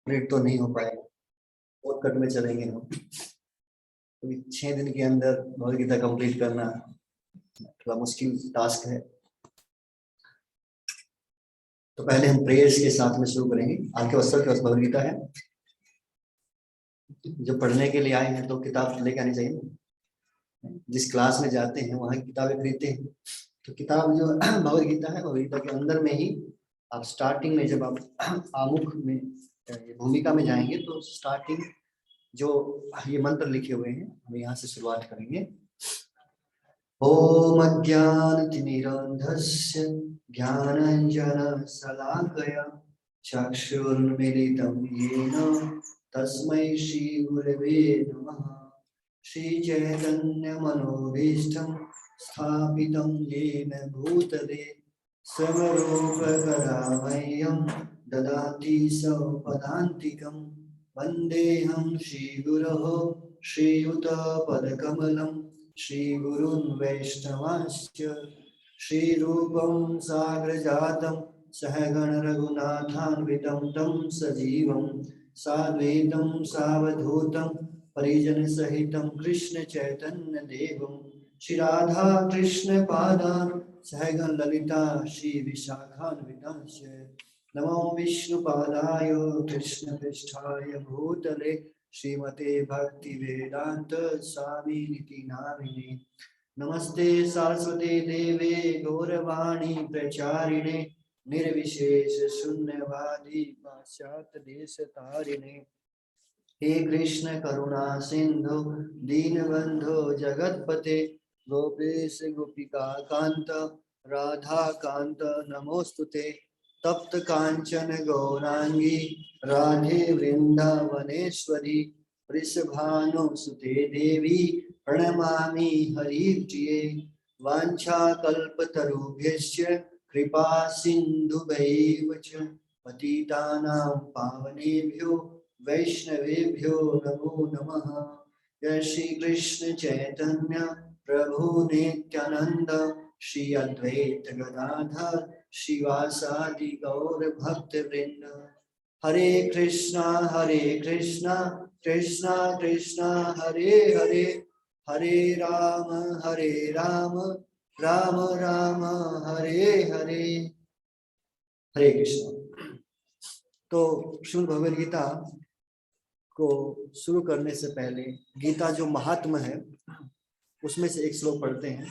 Complete तो नहीं हो पाएगा, और कट में चलेंगे हम, क्योंकि 6 दिन के अंदर भगवद गीता कंप्लीट करना थोड़ा मुश्किल टास्क है। तो पहले हम प्रेयर्स के साथ में शुरू करेंगे। आपके वस्त्र के पास भगवद गीता है, जो पढ़ने के लिए आए हैं तो किताब लेके आनी चाहिए। जिस क्लास में जाते हैं वहाँ किताबें खरीदते हैं, तो किताब जो भगवद गीता है, भगवद गीता के अंदर में ही आप स्टार्टिंग में जब आप आमुख में भूमिका में जाएंगे तो स्टार्टिंग जो ये मंत्र लिखे हुए हैं हम यहाँ से शुरुआत करेंगे। ओम अज्ञानतिमिरान्धस्य ज्ञानाञ्जनशलाकया चक्षुर्मिलितं येन तस्मै श्रीगुरवे नमः। श्रीचैतन्यमनोभीष्टं स्थापितं येन भूतले स्वरूपकदा मह्यं ददाति स्वपदान्तिकं। वन्देऽहं श्रीगुरोः श्रीयुतपदकमलं श्रीगुरुन् वैष्णवांश्च। श्रीरूपं साग्रजातं सहगण रघुनाथान्वितं तं सजीवं साद्वैतं सावधूतं परिजन सहितं कृष्ण चैतन्य देवं श्री राधा कृष्ण पादान् सहगण ललिता श्री विशाखान्वितांश्च। नमो विष्णुपादाय कृष्ण पृष्ठाय भूतले श्रीमते भक्ति वेदांत स्वामी निति नामिने। नमस्ते सरस्वती देवे गौरवाणी प्रचारिणे निर्विशेष शून्यवादी पाश्चात्य देश तारिणे। हे कृष्ण करुणा सिंधु दीनबंधु जगतपते गोपेश गोपिका कांत राधा कांत नमोस्तुते। तप्त कांचन गौरांगी राधे वृंदावनेश्वरी वृषभानुसुते देवी प्रणमामि हरिप्रिये। वाञ्छाकल्पतरुभ्यश्च कृपा सिन्धुभैव च पतितानां पावनेभ्यो वैष्णवेभ्यो नमो नमः। जय श्री कृष्ण चैतन्य प्रभु नित्यानंद श्री अद्वैत गदाधर श्रीवासादि गौर भक्त वृंद। हरे कृष्णा कृष्णा कृष्णा हरे हरे हरे राम राम राम हरे हरे। हरे कृष्ण। तो श्रीमद् भगवद गीता को शुरू करने से पहले गीता जो महात्मा है उसमें से एक श्लोक पढ़ते हैं।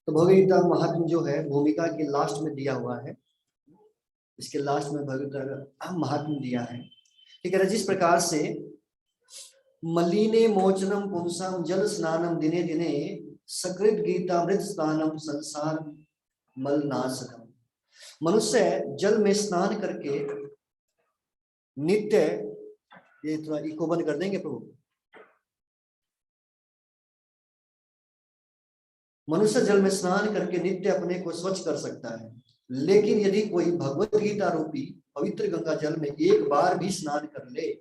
तो भगवद गीता महात्मा जो है भूमिका के लास्ट में दिया हुआ है, इसके लास्ट में भगवद गीता महात्मा दिया है। ठीक है, जिस प्रकार से मलिने मोचनम पुंसाम जल स्नानम दिने दिने सकृत गीता मृत स्नानम संसार मलनाशकम। मनुष्य जल में स्नान करके नित्य, ये थोड़ा इको बंद कर देंगे प्रभु। मनुष्य जल में स्नान करके नित्य अपने को स्वच्छ कर सकता है, लेकिन यदि कोई भगवत गीता रूपी पवित्र गंगा जल में एक बार भी स्नान कर ले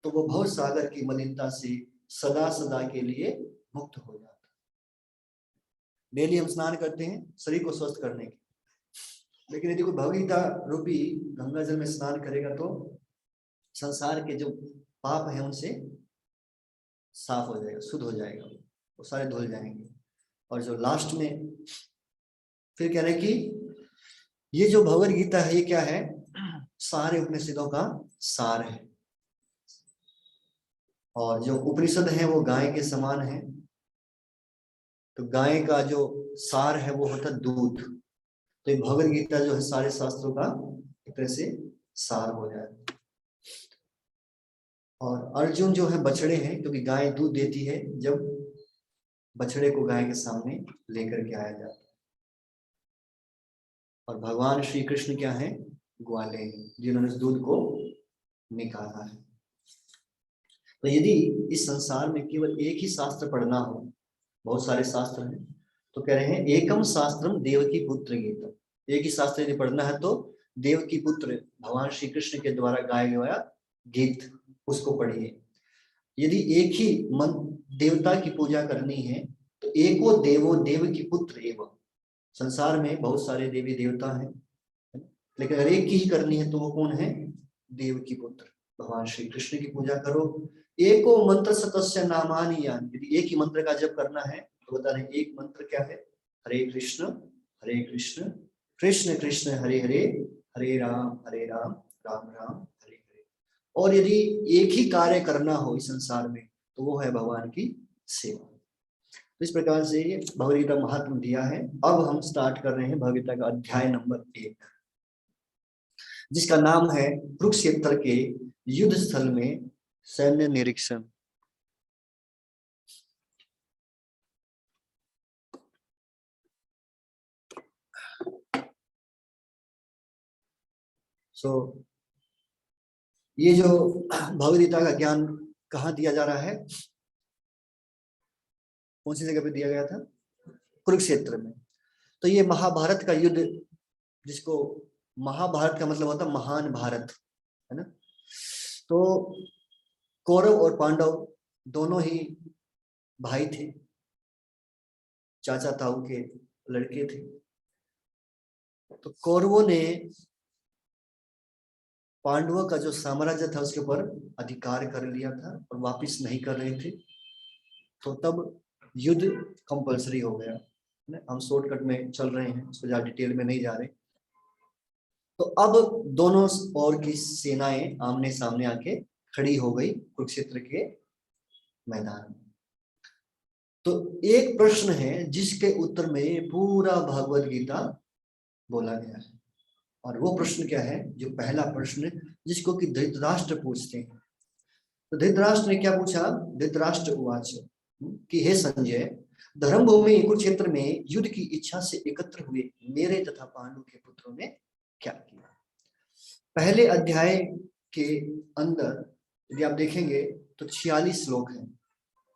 तो वो भव सागर की मलिनता से सदा सदा के लिए मुक्त हो जाता है। डेली हम स्नान करते हैं शरीर को स्वस्थ करने के, लेकिन यदि कोई भगवद गीता रूपी गंगा जल में स्नान करेगा तो संसार के जो पाप है उनसे साफ हो जाएगा, शुद्ध हो जाएगा, वो सारे धुल जाएंगे। और जो लास्ट में फिर कह रहे कि ये जो भगवद गीता है ये क्या है, सारे उपनिषदों का सार है। और जो उपनिषद है वो गाय के समान है, तो गाय का जो सार है वो होता दूध। तो ये भगवद गीता जो है सारे शास्त्रों का एक तरह से सार हो जाए। और अर्जुन जो है बछड़े हैं, क्योंकि गाय दूध देती है जब बछड़े को गाय के सामने लेकर के आया जाता है। और भगवान श्री कृष्ण क्या है, ग्वाले, जिन्होंने उस दूध को निकाला है। तो यदि इस संसार में केवल एक ही शास्त्र पढ़ना हो, बहुत सारे शास्त्र हैं, तो कह रहे हैं एकम शास्त्रम देवकी पुत्र गीता। एक ही शास्त्र यदि पढ़ना है तो देवकी पुत्र भगवान श्री कृष्ण के द्वारा गाया गया गीत, उसको पढ़िए। यदि एक ही मन देवता की पूजा करनी है तो एको देवो देव की पुत्र एवं। संसार में बहुत सारे देवी देवता हैं, लेकिन अगर एक की ही करनी है तो वो कौन है, देव की पुत्र भगवान श्री कृष्ण की पूजा करो। एको मंत्र सतस्य नामानि यानि, यदि एक ही मंत्र का जप करना है तो बता रहे एक मंत्र क्या है, हरे कृष्ण कृष्ण कृष्ण हरे हरे, हरे राम राम राम हरे हरे। और यदि एक ही कार्य करना हो इस संसार में तो वो है भगवान की सेवा। तो इस प्रकार से भगवद गीता महात्म दिया है। अब हम स्टार्ट कर रहे हैं भगवद गीता का अध्याय नंबर 1, जिसका नाम है कुरुक्षेत्र के युद्ध स्थल में सैन्य निरीक्षण। ये जो भगवद गीता का ज्ञान कहाँ दिया जा रहा है, कौन सी जगह पे दिया गया था, कुरुक्षेत्र में। तो ये महाभारत का युद्ध, जिसको महाभारत का मतलब होता है महान भारत, है ना। तो कौरव और पांडव दोनों ही भाई थे, चाचा ताऊ के लड़के थे। तो कौरवों ने पांडवों का जो साम्राज्य था उसके ऊपर अधिकार कर लिया था और वापस नहीं कर रहे थे। तो तब युद्ध कंपलसरी हो गया। हम शॉर्टकट में चल रहे हैं, उसको ज्यादा डिटेल में नहीं जा रहे। तो अब दोनों ओर की सेनाएं आमने सामने आके खड़ी हो गई कुरुक्षेत्र के मैदान में। तो एक प्रश्न है जिसके उत्तर में पूरा भगवद गीता बोला गया है। और वो प्रश्न क्या है, जो पहला प्रश्न जिसको कि धृतराष्ट्र पूछते हैं। तो धृतराष्ट्र ने क्या पूछा, धृतराष्ट्र उवाच कि हे संजय, धर्म भूमि कुरुक्षेत्र में युद्ध की इच्छा से एकत्र हुए मेरे तथा पांडु के पुत्रों ने क्या किया। पहले अध्याय के अंदर यदि आप देखेंगे तो 46 श्लोक हैं।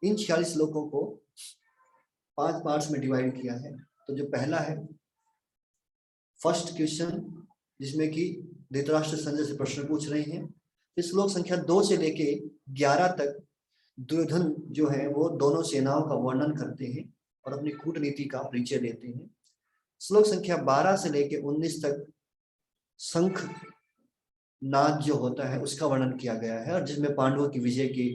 इन 46 श्लोकों को 5 पार्ट्स में डिवाइड किया है। तो जो पहला है फर्स्ट क्वेश्चन, जिसमें कि धृतराष्ट्र संजय से प्रश्न पूछ रहे हैं। फिर श्लोक संख्या 2 से लेके 11 तक दुर्योधन जो है वो दोनों सेनाओं का वर्णन करते हैं और अपनी कूटनीति का परिचय देते हैं। श्लोक संख्या 12 से लेके 19 तक शंख नाद जो होता है उसका वर्णन किया गया है और जिसमें पांडवों की विजय के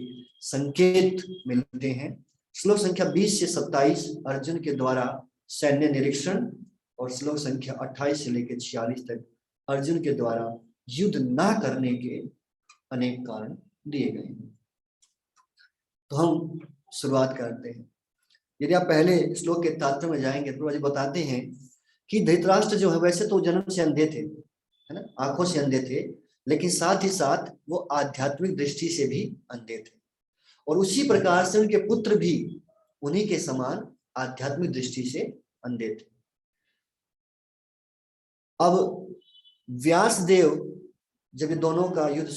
संकेत मिलते हैं। श्लोक संख्या 20 से 27 अर्जुन के द्वारा सैन्य निरीक्षण और श्लोक संख्या 28 से लेकर 46 तक अर्जुन के द्वारा युद्ध ना करने के अनेक कारण दिए गए हैं। तो हम शुरुआत करते हैं। यदि आप पहले श्लोक के तात्पर्य में जाएंगे तो आज बताते हैं कि धृतराष्ट्र जो है वैसे तो जन्म से अंधे थे, है ना, आंखों से अंधे थे, लेकिन साथ ही साथ वो आध्यात्मिक दृष्टि से भी अंधे थे। और उसी प्रकार से उनके पुत्र भी उन्हीं के समान आध्यात्मिक दृष्टि से अंधे थे। अब व्यासदेव, जब ये दोनों का युद्ध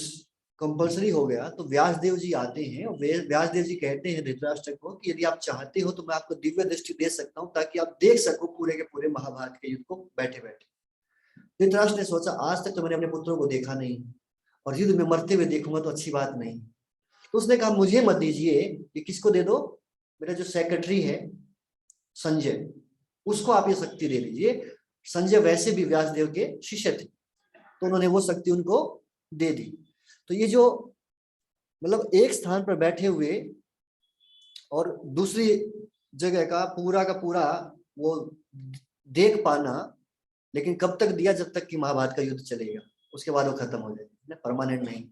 कंपलसरी हो गया तो व्यासदेव जी आते हैं और व्यासदेव जी कहते हैं धृतराष्ट्र को कि यदि आप चाहते हो तो मैं आपको दिव्य दृष्टि दे सकता हूं ताकि आप देख सको पूरे के पूरे महाभारत के युद्ध को बैठे बैठे। धृतराष्ट्र ने सोचा आज तक तो मैंने अपने पुत्रों को देखा नहीं और युद्ध में मरते हुए देखूंगा तो अच्छी बात नहीं। तो उसने कहा मुझे मत दीजिए, ये किसको दे दो, मेरा जो सेक्रेटरी है संजय, उसको आप ये शक्ति दे दीजिए। संजय वैसे भी व्यासदेव के शिष्य थे तो उन्होंने वो शक्ति उनको दे दी। तो ये जो मतलब एक स्थान पर बैठे हुए और दूसरी जगह का पूरा वो देख पाना, लेकिन कब तक दिया, जब तक कि महाभारत का युद्ध चलेगा, उसके बाद वो खत्म हो जाएगा, परमानेंट नहीं।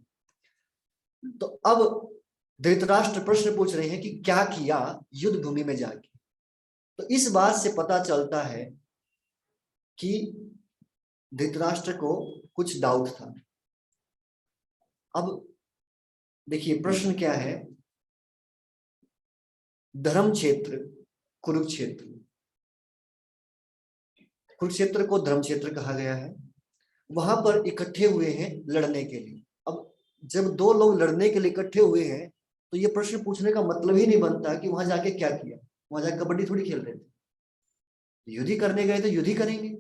तो अब धृतराष्ट्र प्रश्न पूछ रहे हैं कि क्या किया युद्ध भूमि में जाके। तो इस बात से पता चलता है कि धृतराष्ट्र को कुछ डाउट था। अब देखिए प्रश्न क्या है, धर्म क्षेत्र कुरुक्षेत्र, कुरुक्षेत्र को धर्म क्षेत्र कहा गया है, वहां पर इकट्ठे हुए हैं लड़ने के लिए। अब जब दो लोग लड़ने के लिए इकट्ठे हुए हैं तो ये प्रश्न पूछने का मतलब ही नहीं बनता कि वहां जाके क्या किया, वहां जाके कबड्डी थोड़ी खेल रहे थे, युद्ध ही करने गए तो युद्ध ही करेंगे।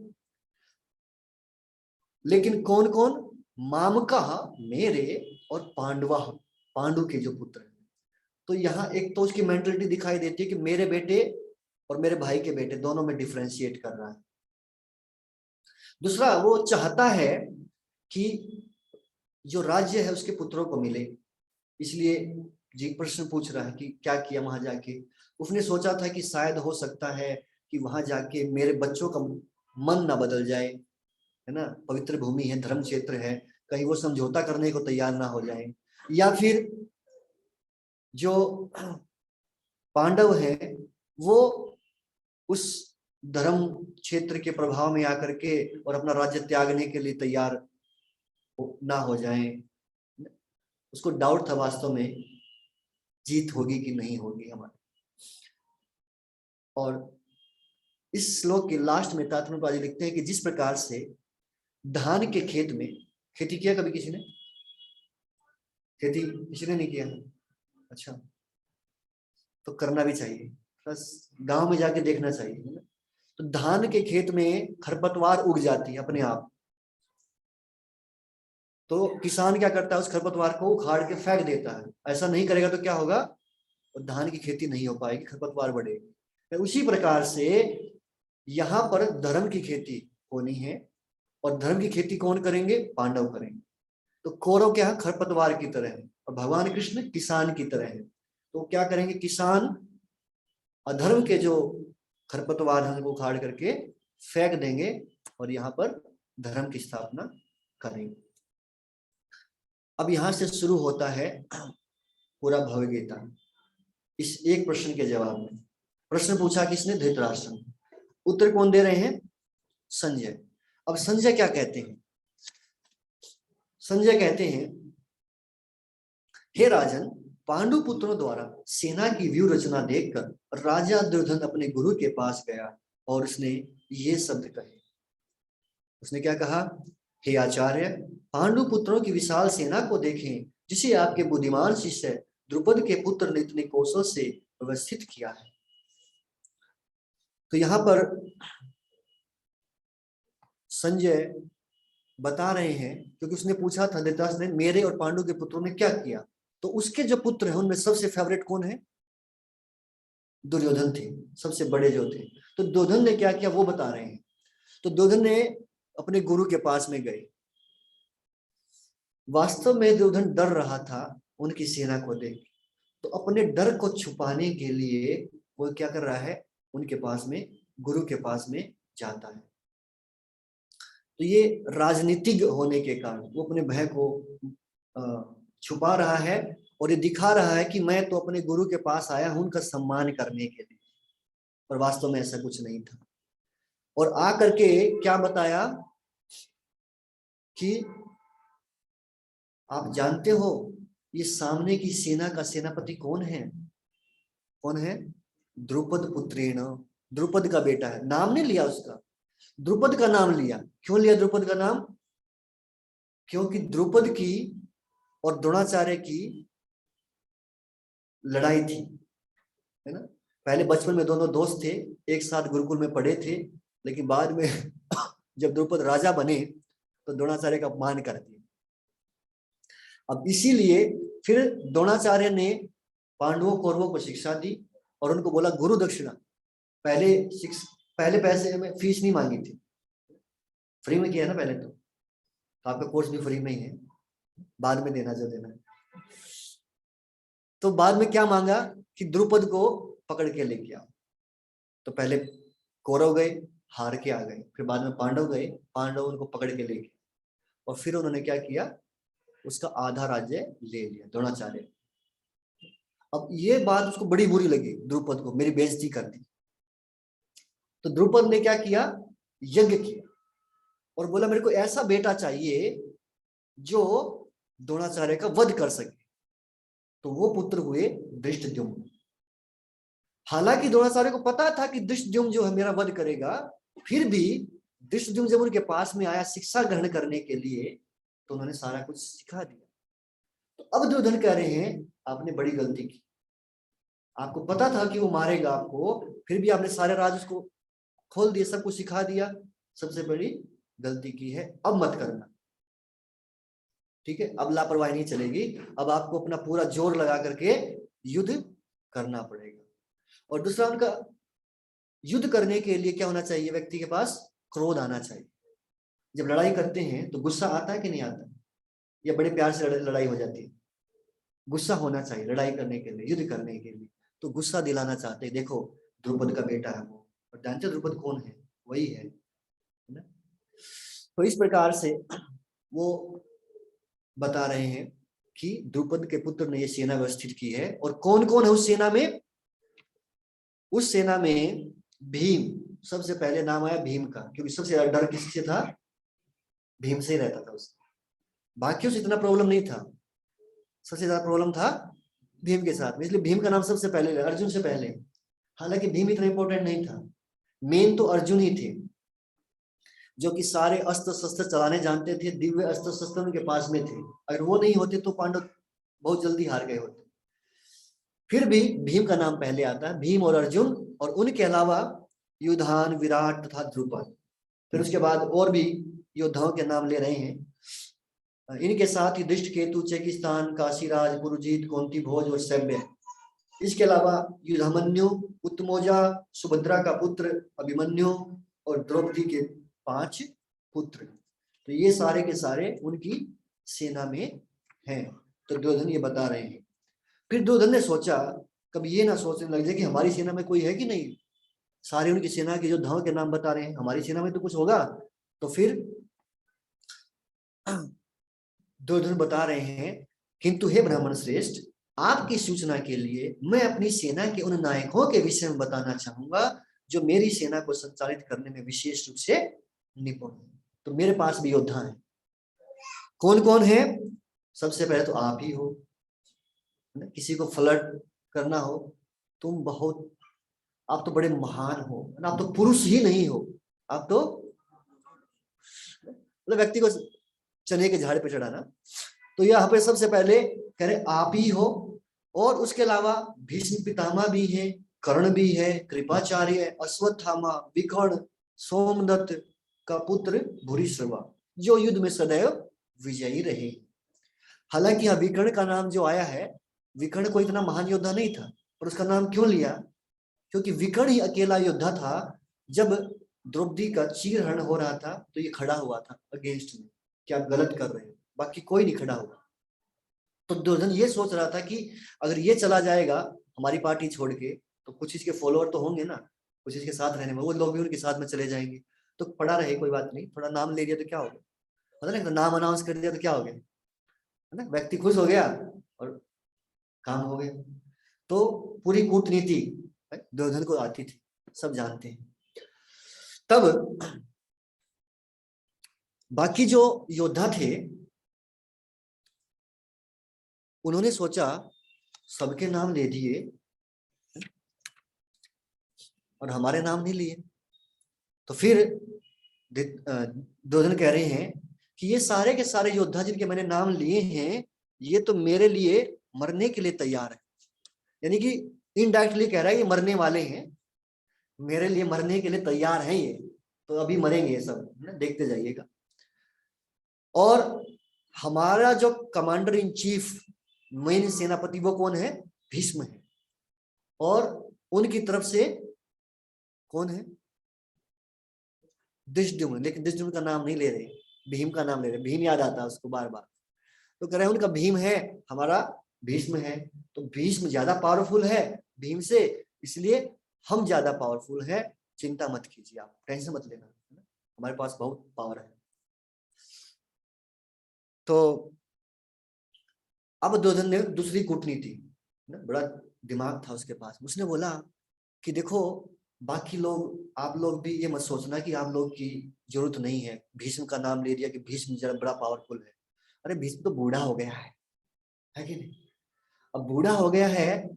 लेकिन कौन कौन, मामका मेरे और पांडवा, पांडु के जो पुत्र हैं। तो यहाँ एक तो उसकी मेंटलिटी दिखाई देती है कि मेरे बेटे और मेरे भाई के बेटे दोनों में डिफरेंशिएट कर रहा है। दूसरा वो चाहता है कि जो राज्य है उसके पुत्रों को मिले। इसलिए जी प्रश्न पूछ रहा है कि क्या किया वहां जाके। उसने सोचा था कि शायद हो सकता है कि वहां जाके मेरे बच्चों का मन ना बदल जाए, है ना, पवित्र भूमि है, धर्म क्षेत्र है, कहीं वो समझौता करने को तैयार ना हो जाए, या फिर जो पांडव हैं वो उस धर्म क्षेत्र के प्रभाव में आकर के और अपना राज्य त्यागने के लिए तैयार ना हो जाएं। उसको डाउट था वास्तव में जीत होगी कि नहीं होगी हमारी। और इस श्लोक के लास्ट में तात्पर्य लिखते हैं कि जिस प्रकार से धान के खेत में, खेती किया कभी किसी ने? खेती किसी ने नहीं किया? अच्छा, तो करना भी चाहिए, बस गांव में जाके देखना चाहिए, है ना। तो धान के खेत में खरपतवार उग जाती है अपने आप, तो किसान क्या करता है, उस खरपतवार को उखाड़ के फेंक देता है। ऐसा नहीं करेगा तो क्या होगा, और धान की खेती नहीं हो पाएगी, खरपतवार बढ़ेगी। तो उसी प्रकार से यहाँ पर धर्म की खेती होनी है, और धर्म की खेती कौन करेंगे? पांडव करेंगे। तो कौरव क्या है? खरपतवार की तरह है, और भगवान कृष्ण किसान की तरह है। तो क्या करेंगे? किसान अधर्म के जो खरपतवार हैं उनको उखाड़ करके फेंक देंगे, और यहाँ पर धर्म की स्थापना करेंगे। अब यहां से शुरू होता है पूरा भगवद गीता, इस एक प्रश्न के जवाब में। प्रश्न पूछा किसने? धृतराष्ट्र ने। उत्तर कौन दे रहे हैं? संजय। अब संजय क्या कहते हैं? संजय कहते हैं, हे राजन, पांडु पुत्रों द्वारा सेना की व्यूह रचना देखकर राजा दुर्योधन अपने गुरु के पास गया और उसने ये शब्द कहे। उसने क्या कहा? हे आचार्य, पांडु पुत्रों की विशाल सेना को देखें, जिसे आपके बुद्धिमान शिष्य द्रुपद के पुत्र ने इतने कौशल से व्यवस्थित किया है। तो यहाँ पर संजय बता रहे हैं, क्योंकि उसने पूछा था धृतराष्ट्र ने मेरे और पांडु के पुत्रों ने क्या किया, तो उसके जो पुत्र हैं उनमें सबसे फेवरेट कौन है? दुर्योधन थे, सबसे बड़े जो थे। तो दुर्योधन ने क्या किया वो बता रहे हैं। तो दुर्योधन ने अपने गुरु के पास में गए। वास्तव में दुर्योधन डर रहा था उनकी सेना को देख, तो अपने डर को छुपाने के लिए वो क्या कर रहा है? उनके पास में, गुरु के पास में जाता है। तो ये राजनीतिक होने के कारण वो अपने भय को छुपा रहा है, और ये दिखा रहा है कि मैं तो अपने गुरु के पास आया हूं उनका सम्मान करने के लिए, पर वास्तव में ऐसा कुछ नहीं था। और आकर के क्या बताया कि आप जानते हो ये सामने की सेना का सेनापति कौन है? कौन है? द्रुपद पुत्रेण, द्रुपद का बेटा है। नाम नहीं लिया उसका, द्रुपद का नाम लिया। क्यों लिया द्रुपद का नाम? क्योंकि द्रुपद की और द्रोणाचार्य की लड़ाई थी, है ना। पहले बचपन में दोनों दोस्त थे, एक साथ गुरुकुल में पढ़े थे, लेकिन बाद में जब द्रुपद राजा बने तो द्रोणाचार्य का अपमान कर दिया। अब इसीलिए फिर द्रोणाचार्य ने पांडवों कौरवों को शिक्षा दी और उनको बोला गुरु दक्षिणा। पहले पैसे में फीस नहीं मांगी थी, फ्री में किया ना पहले, तो आपका कोर्स भी फ्री में ही है, बाद में देना जो देना है। तो बाद में क्या मांगा कि द्रुपद को पकड़ के लेके आओ। तो पहले कौरव गए, हार के आ गए, फिर बाद में पांडव गए, पांडव उनको पकड़ के लेके, और फिर उन्होंने क्या किया, उसका आधा राज्य ले लिया द्रोणाचार्य। अब ये बात उसको बड़ी बुरी लगी द्रुपद को, मेरी बेइज्जती कर दी। तो द्रुपद ने क्या किया, यज्ञ किया और बोला मेरे को ऐसा बेटा चाहिए जो द्रोणाचार्य का वध कर सके। तो वो पुत्र हुए धृष्टद्युम्न। हालांकि द्रोणाचार्य को पता था कि धृष्टद्युम्न जो है मेरा वध करेगा, फिर भी धृष्टद्युम्न जब उनके पास में आया शिक्षा ग्रहण करने के लिए, तो उन्होंने सारा कुछ सिखा दिया। तो अब दुर्योधन कह रहे हैं आपने बड़ी गलती की, आपको पता था कि वो मारेगा आपको, फिर भी आपने सारे राज उसको खोल दिए, सब कुछ सिखा दिया, सबसे बड़ी गलती की है, अब मत करना, ठीक है। अब लापरवाही नहीं चलेगी, अब आपको अपना पूरा जोर लगा करके युद्ध करना पड़ेगा। और दूसरा, उनका युद्ध करने के लिए क्या होना चाहिए? व्यक्ति के पास क्रोध आना चाहिए। जब लड़ाई करते हैं तो गुस्सा आता है कि नहीं आता? या बड़े प्यार से लड़ाई हो जाती है। गुस्सा होना चाहिए लड़ाई करने के लिए, युद्ध करने के लिए, तो गुस्सा दिलाना चाहते हैं। देखो द्रुपद का बेटा है वो, और जानते द्रुपद कौन है? वही है ना। तो इस प्रकार से वो बता रहे हैं कि द्रुपद के पुत्र ने ये सेना व्यवस्थित की है। और कौन कौन है उस सेना में? उस सेना में भीम, सबसे पहले नाम आया भीम का, क्योंकि सबसे ज्यादा डर किससे था? भीम से ही रहता था उसको, बाकियों से इतना प्रॉब्लम नहीं था, सबसे ज्यादा प्रॉब्लम था भीम के साथ में, इसलिए भीम का नाम सबसे पहले, अर्जुन से पहले। हालांकि भीम इतना इंपॉर्टेंट नहीं था, मेन तो अर्जुन ही थे, जो कि सारे अस्त्र शस्त्र चलाने जानते थे, दिव्य अस्त्र शस्त्र उनके पास में थे। अगर वो नहीं होते तो पांडव बहुत जल्दी हार गए होते। फिर भी भीम का नाम पहले आता है, भीम और अर्जुन, और उनके अलावा युधान, विराट तथा द्रुपद। फिर उसके बाद और भी योद्धाओं के नाम ले रहे हैं। इनके साथ ही दृष्टकेतु, चेकिस्तान, काशीराज, पुरुजीत, कुंती भोज और सैम्य। इसके अलावा युधामन्यु, उत्तमोजा, सुभद्रा का पुत्र अभिमन्यु और द्रौपदी के 5 पुत्र। तो ये सारे के सारे उनकी सेना में हैं। तो दुर्योधन ये बता रहे हैं। फिर दुर्योधन ने सोचा, कभी ये ना सोचने लग जाए कि हमारी सेना में कोई है कि नहीं, सारे उनकी सेना के योद्धाओं के नाम बता रहे हैं, हमारी सेना में तो कुछ होगा। तो फिर दुर्योधन बता रहे हैं, किंतु हे ब्राह्मण श्रेष्ठ, आपकी सूचना के लिए मैं अपनी सेना के उन नायकों के विषय में बताना चाहूंगा जो मेरी सेना को संचालित करने में विशेष रूप से निपुण है। तो मेरे पास भी योद्धा हैं। कौन कौन है? सबसे पहले तो आप ही हो, किसी को फ्लर्ट करना हो, तुम बहुत, आप तो बड़े महान हो, आप तो पुरुष ही नहीं हो, आप तो मतलब व्यक्ति को चने के झाड़ पे चढ़ाना। तो यहाँ पे सबसे पहले कह रहे आप ही हो, और उसके अलावा भीष्म पितामह भी है, कर्ण भी है, कृपाचार्य, अश्वत्थामा, विकर्ण, सोमदत्त का पुत्र भूरिश्रवा, जो युद्ध में सदैव विजयी रहे। हालांकि यहाँ विकर्ण का नाम जो आया है, विकर्ण कोई इतना महान योद्धा नहीं था, पर उसका नाम क्यों लिया? क्योंकि विकर्ण ही अकेला योद्धा था, जब द्रौपदी का चीरहरण हो रहा था तो ये खड़ा हुआ था अगेंस्ट में, कि आप गलत कर रहे हो, बाकी कोई नहीं खड़ा हुआ। तो दुर्योधन ये सोच रहा था कि अगर ये चला जाएगा हमारी पार्टी छोड़ के, तो कुछ इसके फॉलोअर तो होंगे ना, कुछ इसके साथ रहने में, वो लोग भी उनके साथ में चले जाएंगे, तो पड़ा रहे, कोई बात नहीं, थोड़ा नाम ले लिया तो क्या हो गया, पता नहीं, नाम अनाउंस कर दिया तो क्या हो गया, है ना, व्यक्ति खुश हो गया और काम हो गया। तो पूरी कूटनीति दुर्योधन को आती थी, सब जानते हैं। तब बाकी जो योद्धा थे उन्होंने सोचा, सबके नाम ले दिए और हमारे नाम नहीं लिए। तो फिर दुर्योधन कह रहे हैं कि ये सारे के सारे योद्धा जिनके मैंने नाम लिए हैं, ये तो मेरे लिए मरने के लिए तैयार है। यानी कि इनडायरेक्टली कह रहा है ये मरने वाले हैं, मेरे लिए मरने के लिए तैयार हैं ये, तो अभी मरेंगे ये सब, देखते जाइएगा। और हमारा जो कमांडर इन चीफ, मेन सेनापति, वो कौन है? भीष्म है। और उनकी तरफ से कौन है? धृष्टद्युम्न, लेकिन धृष्टद्युम्न का नाम नहीं ले रहे, भीम का नाम ले रहे, भीम याद आता है उसको बार बार। तो कह रहे हैं उनका भीम है, हमारा भीष्म है, तो भीष्म ज्यादा पावरफुल है भीम से, इसलिए हम ज्यादा पावरफुल है, चिंता मत कीजिए, आप टेंशन मत लेना, हमारे पास बहुत पावर है। तो अब दुर्योधन ने दूसरी कूटनीति, बड़ा दिमाग था उसके पास, उसने बोला कि देखो बाकी लोग, आप लोग भी ये मत सोचना कि आप लोग की जरूरत नहीं है, भीष्म का नाम ले दिया कि भीष्म जरा बड़ा पावरफुल है। अरे भीष्म तो बूढ़ा हो गया है कि नहीं? अब बूढ़ा हो गया है,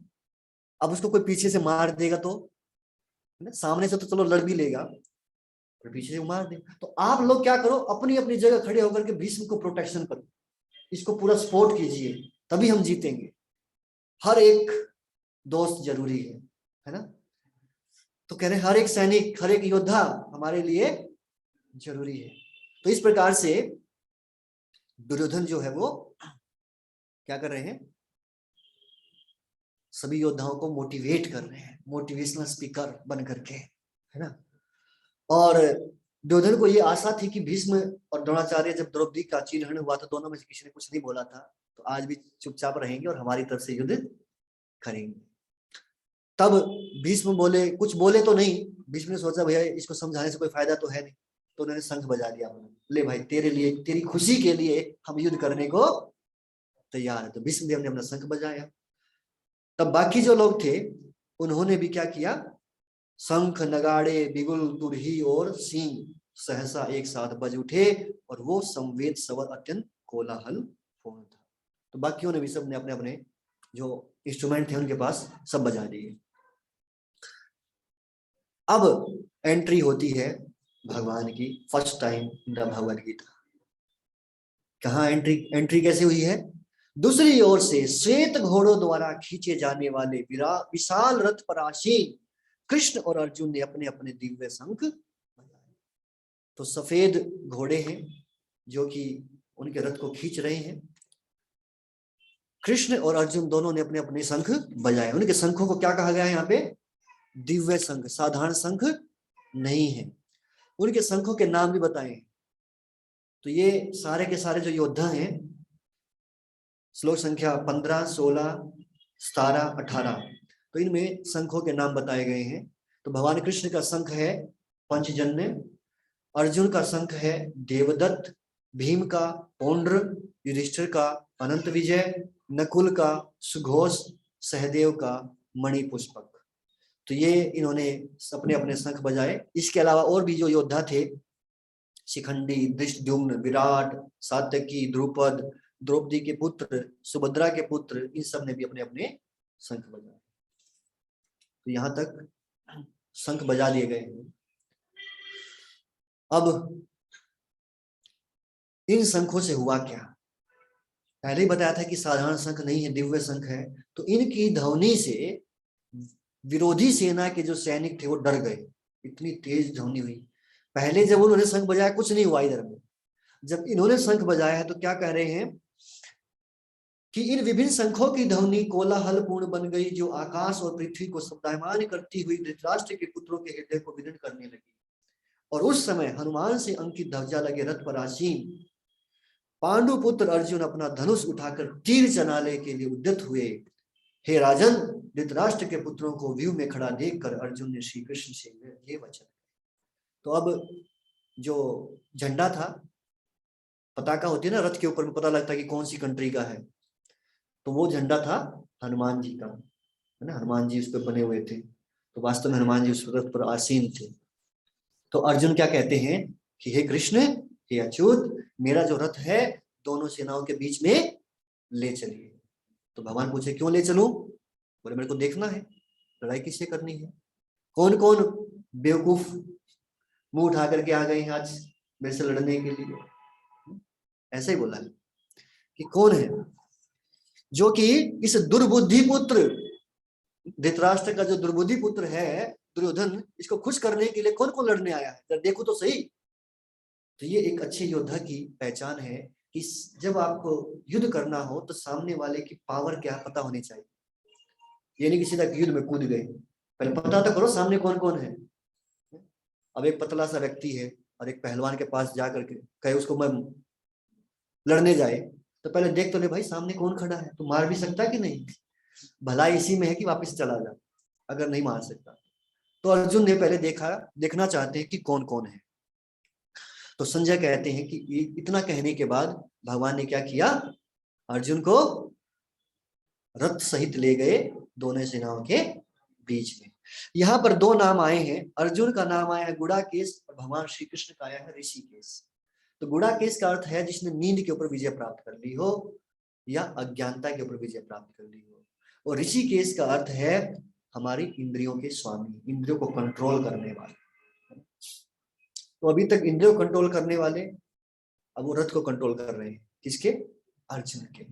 अब उसको कोई पीछे से मार देगा तो, सामने से तो चलो लड़ भी लेगा, पर पीछे से मार देगा। तो आप लोग क्या करो, अपनी अपनी जगह खड़े होकर के भीष्म को प्रोटेक्शन करो, इसको पूरा सपोर्ट कीजिए, तभी हम जीतेंगे। हर एक दोस्त जरूरी है ना। तो कह रहे हर एक सैनिक, हर एक योद्धा हमारे लिए जरूरी है। तो इस प्रकार से दुर्योधन जो है वो क्या कर रहे हैं, सभी योद्धाओं को मोटिवेट कर रहे हैं, मोटिवेशनल स्पीकर बन करके, है ना। और दुर्योधन को ये आशा थी कि भीष्म और द्रोणाचार्य जब द्रौपदी का चिन्हरण हुआ तो दोनों में से किसी ने कुछ नहीं बोला था, तो आज भी चुपचाप रहेंगे और हमारी तरफ से युद्ध करेंगे। तब भीष्म बोले, कुछ बोले तो नहीं, भीष्म ने सोचा भैया इसको समझाने से कोई फायदा तो है नहीं, तो उन्होंने शंख बजा दिया। ले भाई, तेरे लिए, तेरी खुशी के लिए हम युद्ध करने को तैयार है। तो भीष्मदेव ने अपना शंख बजाया। तब बाकी जो लोग थे उन्होंने भी क्या किया, शंख नगाड़े बिगुल तुरही और सींग सहसा एक साथ बज उठे और वो संवेद स्वर अत्यंत कोलाहल पूर्ण था। तो बाकियों ने भी सब ने अपने अपने जो इंस्ट्रूमेंट थे उनके पास सब बजा दिए। अब एंट्री होती है भगवान की first time the Bhagavad Gita. कहाँ एंट्री, एंट्री कैसे हुई है? दूसरी ओर से श्वेत घोड़ों द्वारा खींचे जाने वाले विशाल रथ पर आसीन कृष्ण और अर्जुन ने अपने अपने दिव्य शंख बजाए। तो सफेद घोड़े हैं जो कि उनके रथ को खींच रहे हैं। कृष्ण और अर्जुन दोनों ने अपने अपने शंख बजाए। उनके शंखों को क्या कहा गया है यहाँ पे? दिव्य शंख, साधारण शंख नहीं है। उनके शंखों के नाम भी बताए। तो ये सारे के सारे जो योद्धा हैं, श्लोक संख्या 15, 16, 17, 18, तो इनमें शंखों के नाम बताए गए हैं। तो भगवान कृष्ण का शंख है पंचजन्य, अर्जुन का शंख है देवदत्त, भीम का पौंड्र, युधिष्ठिर का अनंत विजय, नकुल का सुघोष, सहदेव का मणिपुष्पक। तो ये इन्होंने अपने अपने शंख बजाए। इसके अलावा और भी जो योद्धा थे, शिखंडी, धृष्टद्युम्न, विराट, सात्यकी, द्रुपद, द्रौपदी के पुत्र, सुभद्रा के पुत्र, इन सब ने भी अपने अपने शंख बजाए। तो यहां तक शंख बजा लिए गए। अब इन शंखों से हुआ क्या? पहले ही बताया था कि साधारण शंख नहीं है, दिव्य शंख है। तो इनकी ध्वनि से विरोधी सेना के जो सैनिक थे वो डर गए। इतनी तेज ध्वनि हुई। पहले जब उन्होंने शंख बजाया कुछ नहीं हुआ इधर में, जब इन्होंने शंख बजाया है तो क्या कह रहे हैं कि इन विभिन्न शंखों की ध्वनि कोलाहल पूर्ण बन गई, जो आकाश और पृथ्वी को शब्दायमान करती हुई धृतराष्ट्र के पुत्रों के हृदय को विदीर्ण करने लगी। और उस समय हनुमान से अंकित ध्वजा लगे रथ पर आसीन पांडु पुत्र अर्जुन अपना धनुष उठाकर तीर चलाने के लिए उद्यत हुए। हे राजन, धृतराष्ट्र के पुत्रों को व्यू में खड़ा देखकर अर्जुन ने श्री कृष्ण से ये वचन। तो अब जो झंडा था, पताका होती है ना रथ के ऊपर में, पता लगता है कि कौन सी कंट्री का है, तो वो झंडा था हनुमान जी का, है ना। हनुमान जी उस पर बने हुए थे, तो वास्तव में हनुमान जी उस रथ पर आसीन थे। तो अर्जुन क्या कहते हैं कि हे कृष्ण, हे अच्युत, मेरा जो रथ है दोनों सेनाओं के बीच में ले चलिए। तो भगवान पूछे क्यों ले चलूं? बोले मेरे को देखना है लड़ाई किससे करनी है, कौन कौन बेवकूफ मुंह उठा करके आ गए हैं आज मेरे से लड़ने के लिए। ऐसा ही बोला है कि कौन है जो कि इस दुर्बुद्धि पुत्र धृतराष्ट्र का जो दुर्बुद्धि पुत्र है दुर्योधन, इसको खुश करने के लिए कौन कौन लड़ने आया है, जरा देखो तो सही। तो ये एक अच्छे योद्धा की पहचान है कि जब आपको युद्ध करना हो तो सामने वाले की पावर क्या पता होनी चाहिए। ये नहीं कि सीधा युद्ध में कूद गए, पहले पता तो करो सामने कौन कौन है। अब एक पतला सा व्यक्ति है और एक पहलवान के पास जाकर के कहे उसको मैं लड़ने जाए, तो पहले देख तो ले भाई सामने कौन खड़ा है, तो मार भी सकता है कि नहीं। भलाई इसी में है कि वापस चला जा अगर नहीं मार सकता। तो अर्जुन ने पहले देखना चाहते हैं कि कौन कौन है। तो संजय कहते हैं कि इतना कहने के बाद भगवान ने क्या किया, अर्जुन को रथ सहित ले गए दोनों सेनाओं के बीच में। यहाँ पर दो नाम आए हैं, अर्जुन का नाम आया है गुड़ाकेश और भगवान श्री कृष्ण का आया है ऋषिकेश। तो गुड़ाकेश का अर्थ है जिसने नींद के ऊपर विजय प्राप्त कर ली हो या अज्ञानता के ऊपर विजय प्राप्त कर ली हो। और ऋषिकेश का अर्थ है हमारी इंद्रियों के स्वामी, इंद्रियों को कंट्रोल करने वाले। तो अभी तक इंद्रियों को कंट्रोल करने वाले, अब वो रथ को कंट्रोल कर रहे हैं। किसके? अर्जुन के।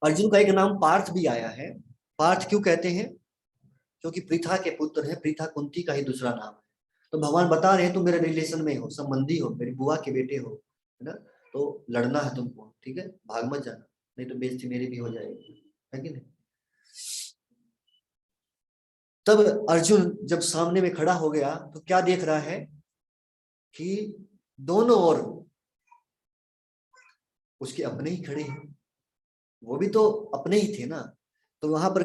अर्जुन का एक नाम पार्थ भी आया है। पार्थ क्यों कहते हैं? क्योंकि पृथा के पुत्र है, पृथा कुंती का ही दूसरा नाम है। तो भगवान बता रहे हैं तुम मेरे रिलेशन में हो, संबंधी हो, मेरी बुआ के बेटे हो, है ना। तो लड़ना है तुमको, ठीक है, भाग मत जाना, नहीं तो बेइज्जती मेरी भी हो जाएगी, है कि नहीं। तब अर्जुन जब सामने में खड़ा हो गया तो क्या देख रहा है कि दोनों ओर उसके अपने ही खड़े हैं, वो भी तो अपने ही थे ना। तो वहां पर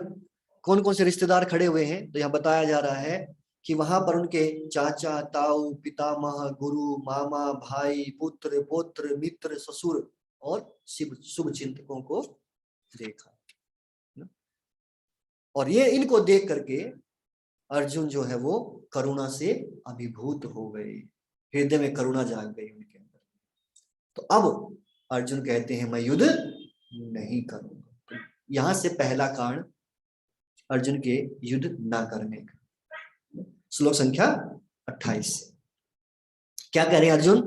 कौन कौन से रिश्तेदार खड़े हुए हैं, तो यहाँ बताया जा रहा है कि वहां पर उनके चाचा, ताऊ, पितामह, गुरु, मामा, भाई, पुत्र, पौत्र, मित्र, ससुर और शिव शुभ चिंतकों को देखा। और ये इनको देख करके अर्जुन जो है वो करुणा से अभिभूत हो गए, हृदय में करुणा जाग गई उनके अंदर। तो अब अर्जुन कहते हैं मैं युद्ध नहीं करूंगा। तो यहां से पहला कारण अर्जुन के युद्ध ना करने का। श्लोक संख्या 28 क्या कह रहे हैं अर्जुन?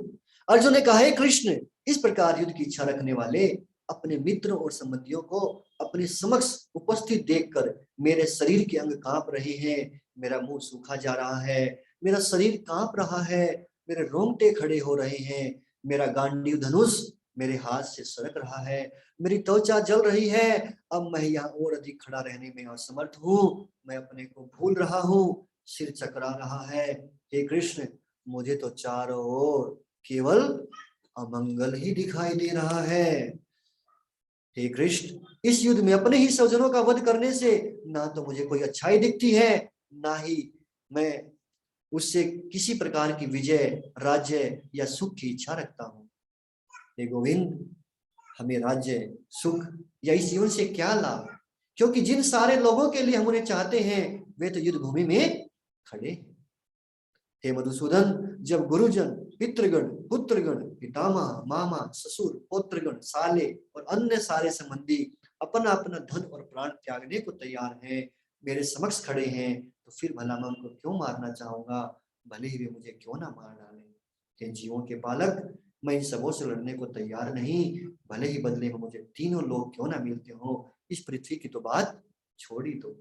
अर्जुन ने कहा है कृष्ण, इस प्रकार युद्ध की इच्छा रखने वाले अपने मित्रों और संबंधियों को अपने समक्ष उपस्थित देखकर मेरे शरीर के अंग कांप रहे हैं, मेरा मुंह सूखा जा रहा है, मेरा शरीर कांप रहा है, मेरे रोंगटे खड़े हो रहे हैं, मेरा गांडीव धनुष मेरे हाथ से सरक रहा है, मेरी त्वचा जल रही है, अब मैं यहाँ और अधिक खड़ा रहने में असमर्थ हूँ, मैं अपने को भूल रहा हूँ, सिर चकरा रहा है। हे कृष्ण, मुझे तो चारों ओर केवल अमंगल ही दिखाई दे रहा है। हे कृष्ण, इस युद्ध में अपने ही स्वजनों का वध करने से ना तो मुझे कोई अच्छाई दिखती है, ना ही मैं उससे किसी प्रकार की विजय, राज्य या सुख की इच्छा रखता हूँ। हे गोविंद, हमें राज्य, सुख या इस जीवन से क्या लाभ, क्योंकि जिन सारे लोगों के लिए हम उन्हें चाहते हैं वे तो युद्ध भूमि में खड़े। हे मधुसूदन, जब गुरुजन, पितृगण, पुत्रगण, पितामह, मामा, ससुर, पौत्रगण, साले और अन्य सारे संबंधी अपना अपना धन और प्राण त्यागने को तैयार हैं, मेरे समक्ष खड़े हैं, तो फिर भला मैं उनको क्यों मारना चाहूंगा, भले ही वे मुझे क्यों ना मार डालें। हे जीवों के पालक, मैं इन सबों से लड़ने को तैयार नहीं, भले ही बदले में मुझे तीनों लोग क्यों ना मिलते हो, इस पृथ्वी की तो बात छोड़ ही दो।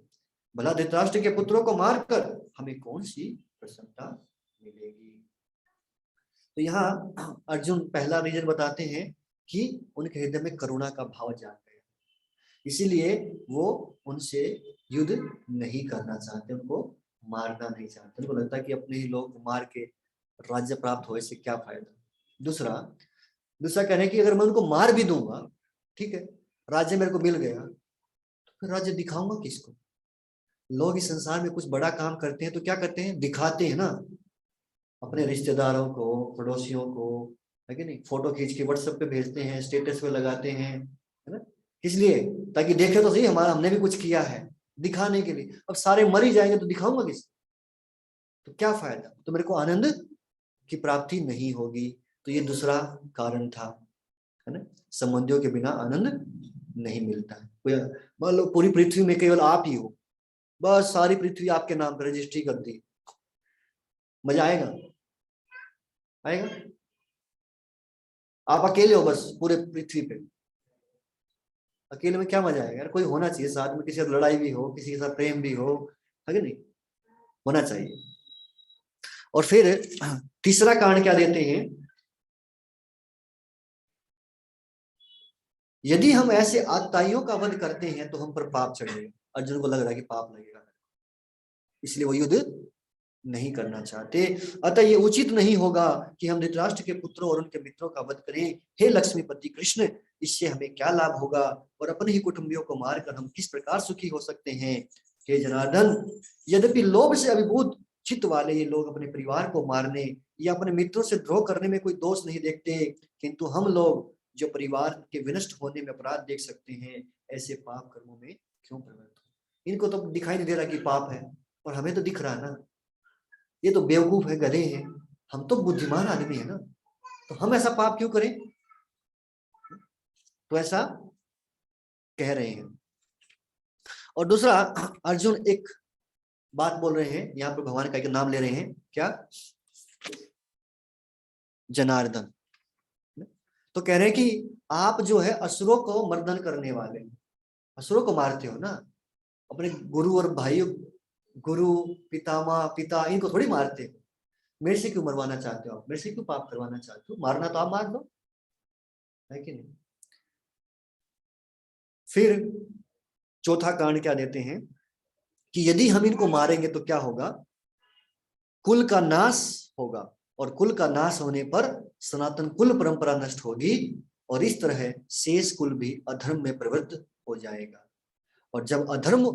भला धृतराष्ट्र के पुत्रों को मारकर हमें कौन सी प्रसन्नता मिलेगी। तो यहाँ अर्जुन पहला रीजन बताते हैं कि उनके हृदय में करुणा का भाव जाग गया, इसीलिए वो उनसे युद्ध नहीं करना चाहते, उनको मारना नहीं चाहते। उनको लगता है कि अपने ही लोग मार के राज्य प्राप्त हो, इससे क्या फायदा। दूसरा कहने कि अगर मैं उनको मार भी दूंगा, ठीक है, राज्य मेरे को मिल गया, तो फिर राज्य दिखाऊंगा किसको। लोग इस संसार में कुछ बड़ा काम करते हैं तो क्या करते हैं, दिखाते हैं ना, अपने रिश्तेदारों को, पड़ोसियों को, है कि नहीं, फोटो खींच के व्हाट्सएप पे भेजते हैं, स्टेटस पे लगाते हैं, है ना, किस लिए, ताकि देखे तो सही हमारा, हमने भी कुछ किया है, दिखाने के लिए। अब सारे मर ही जाएंगे तो दिखाऊंगा किस, तो क्या फायदा, तो मेरे को आनंद की प्राप्ति नहीं होगी। तो ये दूसरा कारण था, है ना, संबंधियों के बिना आनंद नहीं मिलता है। कोई मान लो पूरी पृथ्वी में केवल आप ही हो, बस सारी पृथ्वी आपके नाम पर रजिस्ट्री कर दी, मजा आएगा? आएगा? आप अकेले हो बस पूरे पृथ्वी पे, अकेले में क्या मजा आएगा यार, कोई होना चाहिए साथ में, किसी के साथ लड़ाई भी हो, किसी के साथ प्रेम भी हो, है कि नहीं, होना चाहिए। और फिर तीसरा कारण क्या देते हैं, यदि हम ऐसे आतताइयों का वध करते हैं तो हम पर पाप चढ़ेगा। अर्जुन को लग रहा है कि पाप लगेगा, इसलिए वो युद्ध नहीं करना चाहते। अतः ये उचित नहीं होगा कि हम धृतराष्ट्र के पुत्रों और उनके मित्रों का वध करें। हे लक्ष्मीपति कृष्ण, इससे हमें क्या लाभ होगा और अपने ही कुटुंबियों को मारकर हम किस प्रकार सुखी हो सकते हैं। हे जनार्दन, यद्यपि लोभ से अभिभूत चित्त वाले ये लोग अपने परिवार को मारने या अपने मित्रों से द्रोह करने में कोई दोष नहीं देखते, किंतु हम लोग जो परिवार के विनष्ट होने में अपराध देख सकते हैं, ऐसे पाप कर्मों में क्यों प्रवृत्त हो। इनको तो दिखाई नहीं दे रहा कि पाप है, और हमें तो दिख रहा है ना, ये तो बेवकूफ है, गधे हैं, हम तो बुद्धिमान आदमी है ना, तो हम ऐसा पाप क्यों करें। तो ऐसा कह रहे हैं। और दूसरा, अर्जुन एक बात बोल रहे हैं, यहाँ पर भगवान का एक नाम ले रहे हैं, क्या, जनार्दन। तो कह रहे हैं कि आप जो है असुरों को मर्दन करने वाले, असुरों को मारते हो ना, अपने गुरु और भाइयों, गुरु, पितामह, पिता, इनको थोड़ी मारते हो, मेरे से क्यों मरवाना चाहते हो आप, मेरे से क्यों पाप करवाना चाहते हो, मारना तो आप मार दो, है कि नहीं। फिर चौथा कारण क्या देते हैं कि यदि हम इनको मारेंगे तो क्या होगा, कुल का नाश होगा और कुल का नाश होने पर सनातन कुल परंपरा नष्ट होगी और इस तरह शेष कुल भी अधर्म में प्रवृत्त हो जाएगा। और जब अधर्म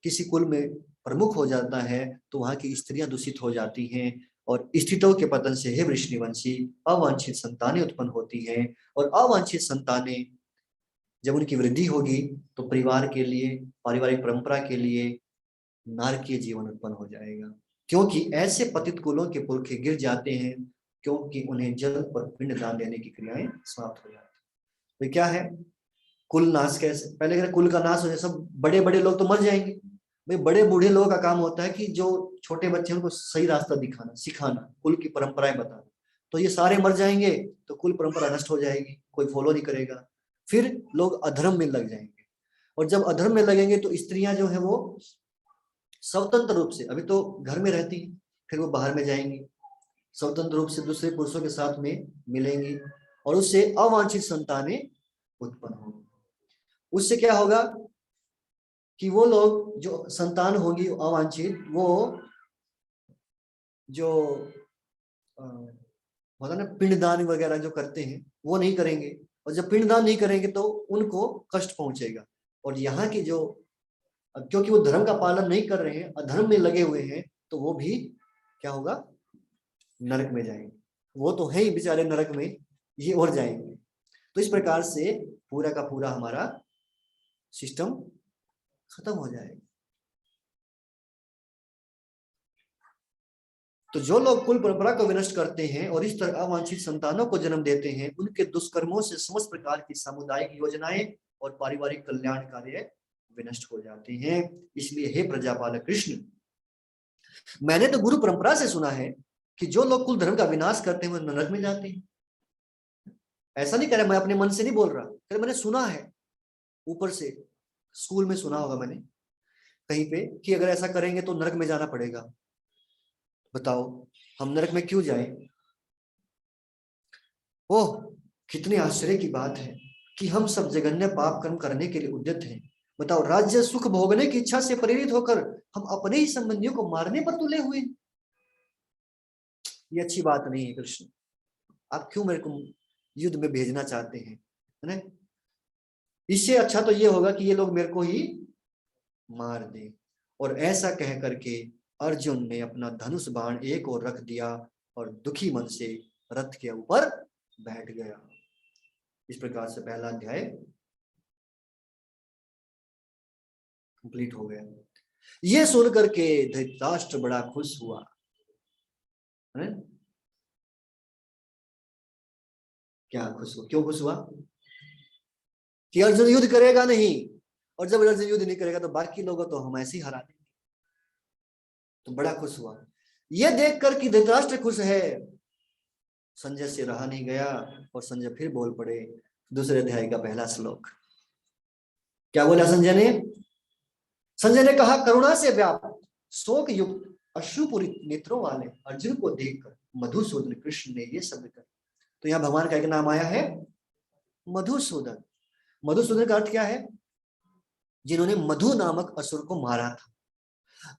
किसी कुल में प्रमुख हो जाता है तो वहां की स्त्रियां दूषित हो जाती हैं और स्थितों के पतन से हे वृष्णिवंशी अवांछित संतानें उत्पन्न होती हैं और अवांछित संतानें जब उनकी वृद्धि होगी तो परिवार के लिए, पारिवारिक परंपरा के लिए नारकीय जीवन उत्पन्न हो जाएगा, क्योंकि ऐसे पतित कुलों के पुरखे गिर जाते हैं क्योंकि उन्हें जल और पिंड दान देने की क्रियाएं समाप्त हो जाती है। तो क्या है कुल नाश? कैसे? पहले अगर कुल का नाश हो जाए, सब बड़े बड़े लोग तो मर जाएंगे। भाई बड़े बूढ़े लोगों का काम होता है कि जो छोटे बच्चे हैं उनको सही रास्ता दिखाना, सिखाना, कुल की परंपराएं बताना। तो ये सारे मर जाएंगे तो कुल परंपरा नष्ट हो जाएगी, कोई फॉलो नहीं करेगा, फिर लोग अधर्म में लग जाएंगे। और जब अधर्म में लगेंगे तो स्त्रियां जो है वो स्वतंत्र रूप से, अभी तो घर में रहती है, फिर वो बाहर में जाएंगी, स्वतंत्र रूप से दूसरे पुरुषों के साथ में मिलेंगी और उससे अवांछित संतानें उत्पन्न होंगी। उससे क्या होगा कि वो लोग जो संतान होगी अवांछित, वो जो होता ना पिंडदान वगैरह जो करते हैं वो नहीं करेंगे, और जब पिंडदान नहीं करेंगे तो उनको कष्ट पहुंचेगा। और यहाँ की जो, क्योंकि वो धर्म का पालन नहीं कर रहे हैं, अधर्म में लगे हुए हैं, तो वो भी क्या होगा, नरक में जाएंगे। वो तो है ही बेचारे नरक में, ये और जाएंगे। तो इस प्रकार से पूरा का पूरा हमारा सिस्टम खत्म हो जाएगा। तो जो लोग कुल परंपरा को विनष्ट करते हैं और इस तरह अवांछित संतानों को जन्म देते हैं, उनके दुष्कर्मों से समस्त प्रकार की सामुदायिक योजनाएं और पारिवारिक कल्याण कार्य विनष्ट हो जाते हैं। इसलिए हे प्रजापालक कृष्ण, मैंने तो गुरु परंपरा से सुना है कि जो लोग कुल धर्म का विनाश करते हैं वो नरक में जाते हैं। ऐसा नहीं कह रहा, मैं अपने मन से नहीं बोल रहा, मैंने सुना है ऊपर से, स्कूल में सुना होगा मैंने कहीं पे कि अगर ऐसा करेंगे तो नरक में जाना पड़ेगा। बताओ हम नरक में क्यों जाएं? ओह, कितने आश्चर्य की बात है कि हम सब जघन्य पाप कर्म करने के लिए उद्यत हैं। बताओ, राज्य सुख भोगने की इच्छा से प्रेरित होकर हम अपने ही संबंधियों को मारने पर तुले हुए। ये अच्छी बात नहीं है कृष्ण, आप क्यों मेरे को युद्ध में भेजना चाहते हैं, है ना? इससे अच्छा तो ये होगा कि ये लोग मेरे को ही मार दे। और ऐसा कह करके अर्जुन ने अपना धनुष बाण एक ओर रख दिया और दुखी मन से रथ के ऊपर बैठ गया। इस प्रकार से पहला अध्याय कंप्लीट हो गया। ये सुन करके धृतराष्ट्र बड़ा खुश हुआ, है? क्या खुश हुआ? क्यों खुश हुआ? कि अर्जुन युद्ध करेगा नहीं, और जब अर्जुन युद्ध नहीं करेगा तो बाकी लोगों तो हम ऐसे ही हरा देंगे। तो बड़ा खुश हुआ ये देख कर कि धृतराष्ट्र खुश है। संजय से रहा नहीं गया और संजय फिर बोल पड़े। दूसरे अध्याय का पहला श्लोक क्या बोला संजय ने? संजय ने कहा, करुणा से व्याप्त शोक युक्त अश्रुपूरित नेत्रों वाले अर्जुन को देखकर मधुसूदन कृष्ण ने ये शब्द कर। तो यहाँ भगवान का एक नाम आया है मधुसूदन। मधुसूदन का अर्थ क्या है? जिन्होंने मधु नामक असुर को मारा था।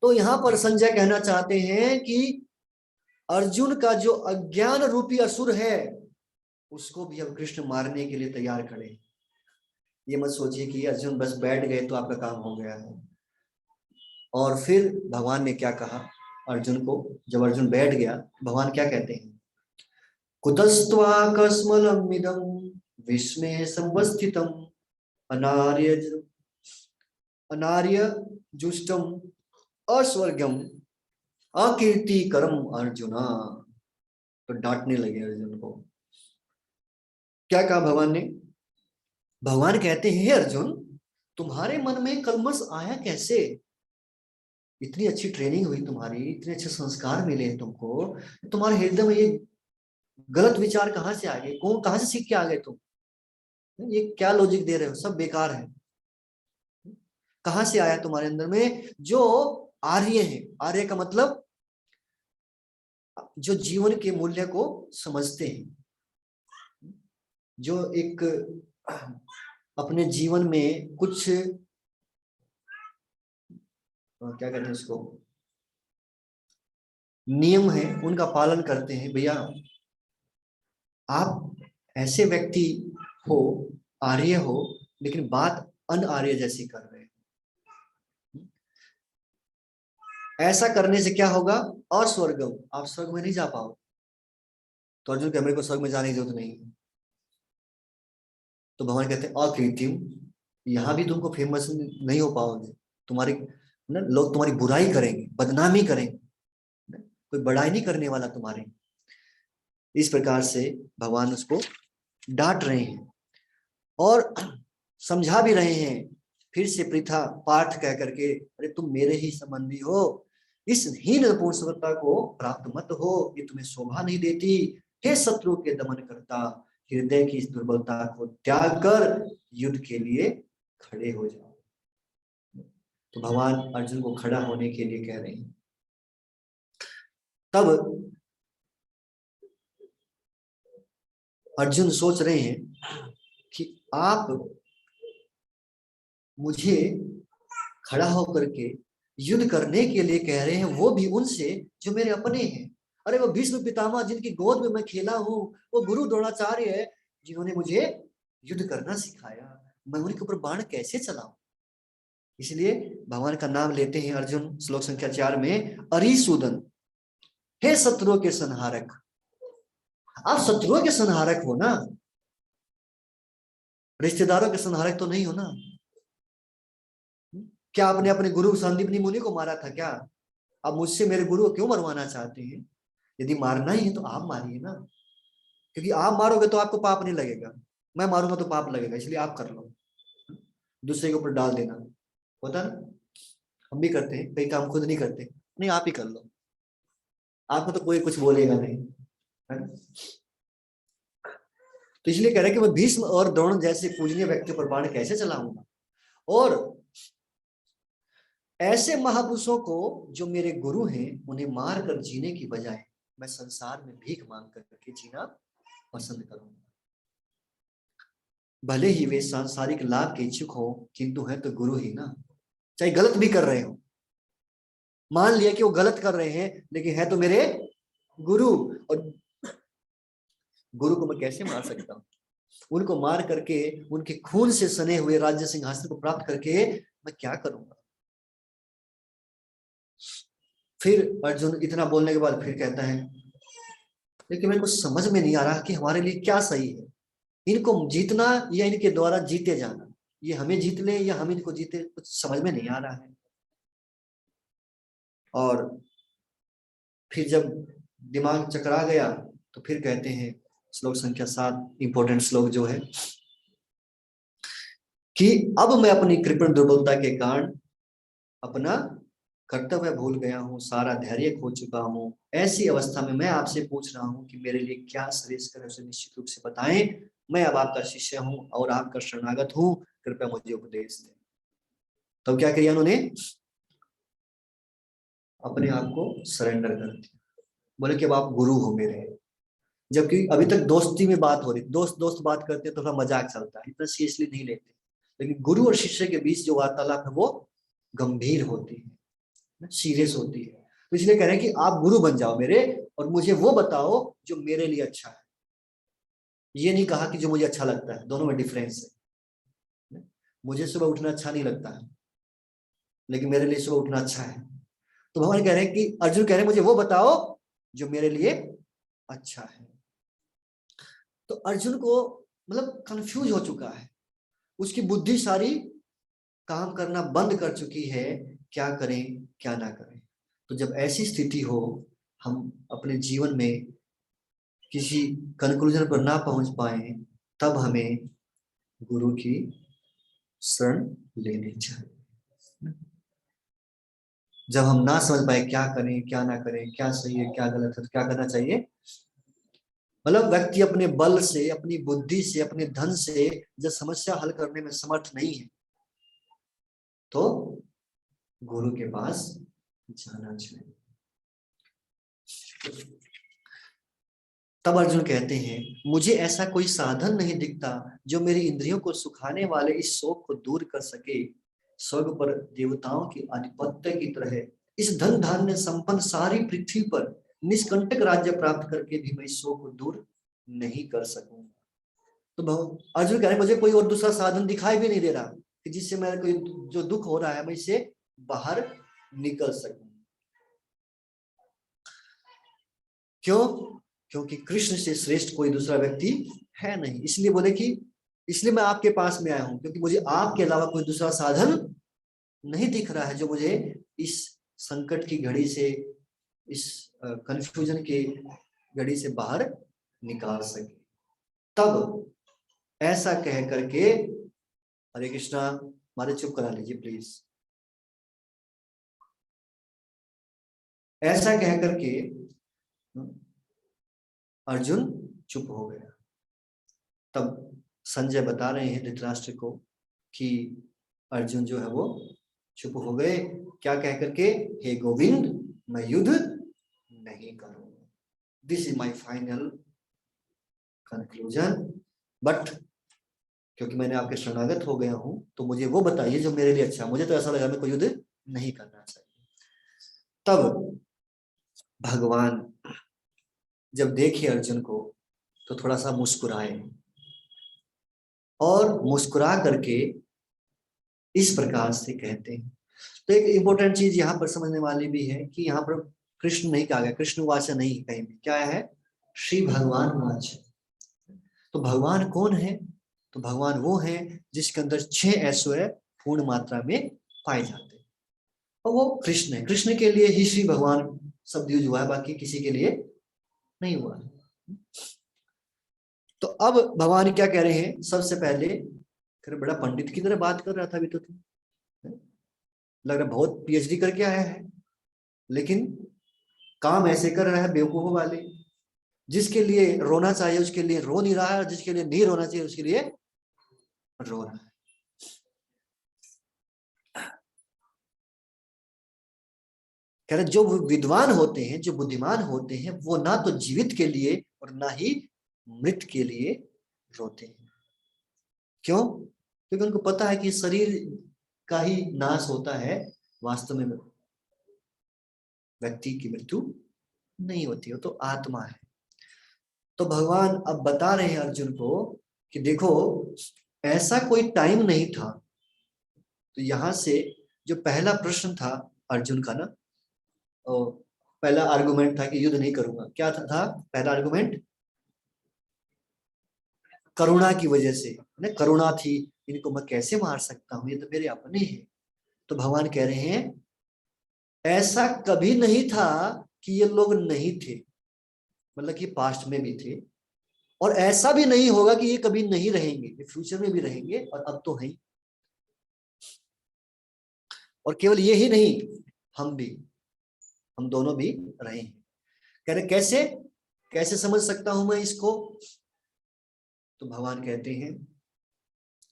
तो यहां पर संजय कहना चाहते हैं कि अर्जुन का जो अज्ञान रूपी असुर है उसको भी अब कृष्ण मारने के लिए तैयार खड़े। ये मत सोचिए कि अर्जुन बस बैठ गए तो आपका काम हो गया है। और फिर भगवान ने क्या कहा अर्जुन को? जब अर्जुन बैठ गया, भगवान क्या कहते हैं? कुतस्त्वाकस्मलमिदं विस्मये संवस्थितम् अनार्य अनार्य जुष्टम अस्वर्गम अकीर्तिकरम अर्जुना। तो डांटने लगे अर्जुन को। क्या कहा भगवान ने? भगवान कहते हैं, अर्जुन तुम्हारे मन में कलमश आया कैसे? इतनी अच्छी ट्रेनिंग हुई तुम्हारी, इतने अच्छे संस्कार मिले तुमको, तुम्हारे हृदय में ये गलत विचार कहाँ से आ गए? कौन, कहाँ से सीख के आ गए तुम? ये क्या लॉजिक दे रहे हो? सब बेकार है। कहाँ से आया तुम्हारे अंदर में? जो आर्य है, आर्य का मतलब जो जीवन के मूल्य को समझते हैं, जो एक अपने जीवन में कुछ क्या कहते हैं उसको, नियम है उनका पालन करते हैं। भैया आप ऐसे व्यक्ति हो, आर्य हो, लेकिन बात अन आर्य जैसी कर रहे हैं, ऐसा करने से क्या होगा? अस्वर्गम, आप स्वर्ग में नहीं जा पाओ। तो अर्जुन के मेरे को स्वर्ग में जाने की जरूरत नहीं है। तो भगवान कहते हैं अकृत्रिम, यहां भी तुमको फेमस नहीं हो पाओगे, तुम्हारी ना लोग तुम्हारी बुराई करेंगे, बदनामी करेंगे, कोई बड़ाई नहीं करने वाला तुम्हारे। इस प्रकार से भगवान उसको डांट रहे हैं और समझा भी रहे हैं। फिर से पृथा पार्थ कह करके, अरे तुम मेरे ही संबंधी हो, इस हीन नपुंसकता को प्राप्त मत हो, ये तुम्हें शोभा नहीं देती। हे शत्रु के दमन करता, हृदय की इस दुर्बलता को त्याग कर युद्ध के लिए खड़े हो जाओ। तो भगवान अर्जुन को खड़ा होने के लिए कह रहे हैं। तब अर्जुन सोच रहे हैं कि आप मुझे खड़ा होकर के युद्ध करने के लिए कह रहे हैं, वो भी उनसे जो मेरे अपने हैं। अरे वो भीष्म पितामह जिनकी गोद में मैं खेला हूँ, वो गुरु द्रोणाचार्य है जिन्होंने मुझे युद्ध करना सिखाया, मैं उनके ऊपर बाण कैसे चलाऊं? इसलिए भगवान का नाम लेते हैं अर्जुन श्लोक संख्या 4 में, अरिसूदन, हे शत्रुओं के संहारक। आप शत्रुओं के संहारक हो ना, रिश्तेदारों के संहारक तो नहीं हो ना। क्या आपने अपने गुरु संदीपनी मुनि को मारा था क्या? आप मुझसे मेरे गुरु को क्यों मरवाना चाहते हैं? यदि मारना ही है तो आप मारिए ना, क्योंकि आप मारोगे तो आपको पाप नहीं लगेगा, मैं मारूंगा तो पाप लगेगा, इसलिए आप कर लो। दूसरे के ऊपर डाल देना होता ना, हम भी करते हैं, कई काम खुद नहीं करते, नहीं आप ही कर लो, आपको तो कोई कुछ बोलेगा नहीं, है ना? तो इसलिए कह रहे हैं कि मैं भीष्म और द्रोण जैसे पूजनीय व्यक्तियों पर बाण कैसे चलाऊंगा, और ऐसे महापुरुषों को जो मेरे गुरु हैं उन्हें मार कर जीने की बजाय मैं संसार में भीख मांग करके जीना पसंद करूंगा। भले ही वे सांसारिक लाभ के इच्छुक हो, किंतु है तो गुरु ही ना, चाहे गलत भी कर रहे हो। मान लिया कि वो गलत कर रहे हैं, लेकिन है तो मेरे गुरु, और गुरु को मैं कैसे मार सकता हूँ? उनको मार करके, उनके खून से सने हुए राज्य सिंहासन को प्राप्त करके मैं क्या करूंगा? फिर अर्जुन इतना बोलने के बाद फिर कहता है, लेकिन मेरे को समझ में नहीं आ रहा कि हमारे लिए क्या सही है, इनको जीतना या इनके द्वारा जीते जाना, ये हमें जीत ले या हम इनको जीते, कुछ समझ में नहीं आ रहा है। और फिर जब दिमाग चकरा गया तो फिर कहते हैं श्लोक संख्या 7, इंपॉर्टेंट श्लोक जो है, कि अब मैं अपनी कृपण दुर्बलता के कारण अपना कर्तव्य भूल गया हूँ, सारा धैर्य खो चुका हूँ। ऐसी अवस्था में मैं आपसे पूछ रहा हूँ कि मेरे लिए क्या श्रेष्ठ है, उसे निश्चित रूप से बताएं। मैं अब आपका शिष्य हूँ और आपका शरणागत हूँ, कृपया मुझे उपदेश दें। तो क्या किया उन्होंने? अपने आप को सरेंडर कर दिया, बोले कि अब आप गुरु हो मेरे। जबकि अभी तक दोस्ती में बात हो रही, दोस्त दोस्त बात करते हैं तो थोड़ा मजाक चलता है, इतना सीरियसली नहीं लेते, लेकिन गुरु और शिष्य के बीच जो वार्तालाप है वो गंभीर होती है, सीरियस होती है। तो इसलिए कह रहे हैं कि आप गुरु बन जाओ मेरे, और मुझे वो बताओ जो मेरे लिए अच्छा है। ये नहीं कहा कि जो मुझे अच्छा लगता है, दोनों में डिफरेंस है। मुझे सुबह उठना अच्छा नहीं लगता है, लेकिन मेरे लिए सुबह उठना अच्छा है। तो भगवान कह रहे हैं कि अर्जुन कह रहे हैं मुझे वो बताओ जो मेरे लिए अच्छा है। तो अर्जुन को मतलब कंफ्यूज हो चुका है, उसकी बुद्धि सारी काम करना बंद कर चुकी है, क्या करें क्या ना करें। तो जब ऐसी स्थिति हो, हम अपने जीवन में किसी कंक्लूजन पर ना पहुंच पाए, तब हमें गुरु की शरण लेनी चाहिए। जब हम ना समझ पाए क्या करें क्या ना करें, क्या सही है क्या गलत है, तो क्या करना चाहिए? मतलब व्यक्ति अपने बल से, अपनी बुद्धि से, अपने धन से जब समस्या हल करने में समर्थ नहीं है, तो गुरु के पास जाना चाहिए। तब अर्जुन कहते हैं, मुझे ऐसा कोई साधन नहीं दिखता जो मेरी इंद्रियों को सुखाने वाले इस शोक को दूर कर सके। स्वर्ग पर देवताओं की आधिपत्य की तरह इस धन धान्य संपन्न सारी पृथ्वी पर निष्कंटक राज्य प्राप्त करके भी मैं इस शोक को दूर नहीं कर सकूंगा। तो अर्जुन कह रहे मुझे कोई और दूसरा साधन दिखाई भी नहीं दे रहा कि जिससे मैं कोई जो दुख हो रहा है मैं इससे बाहर निकल सकूं। क्यों? क्योंकि कृष्ण से श्रेष्ठ कोई दूसरा व्यक्ति है नहीं। इसलिए बोले कि इसलिए मैं आपके पास में आया हूं, क्योंकि मुझे आपके अलावा कोई दूसरा साधन नहीं दिख रहा है जो मुझे इस संकट की घड़ी से, इस कंफ्यूजन की घड़ी से बाहर निकाल सके। तब ऐसा कह करके, हरे कृष्णा, हमारे चुप करा लीजिए प्लीज। ऐसा कह करके अर्जुन चुप हो गया। तब संजय बता रहे हैं धृतराष्ट्र को कि अर्जुन जो है वो चुप हो गए। क्या कह करके? हे गोविंद, मैं युद्ध नहीं करूंगा। This is my final conclusion. But क्योंकि मैंने आपके शरणागत हो गया हूं तो मुझे वो बताइए जो मेरे लिए अच्छा। मुझे तो ऐसा लगा मेरे को युद्ध नहीं करना चाहिए। तब भगवान जब देखे अर्जुन को तो थोड़ा सा मुस्कुराए और मुस्कुरा करके इस प्रकार से कहते हैं। तो एक इंपॉर्टेंट चीज यहाँ पर समझने वाली भी है कि यहाँ पर कृष्ण नहीं कहा गया, कृष्ण वाच नहीं, कहीं भी क्या है? श्री भगवान वाच। तो भगवान कौन है? तो भगवान वो है जिसके अंदर 6 ऐश्वर्य पूर्ण मात्रा में पाए जाते हैं, और वो कृष्ण है। कृष्ण के लिए ही श्री भगवान शब्द यूज हुआ है, बाकी किसी के लिए नहीं हुआ। तो अब भगवान क्या कह रहे हैं? सबसे पहले बड़ा पंडित की तरह बात कर रहा था अभी तो लग रहा बहुत पीएचडी करके आया है, लेकिन काम ऐसे कर रहा है बेवकूफों वाले। जिसके लिए रोना चाहिए उसके लिए रो नहीं रहा है, और जिसके लिए नहीं रोना चाहिए उसके लिए रो रहा है। कह रहे जो विद्वान होते हैं, जो बुद्धिमान होते हैं, वो ना तो जीवित के लिए और ना ही मृत के लिए रोते हैं। क्यों? क्योंकि उनको पता है कि शरीर का ही नाश होता है, वास्तव में व्यक्ति की मृत्यु नहीं होती, वो तो आत्मा है। तो भगवान अब बता रहे हैं अर्जुन को कि देखो ऐसा कोई टाइम नहीं था। तो यहां से जो पहला प्रश्न था अर्जुन का ना, पहला आर्गुमेंट था कि युद्ध नहीं करूंगा। क्या था पहला आर्गुमेंट? करुणा की वजह से, ना करुणा थी, इनको मैं कैसे मार सकता हूं, ये तो मेरे अपने हैं। तो भगवान कह रहे हैं ऐसा कभी नहीं था कि ये लोग नहीं थे, मतलब कि पास्ट में भी थे, और ऐसा भी नहीं होगा कि ये कभी नहीं रहेंगे, ये फ्यूचर में भी रहेंगे, और अब तो है। और केवल ये ही नहीं, हम भी, हम दोनों भी रहे हैं। कह रहे कैसे, कैसे समझ सकता हूं मैं इसको? तो भगवान कहते हैं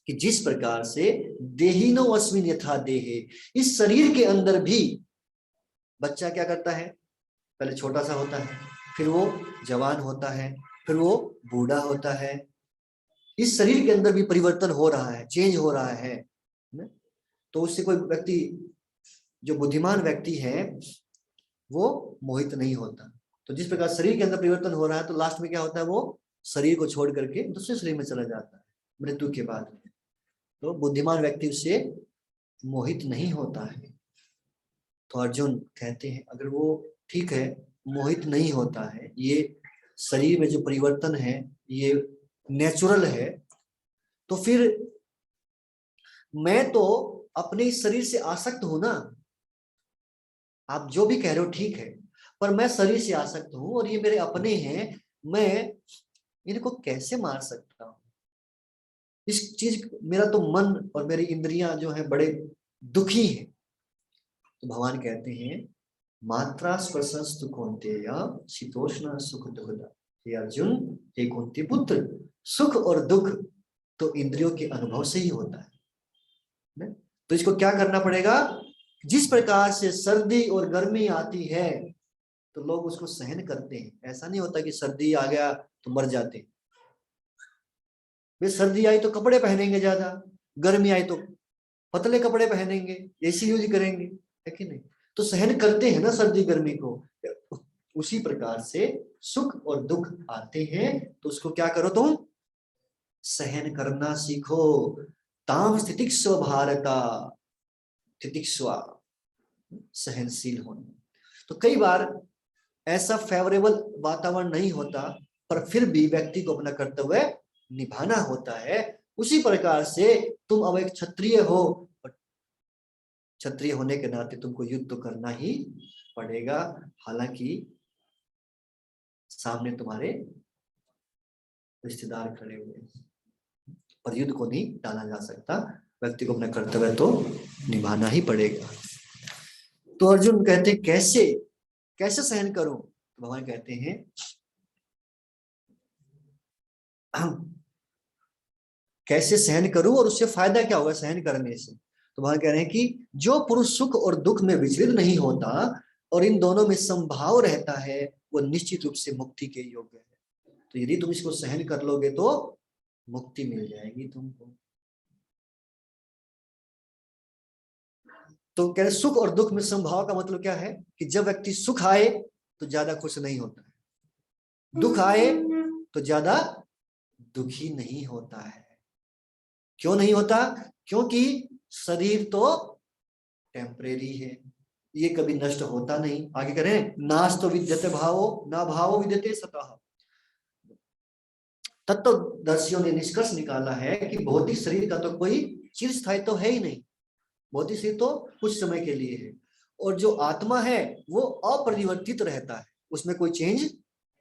कि जिस प्रकार से देहिनो अस्मिन यथा देहे, इस शरीर के अंदर भी बच्चा क्या करता है? पहले छोटा सा होता है, फिर वो जवान होता है, फिर वो बूढ़ा होता है। इस शरीर के अंदर भी परिवर्तन हो रहा है, चेंज हो रहा है। तो उससे कोई व्यक्ति, जो बुद्धिमान व्यक्ति है, वो मोहित नहीं होता। तो जिस प्रकार शरीर के अंदर परिवर्तन हो रहा है, तो लास्ट में क्या होता है? वो शरीर को छोड़ करके दूसरे शरीर में चला जाता है मृत्यु के बाद। तो बुद्धिमान व्यक्ति उससे मोहित नहीं होता है। तो अर्जुन कहते हैं अगर वो ठीक है, मोहित नहीं होता है, ये शरीर में जो परिवर्तन है ये नेचुरल है, तो फिर मैं तो अपने इस शरीर से आसक्त हूं ना। आप जो भी कह रहे हो ठीक है, पर मैं शरीर से आसक्त हूं और ये मेरे अपने हैं, मैं इनको कैसे मार सकता हूं? इस चीज, मेरा तो मन और मेरी इंद्रियां जो है बड़े दुखी हैं। तो भगवान कहते हैं मात्रा स्पर्शस्तु कौन्तेय शीतोष्ण सुख दुखदा। हे अर्जुन, हे कुंती पुत्र, सुख और दुख तो इंद्रियों के अनुभव से ही होता है। तो इसको क्या करना पड़ेगा? जिस प्रकार से सर्दी और गर्मी आती है तो लोग उसको सहन करते हैं। ऐसा नहीं होता कि सर्दी आ गया तो मर जाते। वे सर्दी आई तो कपड़े पहनेंगे ज्यादा, गर्मी आई तो पतले कपड़े पहनेंगे, एसी यूज करेंगे, है कि नहीं? तो सहन करते हैं ना सर्दी गर्मी को, उसी प्रकार से सुख और दुख आते हैं तो उसको क्या करो तुम, सहन करना सीखो। ताम स्थितिक्स्व भारता, तितिक्स्वा सहनशील होना। तो कई बार ऐसा फेवरेबल वातावरण नहीं होता, पर फिर भी व्यक्ति को अपना कर्तव्य निभाना होता है। उसी प्रकार से तुम अब एक क्षत्रिय हो, क्षत्रिय होने के नाते तुमको युद्ध तो करना ही पड़ेगा। हालांकि सामने तुम्हारे रिश्तेदार खड़े हुए, पर युद्ध को नहीं टाला जा सकता, व्यक्ति को अपना कर्तव्य तो निभाना ही पड़ेगा। तो अर्जुन कहते कैसे कैसे सहन करूं, तो भगवान कहते हैं कैसे सहन करूं और उससे फायदा क्या होगा सहन करने से। तो भगवान कह रहे हैं कि जो पुरुष सुख और दुख में विचलित नहीं होता और इन दोनों में समभाव रहता है, वो निश्चित रूप से मुक्ति के योग्य है। तो यदि तुम इसको सहन कर लोगे तो मुक्ति मिल जाएगी तुमको। तो कह रहे सुख और दुख में समभाव का मतलब क्या है कि जब व्यक्ति सुख आए तो ज्यादा खुश नहीं होता है, दुख आए तो ज्यादा दुखी नहीं होता है। क्यों नहीं होता? क्योंकि शरीर तो टेम्परेरी है, ये कभी नष्ट होता नहीं। आगे करें, नाश तो विद्यते भावो ना भावो विद्यते सतः। तत्वदर्शियों ने निष्कर्ष निकाला है कि भौतिक शरीर का तो कोई चिरस्थायी तो है ही नहीं, भौतिक शरीर तो कुछ समय के लिए है, और जो आत्मा है वो अपरिवर्तित रहता है, उसमें कोई चेंज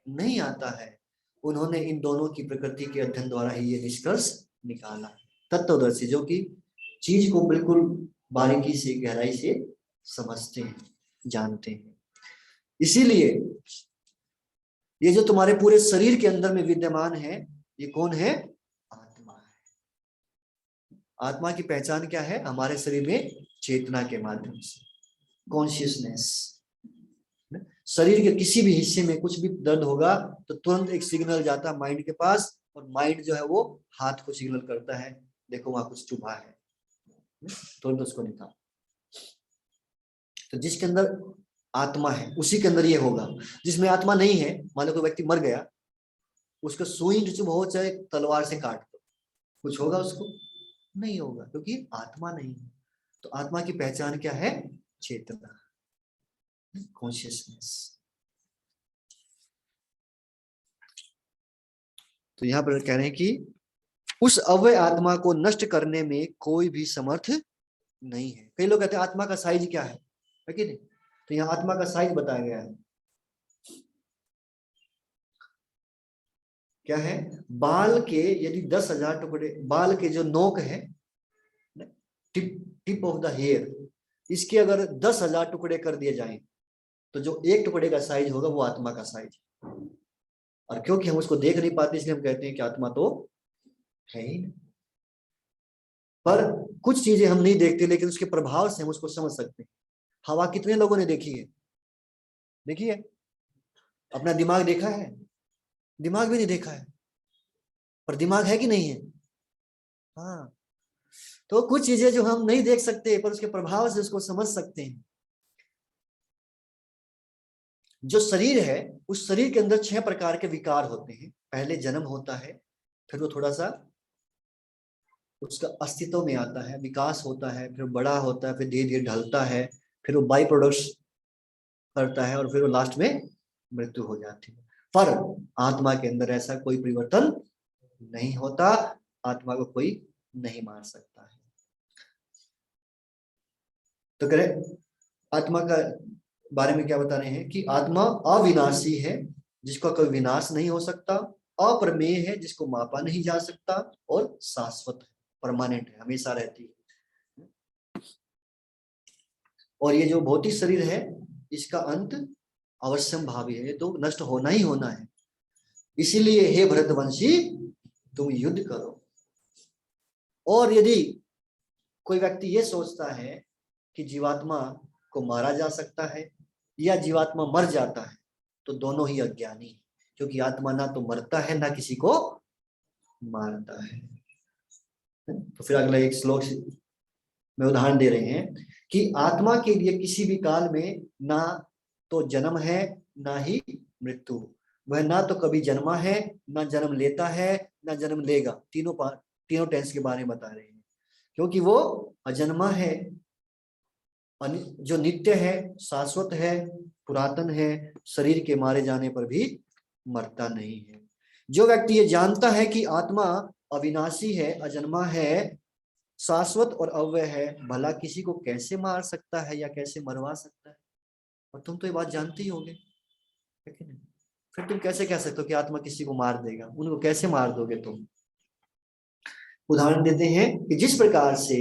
नहीं आता है। उन्होंने इन दोनों की प्रकृति के अध्ययन द्वारा ही ये निष्कर्ष निकाला। तत्वदर्शी जो कि चीज को बिल्कुल बारीकी से गहराई से समझते हैं, जानते हैं। इसीलिए ये जो तुम्हारे पूरे शरीर के अंदर में विद्यमान है, ये कौन है? आत्मा है। आत्मा की पहचान क्या है? हमारे शरीर में चेतना के माध्यम से, कॉन्शियसनेस। शरीर के किसी भी हिस्से में कुछ भी दर्द होगा तो तुरंत एक सिग्नल जाता है माइंड के पास, और माइंड जो है वो हाथ को सिग्नल करता है, देखो वहां कुछ चुभा है, तुरंत उसको निकाल। तो जिसके अंदर आत्मा है उसी के अंदर ये होगा। जिसमें आत्मा नहीं है, मान लो कोई व्यक्ति मर गया, उसका सुई चुभ हो चाहे तलवार से काट दो, कुछ होगा उसको? नहीं होगा, क्योंकि आत्मा नहीं है। तो आत्मा की पहचान क्या है? चेतना, कॉन्शियसनेस। तो यहां पर कह रहे हैं कि उस अव्यय आत्मा को नष्ट करने में कोई भी समर्थ नहीं है। कई लोग कहते हैं आत्मा का साइज क्या है कि नहीं? तो यहाँ आत्मा का साइज बताया गया है, क्या है? बाल के यदि 10,000 टुकड़े, बाल के जो नोक है, टिप ऑफ द हेयर, इसके अगर 10,000 टुकड़े कर दिए जाएं तो जो एक टुकड़े का साइज होगा वो आत्मा का साइज। और क्योंकि हम उसको देख नहीं पाते इसलिए हम कहते हैं कि आत्मा तो है ही नहीं। पर कुछ चीजें हम नहीं देखते लेकिन उसके प्रभाव से हम उसको समझ सकते हैं। हवा कितने लोगों ने देखी है? देखी है? अपना दिमाग देखा है? दिमाग भी नहीं देखा है, पर दिमाग है कि नहीं है? हाँ। तो कुछ चीजें जो हम नहीं देख सकते पर उसके प्रभाव से उसको समझ सकते हैं। जो शरीर है, उस शरीर के अंदर 6 प्रकार के विकार होते हैं। पहले जन्म होता है, फिर वो थोड़ा सा उसका अस्तित्व में आता है, विकास होता है, फिर बड़ा होता है, फिर धीरे धीरे ढलता है, फिर वो बाई प्रोडक्ट्स करता है, और फिर वो लास्ट में मृत्यु हो जाती है। पर आत्मा के अंदर ऐसा कोई परिवर्तन नहीं होता, आत्मा को कोई नहीं मार सकता है। तो करें आत्मा का बारे में क्या बता रहे हैं कि आत्मा अविनाशी है, जिसका कोई विनाश नहीं हो सकता, अप्रमेय है, जिसको मापा नहीं जा सकता, और शाश्वत है, परमानेंट है, हमेशा रहती है। और ये जो भौतिक शरीर है इसका अंत अवश्यम भावी है, तो नष्ट होना ही होना है। इसीलिए हे भरतवंशी तुम युद्ध करो। और यदि कोई व्यक्ति ये सोचता है कि जीवात्मा को मारा जा सकता है या जीवात्मा मर जाता है, तो दोनों ही अज्ञानी है, क्योंकि आत्मा ना तो मरता है ना किसी को मारता है। तो फिर अगला एक श्लोक में उदाहरण दे रहे हैं कि आत्मा के लिए किसी भी काल में ना तो जन्म है ना ही मृत्यु। वह ना तो कभी जन्मा है, ना जन्म लेता है, ना जन्म लेगा। तीनों टेंस के बारे में बता रहे हैं, क्योंकि वो अजन्मा है, जो नित्य है, शाश्वत है, पुरातन है, शरीर के मारे जाने पर भी मरता नहीं है। जो व्यक्ति ये जानता है कि आत्मा अविनाशी है, अजन्मा है, शाश्वत और अव्यय है, भला किसी को कैसे मार सकता है या कैसे मरवा सकता है? और तुम तो ये बात जानते ही होगे, है कि नहीं? फिर तुम कैसे कह सकते हो कि आत्मा किसी को मार देगा? उनको कैसे मार दोगे तुम? उदाहरण देते हैं कि जिस प्रकार से,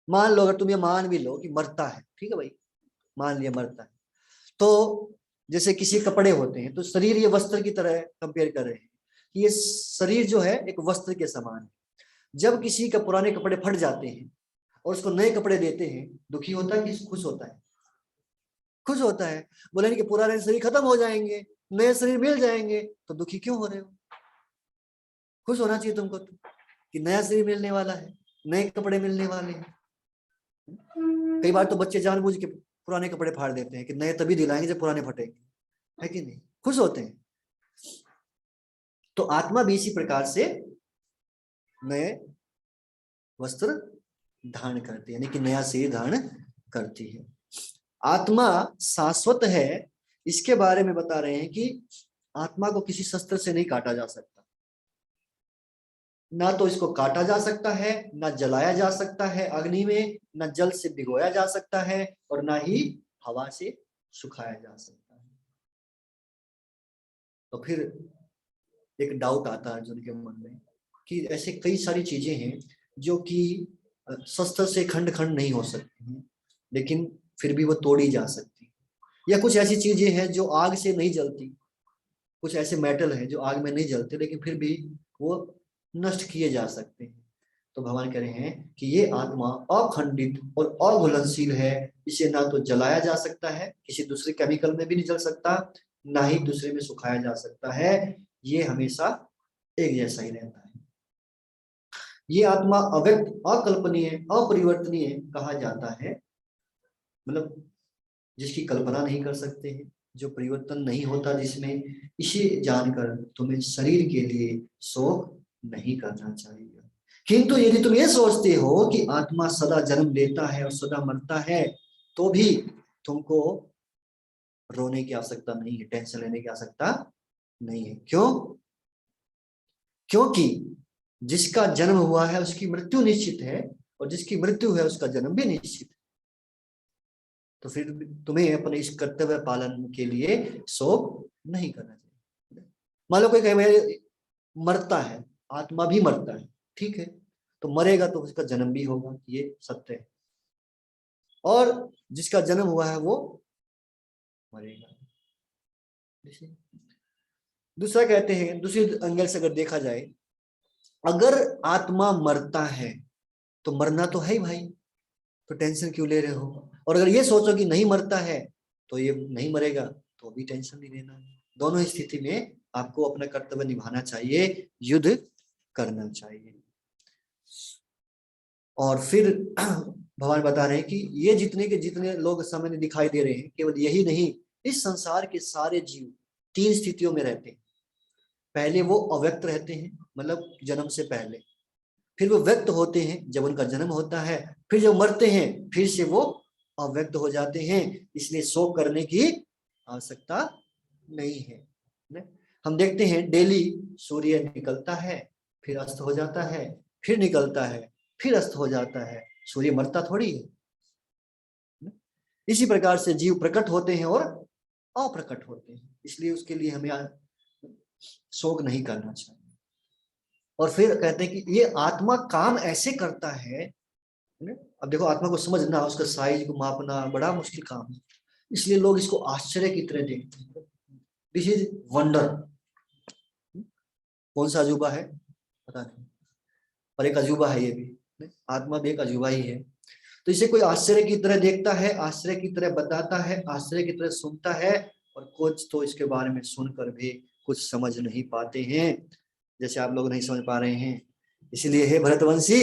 मान लो, अगर तुम ये मान भी लो कि मरता है, ठीक है भाई, मान लिया मरता है, तो जैसे किसी कपड़े होते हैं, तो शरीर ये वस्त्र की तरह कंपेयर कर रहे हैं कि ये शरीर जो है एक वस्त्र के समान है। जब किसी का पुराने कपड़े फट जाते हैं और उसको नए कपड़े देते हैं, दुखी होता है कि खुश होता है? खुश होता है। बोले कि पुराने शरीर खत्म हो जाएंगे, नए शरीर मिल जाएंगे, तो दुखी क्यों हो रहे हो? खुश होना चाहिए तुमको तो, कि नया शरीर मिलने वाला है, नए कपड़े मिलने वाले हैं। कई बार तो बच्चे जानबूझ के पुराने कपड़े फाड़ देते हैं कि नए तभी दिलाएंगे जब पुराने फटेंगे, है कि नहीं? खुश होते हैं। तो आत्मा भी इसी प्रकार से नए वस्त्र धारण करती है, यानी कि नया शरीर धारण करती है। आत्मा शाश्वत है, इसके बारे में बता रहे हैं कि आत्मा को किसी शस्त्र से नहीं काटा जा सकता, ना तो इसको काटा जा सकता है, ना जलाया जा सकता है अग्नि में, ना जल से भिगोया जा सकता है, और ना ही हवा से सुखाया जा सकता है। तो फिर एक डाउट आता है अर्जुन के मन में कि ऐसे कई सारी चीजें हैं जो कि शस्त्र से खंड खंड नहीं हो सकती हैं, लेकिन फिर भी वो तोड़ी जा सकती है। या कुछ ऐसी चीजें हैं जो आग से नहीं जलती, कुछ ऐसे मेटल हैं जो आग में नहीं जलते, लेकिन फिर भी वो नष्ट किए जा सकते हैं। तो भगवान कह रहे हैं कि ये आत्मा अखंडित और अघुलनशील है, इसे ना तो जलाया जा सकता है, किसी दूसरे केमिकल में भी नहीं जल सकता, ना ही दूसरे में सुखाया जा सकता है, ये हमेशा एक जैसा ही रहता है। ये आत्मा अव्यक्त, अकल्पनीय, अपरिवर्तनीय कहा जाता है, मतलब जिसकी कल्पना नहीं कर सकते हैं, जो परिवर्तन नहीं होता जिसमें, इसे जानकर तुम्हें शरीर के लिए शोक नहीं करना चाहिए। किंतु यदि तुम ये सोचते हो कि आत्मा सदा जन्म लेता है और सदा मरता है, तो भी तुमको रोने की आवश्यकता नहीं है, टेंशन लेने की आवश्यकता नहीं है। क्यों? क्योंकि जिसका जन्म हुआ है उसकी मृत्यु निश्चित है, और जिसकी मृत्यु है उसका जन्म भी निश्चित है। तो फिर तुम्हें अपने इस कर्तव्य पालन के लिए शोक नहीं करना चाहिए। मान लो कोई कहे मरता है, आत्मा भी मरता है, ठीक है, तो मरेगा तो उसका जन्म भी होगा, ये सत्य है, और जिसका जन्म हुआ है वो मरेगा। दूसरा कहते हैं, दूसरी एंगल से अगर देखा जाए, अगर आत्मा मरता है तो मरना तो है ही भाई, तो टेंशन क्यों ले रहे हो? और अगर ये सोचो कि नहीं मरता है तो ये नहीं मरेगा, तो भी टेंशन नहीं लेना। दोनों स्थिति में आपको अपना कर्तव्य निभाना चाहिए, युद्ध करना चाहिए। और फिर भगवान बता रहे हैं कि ये जितने के जितने लोग सामने दिखाई दे रहे हैं, केवल यही नहीं, इस संसार के सारे जीव तीन स्थितियों में रहते हैं। पहले वो अव्यक्त रहते हैं, मतलब जन्म से पहले, फिर वो व्यक्त होते हैं जब उनका जन्म होता है, फिर जब मरते हैं फिर से वो अव्यक्त हो जाते हैं। इसलिए शोक करने की आवश्यकता नहीं है। हम देखते हैं डेली सूर्य निकलता है, फिर अस्त हो जाता है, फिर निकलता है, फिर अस्त हो जाता है, सूर्य मरता थोड़ी है। इसी प्रकार से जीव प्रकट होते हैं और अप्रकट होते हैं, इसलिए उसके लिए हमें शोक नहीं करना चाहिए। और फिर कहते हैं कि ये आत्मा काम ऐसे करता है। अब देखो, आत्मा को समझना, उसका साइज को मापना बड़ा मुश्किल काम है, इसलिए लोग इसको आश्चर्य की तरह देखते हैं। This is wonder. कौन सा अजूबा है पता नहीं, पर एक अजूबा है ये भी, आत्मा भी एक अजूबा ही है। तो इसे कोई आश्चर्य की तरह देखता है, आश्चर्य की तरह बताता है, आश्चर्य की तरह सुनता है, और कुछ तो इसके बारे में सुनकर भी कुछ समझ नहीं पाते हैं, जैसे आप लोग नहीं समझ पा रहे हैं। इसलिए हे भरतवंशी,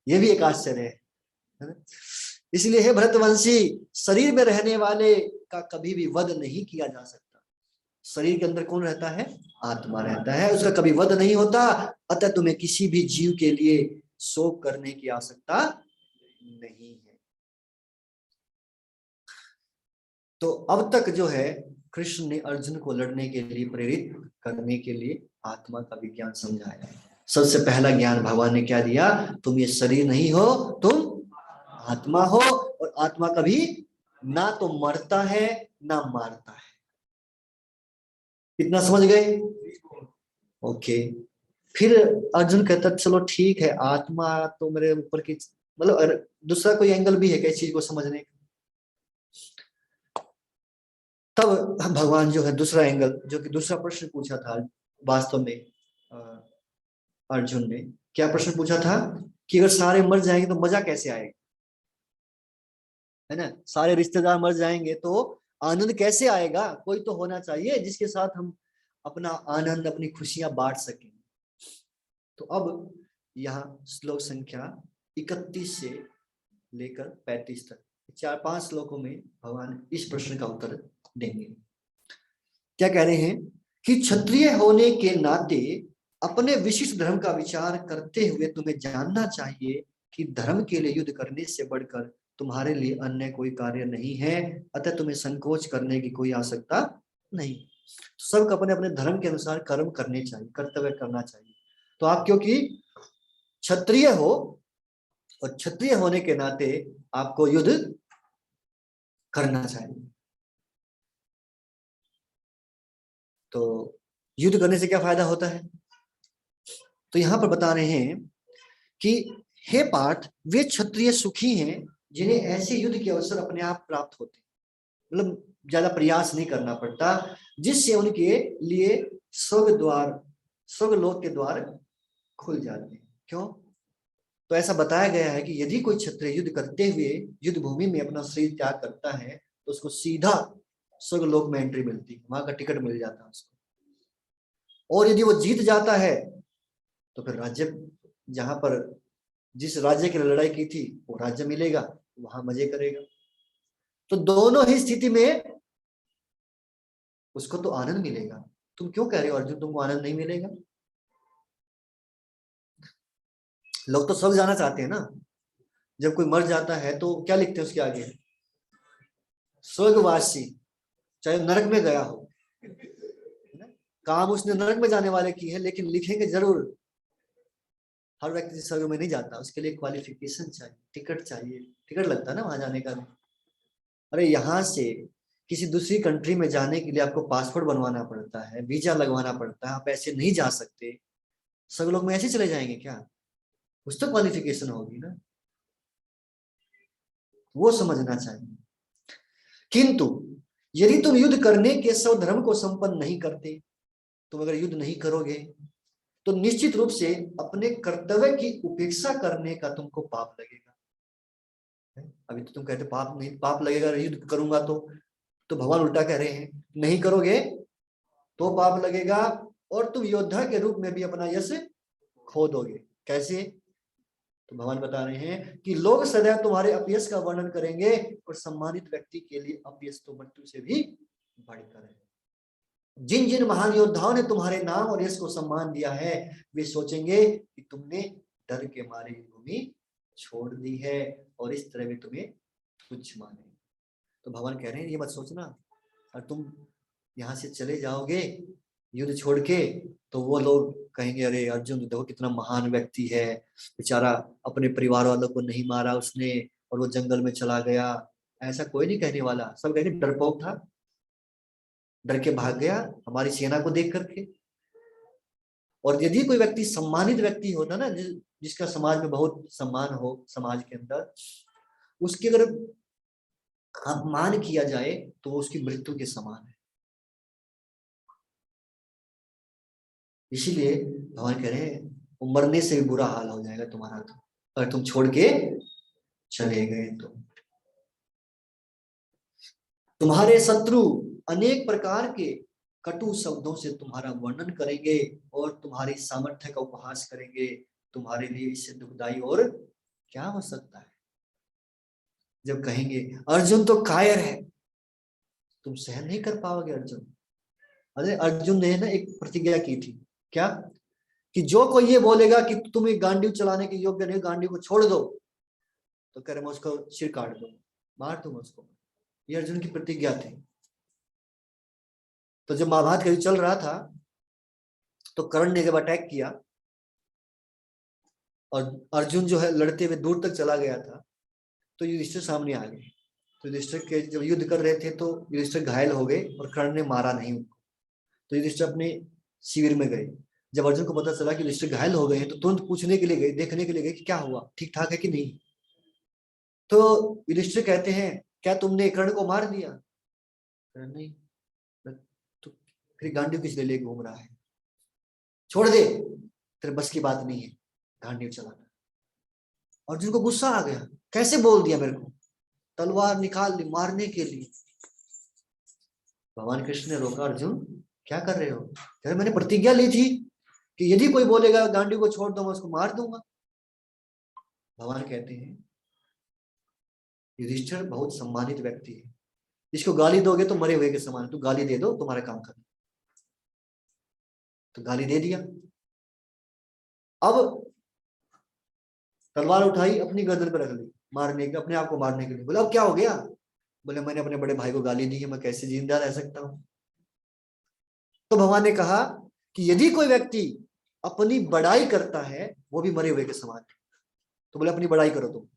ये भी एक आश्चर्य है ना? इसलिए हे भरतवंशी, शरीर में रहने वाले का कभी भी वध नहीं किया जा सकता। शरीर के अंदर कौन रहता है? आत्मा रहता है, उसका कभी वध नहीं होता। अतः तुम्हें किसी भी जीव के लिए शोक करने की आवश्यकता नहीं है। तो अब तक जो है कृष्ण ने अर्जुन को लड़ने के लिए प्रेरित करने के लिए आत्मा का विज्ञान समझाया। सबसे पहला ज्ञान भगवान ने क्या दिया? तुम ये शरीर नहीं हो, तुम आत्मा हो, और आत्मा कभी ना तो मरता है ना मारता है। इतना समझ गए? ओके। फिर अर्जुन कहता चलो ठीक है, आत्मा तो मेरे ऊपर की, मतलब दूसरा कोई एंगल भी है क्या इस चीज को समझने का? तब भगवान जो है दूसरा एंगल, जो कि दूसरा प्रश्न पूछा था वास्तव में, अर्जुन ने क्या प्रश्न पूछा था कि अगर सारे मर जाएंगे तो मजा कैसे आएगा, है ना? सारे रिश्तेदार मर जाएंगे तो आनंद कैसे आएगा? कोई तो होना चाहिए जिसके साथ हम अपना आनंद, अपनी खुशियां बांट सकें। तो अब यहाँ श्लोक संख्या 31 से लेकर 35 तक 4-5 श्लोकों में भगवान इस प्रश्न का उत्तर देंगे। क्या कह रहे हैं कि क्षत्रिय होने के नाते अपने विशिष्ट धर्म का विचार करते हुए तुम्हें जानना चाहिए कि धर्म के लिए युद्ध करने से बढ़कर तुम्हारे लिए अन्य कोई कार्य नहीं है, अतः तुम्हें संकोच करने की कोई आवश्यकता नहीं। सबको अपने अपने धर्म के अनुसार कर्म करने चाहिए, कर्तव्य करना चाहिए। तो आप क्योंकि क्षत्रिय हो, और क्षत्रिय होने के नाते आपको युद्ध करना चाहिए। तो युद्ध करने से क्या फायदा होता है? तो यहां पर बता रहे हैं कि हे पार्थ, वे क्षत्रिय सुखी हैं जिन्हें ऐसे युद्ध के अवसर अपने आप प्राप्त होते, मतलब ज्यादा प्रयास नहीं करना पड़ता, जिससे उनके लिए स्वर्ग लोक के द्वार खुल जाते हैं। क्यों? तो ऐसा बताया गया है कि यदि कोई क्षत्रिय युद्ध करते हुए युद्ध भूमि में अपना शरीर त्याग करता है तो उसको सीधा स्वर्गलोक में एंट्री मिलती है, वहां का टिकट मिल जाता है उसको। और यदि वो जीत जाता है तो फिर राज्य, जहां पर जिस राज्य की लड़ाई की थी वो राज्य मिलेगा, वहां मजे करेगा। तो दोनों ही स्थिति में उसको तो आनंद मिलेगा। तुम क्यों कह रहे हो अर्जुन तुमको आनंद नहीं मिलेगा? लोग तो स्वर्ग जाना चाहते हैं ना। जब कोई मर जाता है तो क्या लिखते हैं उसके आगे? स्वर्गवासी, चाहे नरक में गया हो, काम उसने नरक में जाने वाले की है, लेकिन लिखेंगे जरूर। हर व्यक्ति स्वर्ग में नहीं जाता, उसके लिए क्वालिफिकेशन चाहिए, टिकट चाहिए। टिकट लगता है ना वहां जाने का भी। अरे यहाँ से किसी दूसरी कंट्री में जाने के लिए आपको पासपोर्ट बनवाना पड़ता है, वीजा लगवाना पड़ता है, आप ऐसे नहीं जा सकते। सब लोग में ऐसे चले जाएंगे क्या? कुछ तो क्वालिफिकेशन होगी ना, वो समझना चाहिए। किंतु यदि तुम युद्ध करने के स्वधर्म को संपन्न नहीं करते, तुम अगर युद्ध नहीं करोगे तो निश्चित रूप से अपने कर्तव्य की उपेक्षा करने का तुमको पाप लगेगा। अभी तो तुम कहते पाप नहीं, पाप लगेगा युद्ध करूंगा तो भगवान उल्टा कह रहे हैं नहीं करोगे तो पाप लगेगा, और तुम योद्धा के रूप में भी अपना यश खो दोगे। कैसे? तो भगवान बता रहे हैं कि लोग सदैव तुम्हारे अपयश का वर्णन करेंगे, और सम्मानित व्यक्ति के लिए अपयश तो मृत्यु से भी बढ़कर है। जिन जिन महान योद्धाओं ने तुम्हारे नाम और यश को सम्मान दिया है, वे सोचेंगे कि तुमने डर के मारे भूमि छोड़ दी है, और इस तरह वे तुम्हें तुच्छ माने। तो भगवान कह रहे हैं ये मत सोचना, और तुम यहाँ से चले जाओगे युद्ध छोड़ के, तो वो लोग कहेंगे अरे अर्जुन देखो कितना महान व्यक्ति है, बेचारा अपने परिवार वालों को नहीं मारा उसने, और वो जंगल में चला गया। ऐसा कोई नहीं कहने वाला, सब कहेंगे डरपोक था, डर के भाग गया हमारी सेना को देख करके। और यदि कोई व्यक्ति सम्मानित व्यक्ति होता ना, जिसका समाज में बहुत सम्मान हो, समाज के अंदर उसके अगर अपमान किया जाए तो वो उसकी मृत्यु के समान है। इसीलिए भगवान कह रहे हैं मरने से भी बुरा हाल हो जाएगा तुम्हारा तो, अगर तुम छोड़ के चले गए तो। तुम्हारे शत्रु अनेक प्रकार के कटु शब्दों से तुम्हारा वर्णन करेंगे और तुम्हारी सामर्थ्य का उपहास करेंगे। तुम्हारे लिए इससे दुखदाई और क्या हो सकता है? जब कहेंगे अर्जुन तो कायर है, तुम सहन नहीं कर पाओगे अर्जुन। अरे अर्जुन ने ना एक प्रतिज्ञा की थी, क्या, कि जो कोई ये बोलेगा कि तुम एक गांडीव चलाने के योग्य नहीं, गांडीव को छोड़ दो, तो कह रहे मैं उसको सिर काट दूंगा, मार दूंगा उसको। ये अर्जुन की प्रतिज्ञा थी। तो जब महाभारत का युद्ध चल रहा था तो कर्ण ने जब अटैक किया और अर्जुन जो है लड़ते हुए दूर तक चला गया था, तो युधिष्ठिर सामने आ गए। तो युधिष्ठिर के जब युद्ध कर रहे थे तो युधिष्ठिर घायल हो गए और कर्ण ने मारा नहीं उनको। तो युधिष्ठिर अपने शिविर में गए। जब अर्जुन को पता चला कि युधिष्ठिर घायल हो गए हैं तो तुरंत पूछने के लिए गए, देखने के लिए गए कि क्या हुआ, ठीक ठाक है कि नहीं। तो युधिष्ठिर कहते हैं क्या तुमने कर्ण को मार दिया? नहीं। तो फिर गांडीव किस लिए ले घूम रहा है, छोड़ दे, तेरे बस की बात नहीं है गांडीव चलाना। अर्जुन को गुस्सा आ गया, कैसे बोल दिया मेरे को, तलवार निकाल ली मारने के लिए। भगवान कृष्ण ने रोका, अर्जुन क्या कर रहे हो? कह रहे मैंने प्रतिज्ञा ली थी कि यदि कोई बोलेगा गांडीव को छोड़ दो मैं उसको मार दूंगा। भगवान कहते हैं युधिष्ठिर बहुत सम्मानित व्यक्ति है, इसको गाली दोगे तो मरे हुए के समान, तू गाली दे दो तुम्हारा काम कर। तो गाली दे दिया। अब तलवार उठाई अपनी गर्दन पर रख ली मारने के, अपने आप को मारने के लिए। बोला अब क्या हो गया? बोले मैंने अपने बड़े भाई को गाली दी है, मैं कैसे जिंदा रह सकता हूं। तो भगवान ने कहा कि यदि कोई व्यक्ति अपनी बड़ाई करता है वो भी मरे हुए के समान है। तो बोले अपनी बड़ाई करो,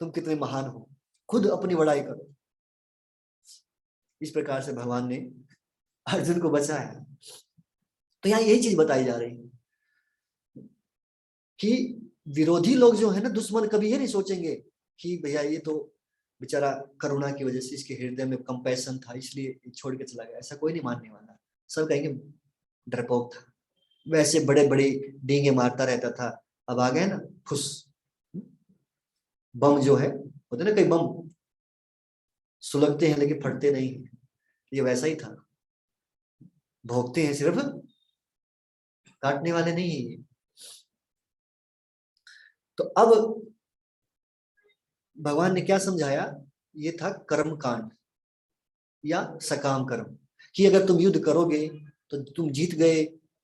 तुम कितने महान हो, खुद अपनी बड़ाई करो। इस प्रकार से भगवान ने अर्जुन को बचाया। तो यहाँ यही चीज बताई जा रही है कि विरोधी लोग जो है ना, दुश्मन, कभी ये नहीं सोचेंगे कि भैया ये तो बेचारा करुणा की वजह से इसके हृदय में कंपैशन था इसलिए छोड़ के चला गया। ऐसा कोई नहीं मानने वाला। सब कहेंगे डरपोक था, वैसे बड़े बड़े डींगे मारता रहता था, अब आ गए ना फुस। बम जो है होते ना, कई बम सुलगते हैं लेकिन फटते नहीं, ये वैसा ही था, भोगते हैं सिर्फ, काटने वाले नहीं है ये। तो अब भगवान ने क्या समझाया, ये था कर्म कांड या सकाम कर्म, कि अगर तुम युद्ध करोगे तो तुम जीत गए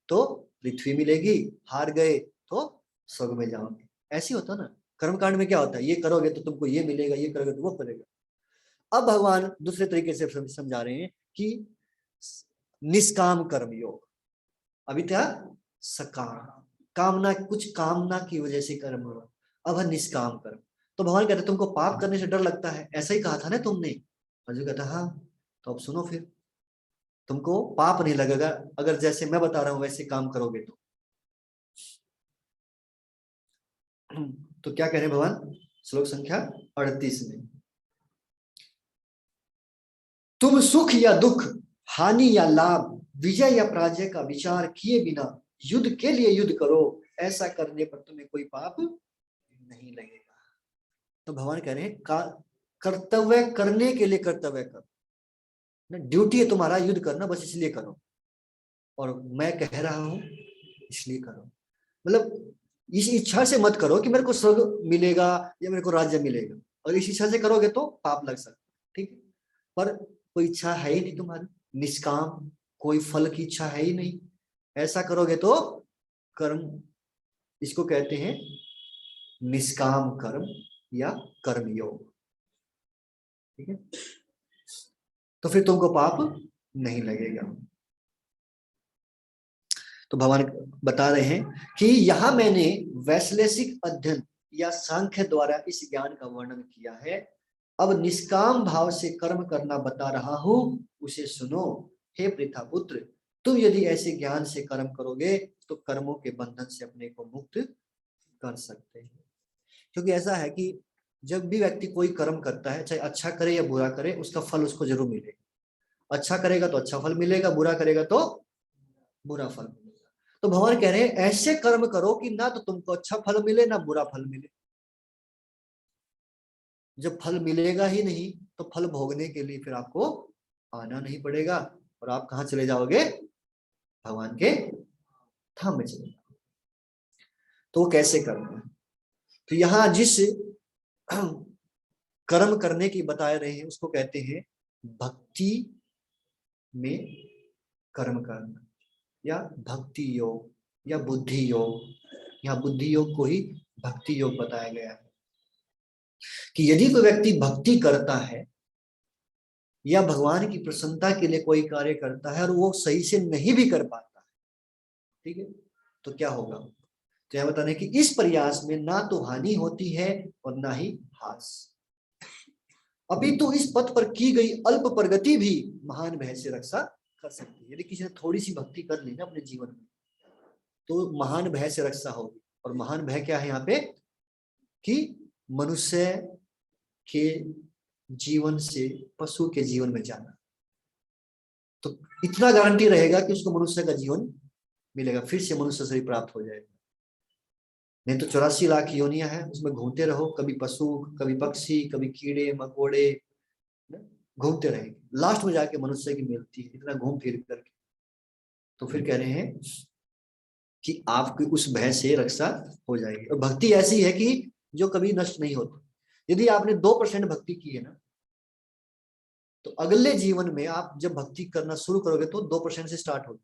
तो पृथ्वी मिलेगी, हार गए तो स्वर्ग में जाओगे। ऐसे होता ना, कर्म कांड में क्या होता है, ये करोगे तो तुमको ये मिलेगा, ये करोगे तो वो मिलेगा। अब भगवान दूसरे तरीके से समझा रहे हैं कि निष्काम कर्म योग, अभी था सकाम, कामना, कुछ कामना की वजह से कर्म हुआ, अब है निष्काम कर्म। तो भगवान कहते तुमको पाप करने से डर लगता है, ऐसा ही कहा था ना तुमने। अर्जुन कहता हाँ, तो अब सुनो फिर, तुमको पाप नहीं लगेगा अगर जैसे मैं बता रहा हूं वैसे काम करोगे तो। तो क्या कह रहे हैं भगवान, श्लोक संख्या 38 में, तुम सुख या दुख, हानि या लाभ, विजय या पराजय का विचार किए बिना युद्ध के लिए युद्ध करो, ऐसा करने पर तुम्हें कोई पाप नहीं लगेगा। तो भगवान कह रहे हैं कर्तव्य करने के लिए कर्तव्य करो, ड्यूटी है तुम्हारा युद्ध करना, बस इसलिए करो, और मैं कह रहा हूं इसलिए करो। मतलब इस इच्छा से मत करो कि मेरे को स्वर्ग मिलेगा या मेरे को राज्य मिलेगा, और इस इच्छा से करोगे तो पाप लग सकता है, ठीक है। पर कोई इच्छा है ही नहीं तुम्हारी, निष्काम, कोई फल की इच्छा है ही नहीं, ऐसा करोगे तो कर्म, इसको कहते हैं निष्काम कर्म या कर्म योग, ठीक है। तो फिर तुमको पाप नहीं लगेगा। तो भगवान बता रहे हैं कि यहां मैंने वैश्लेषिक अध्ययन या सांख्य द्वारा इस ज्ञान का वर्णन किया है, अब निष्काम भाव से कर्म करना बता रहा हूं, उसे सुनो। हे पृथा पुत्र, तुम यदि ऐसे ज्ञान से कर्म करोगे तो कर्मों के बंधन से अपने को मुक्त कर सकते हैं। क्योंकि ऐसा है कि जब भी व्यक्ति कोई कर्म करता है, चाहे अच्छा करे या बुरा करे, उसका फल उसको जरूर मिलेगा। अच्छा करेगा तो अच्छा फल मिलेगा, बुरा करेगा तो बुरा फल मिलेगा। तो भगवान कह रहे हैं ऐसे कर्म करो कि ना तो तुमको अच्छा फल मिले ना बुरा फल मिले। जब फल मिलेगा ही नहीं तो फल भोगने के लिए फिर आपको आना नहीं पड़ेगा, और आप कहाँ चले जाओगे, भगवान के धाम में चले जाओगे। तो वो कैसे करना है, तो यहाँ जिस कर्म करने की बता रहे हैं उसको कहते हैं भक्ति में कर्म करना, या भक्ति योग, या बुद्धि योग। यहाँ बुद्धि योग को ही भक्ति योग बताया गया है कि यदि कोई व्यक्ति भक्ति करता है या भगवान की प्रसन्नता के लिए कोई कार्य करता है और वो सही से नहीं भी कर पाता है, ठीक है, तो क्या होगा? तो यह बताने कि इस प्रयास में ना तो हानि होती है और ना ही हास, अभी तो इस पथ पर की गई अल्प प्रगति भी महान भय से रक्षा कर सकती है। यदि किसी ने थोड़ी सी भक्ति कर ली ना अपने जीवन में, तो महान भय से रक्षा होगी। और महान भय क्या है यहाँ पे? कि मनुष्य के जीवन से पशु के जीवन में जाना, तो इतना गारंटी रहेगा कि उसको मनुष्य का जीवन मिलेगा, फिर से मनुष्य शरीर प्राप्त हो जाएगा। नहीं तो 84 लाख योनियां हैं, उसमें घूमते रहो, कभी पशु, कभी पक्षी, कभी कीड़े मकोड़े, घूमते रहेंगे, लास्ट में जाके मनुष्य की मिलती है इतना घूम फिर करके। तो फिर कह रहे हैं कि आपकी उस भय से रक्षा हो जाएगी। और भक्ति ऐसी है कि जो कभी नष्ट नहीं होती। यदि आपने 2% भक्ति की है ना, तो अगले जीवन में आप जब भक्ति करना शुरू करोगे तो 2% से स्टार्ट होगी,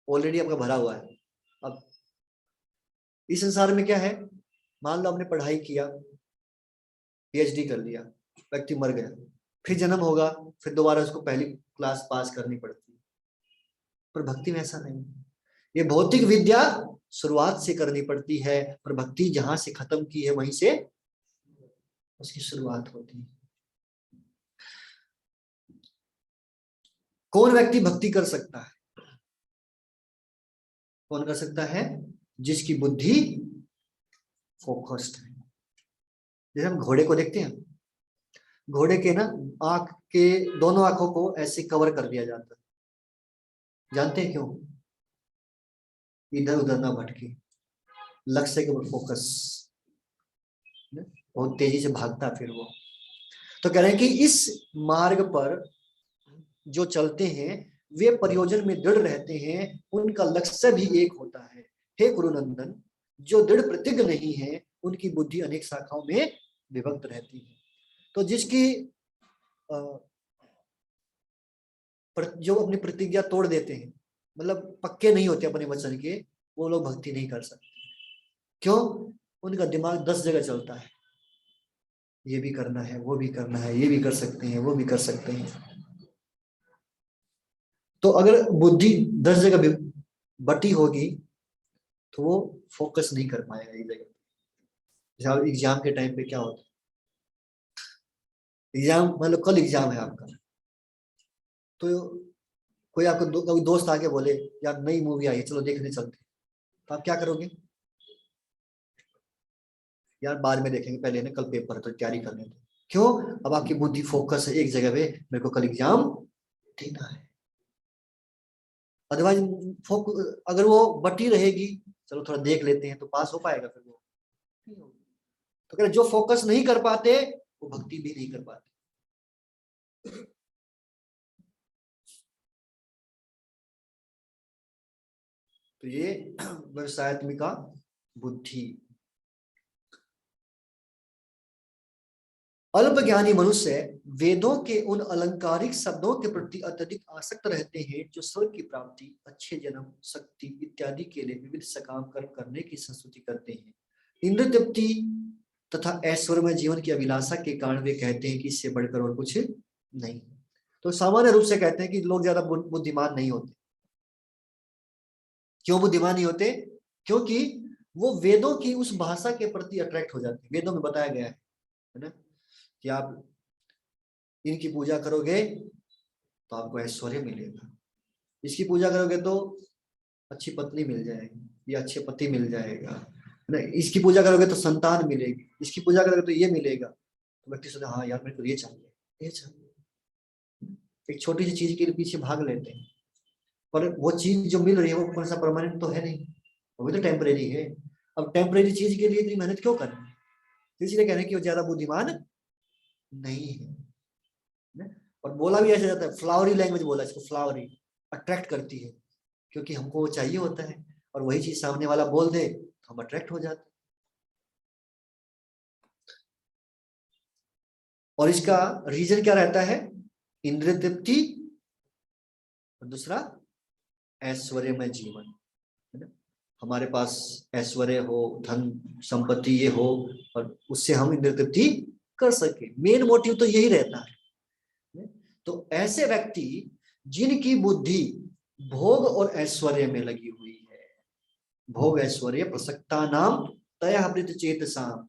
ऑलरेडी आपका भरा हुआ है। अब इस संसार में क्या है, मान लो आपने पढ़ाई किया, PhD कर लिया, व्यक्ति मर गया, फिर जन्म होगा, फिर दोबारा उसको पहली क्लास पास करनी पड़ती है। पर भक्ति में ऐसा नहीं, ये भौतिक विद्या शुरुआत से करनी पड़ती है, पर भक्ति जहां से खत्म की है वहीं से उसकी शुरुआत होती है। कौन व्यक्ति भक्ति कर सकता है? कौन कर सकता है? जिसकी बुद्धि फोकस्ड है। जैसे हम घोड़े को देखते हैं, घोड़े के ना आंख के दोनों आंखों को ऐसे कवर कर दिया जाता है, जानते हैं क्यों? इधर उधर ना भटके, लक्ष्य के ऊपर फोकस, बहुत तेजी से भागता फिर वो। तो कह रहे हैं कि इस मार्ग पर जो चलते हैं वे प्रयोजन में दृढ़ रहते हैं, उनका लक्ष्य भी एक होता है। हे गुरुनंदन, जो दृढ़ प्रतिज्ञ नहीं है उनकी बुद्धि अनेक शाखाओं में विभक्त रहती है। तो जिसकी जो अपनी प्रतिज्ञा तोड़ देते हैं, मतलब पक्के नहीं होते अपने वचन के, वो लोग भक्ति नहीं कर सकते। क्यों? उनका दिमाग 10 जगह चलता है, ये भी करना है, वो भी करना है, ये भी कर सकते हैं, वो भी कर सकते हैं। तो अगर बुद्धि 10 जगह बटी होगी तो वो फोकस नहीं कर पाएगा एक जगह। एग्जाम के टाइम पे क्या होता है, एग्जाम मतलब कल एग्जाम है आपका, तो कोई आपको कोई दोस्त आके बोले यार नई मूवी आई है चलो देखने चलते, तो आप क्या करोगे? यार बाद में देखेंगे, पहले ना कल पेपर है तो तैयारी करने दो। क्यों? अब आपकी बुद्धि फोकस है एक जगह पे, मेरे को कल एग्जाम देना है। अदरवाइज अगर वो बटी रहेगी, चलो थोड़ा देख लेते हैं, तो पास हो पाएगा फिर वो? नहीं होगा। तो अगर जो फोकस नहीं कर पाते वो भक्ति भी नहीं कर पाते। तो ये व्यवसायत्मिका बुद्धि। अल्प ज्ञानी मनुष्य वेदों के उन अलंकारिक शब्दों के प्रति अत्यधिक आसक्त रहते हैं जो स्वर्ग की प्राप्ति, अच्छे जन्म, शक्ति इत्यादि के लिए विविध सकाम कर्म करने की संस्तुति करते हैं। इंद्र तृप्ति तथा ऐश्वर्यमय जीवन की अभिलाषा के कारण वे कहते हैं कि इससे बढ़कर और कुछ नहीं। तो सामान्य रूप से कहते हैं कि लोग ज्यादा बुद्धिमान नहीं होते। क्यों बुद्धिमान नहीं होते? क्योंकि वो वेदों की उस भाषा के प्रति अट्रैक्ट हो जाते हैं। वेदों में बताया गया है ना, कि आप इनकी पूजा करोगे तो आपको ऐश्वर्य मिलेगा, इसकी पूजा करोगे तो अच्छी पत्नी मिल जाएगी या अच्छे पति मिल जाएगा, है ना, इसकी पूजा करोगे तो संतान मिलेगी, इसकी पूजा करोगे तो ये मिलेगा। तो व्यक्ति सोचता हाँ यार मेरे को ये चाहिए, ये चाहिए। एक छोटी सी चीज के पीछे भाग लेते हैं, पर वो चीज जो मिल रही है वो कौन सा परमानेंट तो है नहीं, वो भी तो टेम्परेरी है। अब टेम्परेरी चीज के लिए इतनी मेहनत क्यों करनी है? इसलिए कह रहे हैं कि वो ज्यादा बुद्धिमान नहीं है। और बोला भी ऐसा जाता है, फ्लावरी लैंग्वेज बोला इसको, फ्लावरी अट्रैक्ट करती है, क्योंकि हमको वो चाहिए होता है, और वही चीज सामने वाला बोल दे तो हम अट्रैक्ट हो जाते। और इसका रीजन क्या रहता है? इंद्रिय तृप्ति और दूसरा ऐश्वर्यमय जीवन, है ना। हमारे पास ऐश्वर्य हो, धन संपत्ति ये हो, और उससे हम इंद्रिय तृप्ति कर सके, मेन मोटिव तो यही रहता है। तो ऐसे व्यक्ति जिनकी बुद्धि भोग और ऐश्वर्य में लगी हुई है, भोग ऐश्वर्य प्रसक्ता नाम तयावृत चेतसाम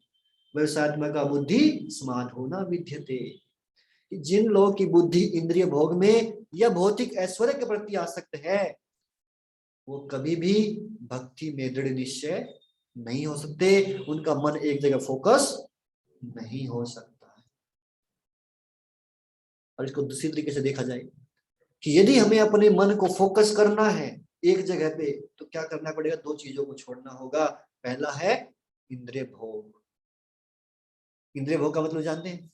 व्यवसायत्मका बुद्धि समान होना विद्यते। जिन लोगों की बुद्धि इंद्रिय भोग में या भौतिक ऐश्वर्य के प्रति आसक्त है, वो कभी भी भक्ति में दृढ़ निश्चय नहीं हो सकते, उनका मन एक जगह फोकस नहीं हो सकता है। और इसको दूसरी तरीके से देखा जाए कि यदि हमें अपने मन को फोकस करना है एक जगह पे, तो क्या करना पड़ेगा? दो चीजों को छोड़ना होगा। पहला है इंद्रिय भोग। इंद्रिय भोग का मतलब जानते हैं?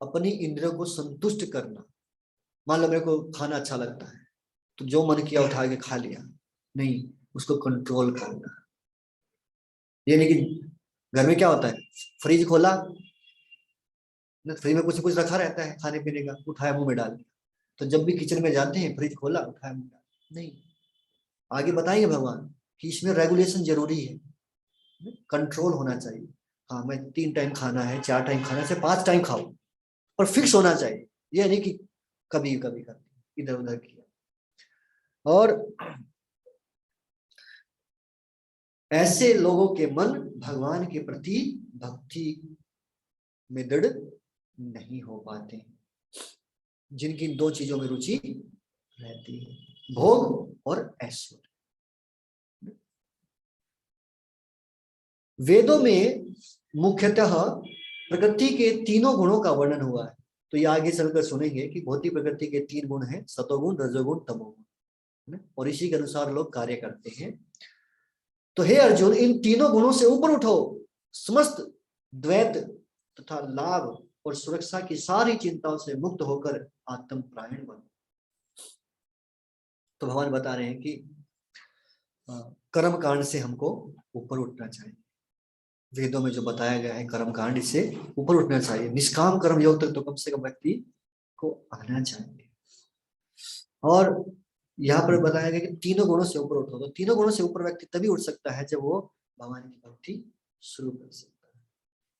अपनी इंद्रियों को संतुष्ट करना। मान लो मेरे को खाना अच्छा लगता है, तो जो मन किया उठा के खा लिया, नहीं, उसको कंट्रोल करना। ये नहीं कि घर में क्या होता है, फ्रिज खोला, फ्रिज में कुछ कुछ रखा रहता है खाने पीने का, उठाया मुंह में डाल दिया। तो जब भी किचन में जाते हैं, फ्रिज खोला, उठाया मुंह डाल, नहीं। आगे बताएंगे भगवान कि इसमें रेगुलेशन जरूरी है, कंट्रोल होना चाहिए। हाँ, मैं 3 टाइम खाना है, 4 टाइम खाना है, 5 टाइम खाओ, पर फिक्स होना चाहिए। ये नहीं कि कभी कभी कर इधर उधर किया। और ऐसे लोगों के मन भगवान के प्रति भक्ति में दृढ़ नहीं हो पाते, जिनकी 2 चीजों में रुचि रहती है, भोग और ऐश्वर्य। वेदों में मुख्यतः प्रकृति के तीनों गुणों का वर्णन हुआ है। तो ये आगे चलकर सुनेंगे कि भौतिक प्रकृति के 3 गुण हैं, सतोगुण, रजोगुण, तमोगुण, और इसी के अनुसार लोग कार्य करते हैं। तो हे अर्जुन, इन तीनों गुणों से ऊपर उठो, समस्त द्वैत तथा लाभ और सुरक्षा की सारी चिंताओं से मुक्त होकर आत्म प्रायण बनो। तो भगवान बता रहे हैं कि कर्म कांड से हमको ऊपर उठना चाहिए। वेदों में जो बताया गया है कर्म कांड, इससे ऊपर उठना चाहिए। निष्काम कर्म योग तक तो कम से कम व्यक्ति को आना चाहिए। और यहाँ पर बताया गया कि तीनों गुणों से ऊपर उठो। तो तीनों गुणों से ऊपर व्यक्ति तभी उठ सकता है जब वो भगवान की भक्ति शुरू कर सकता है,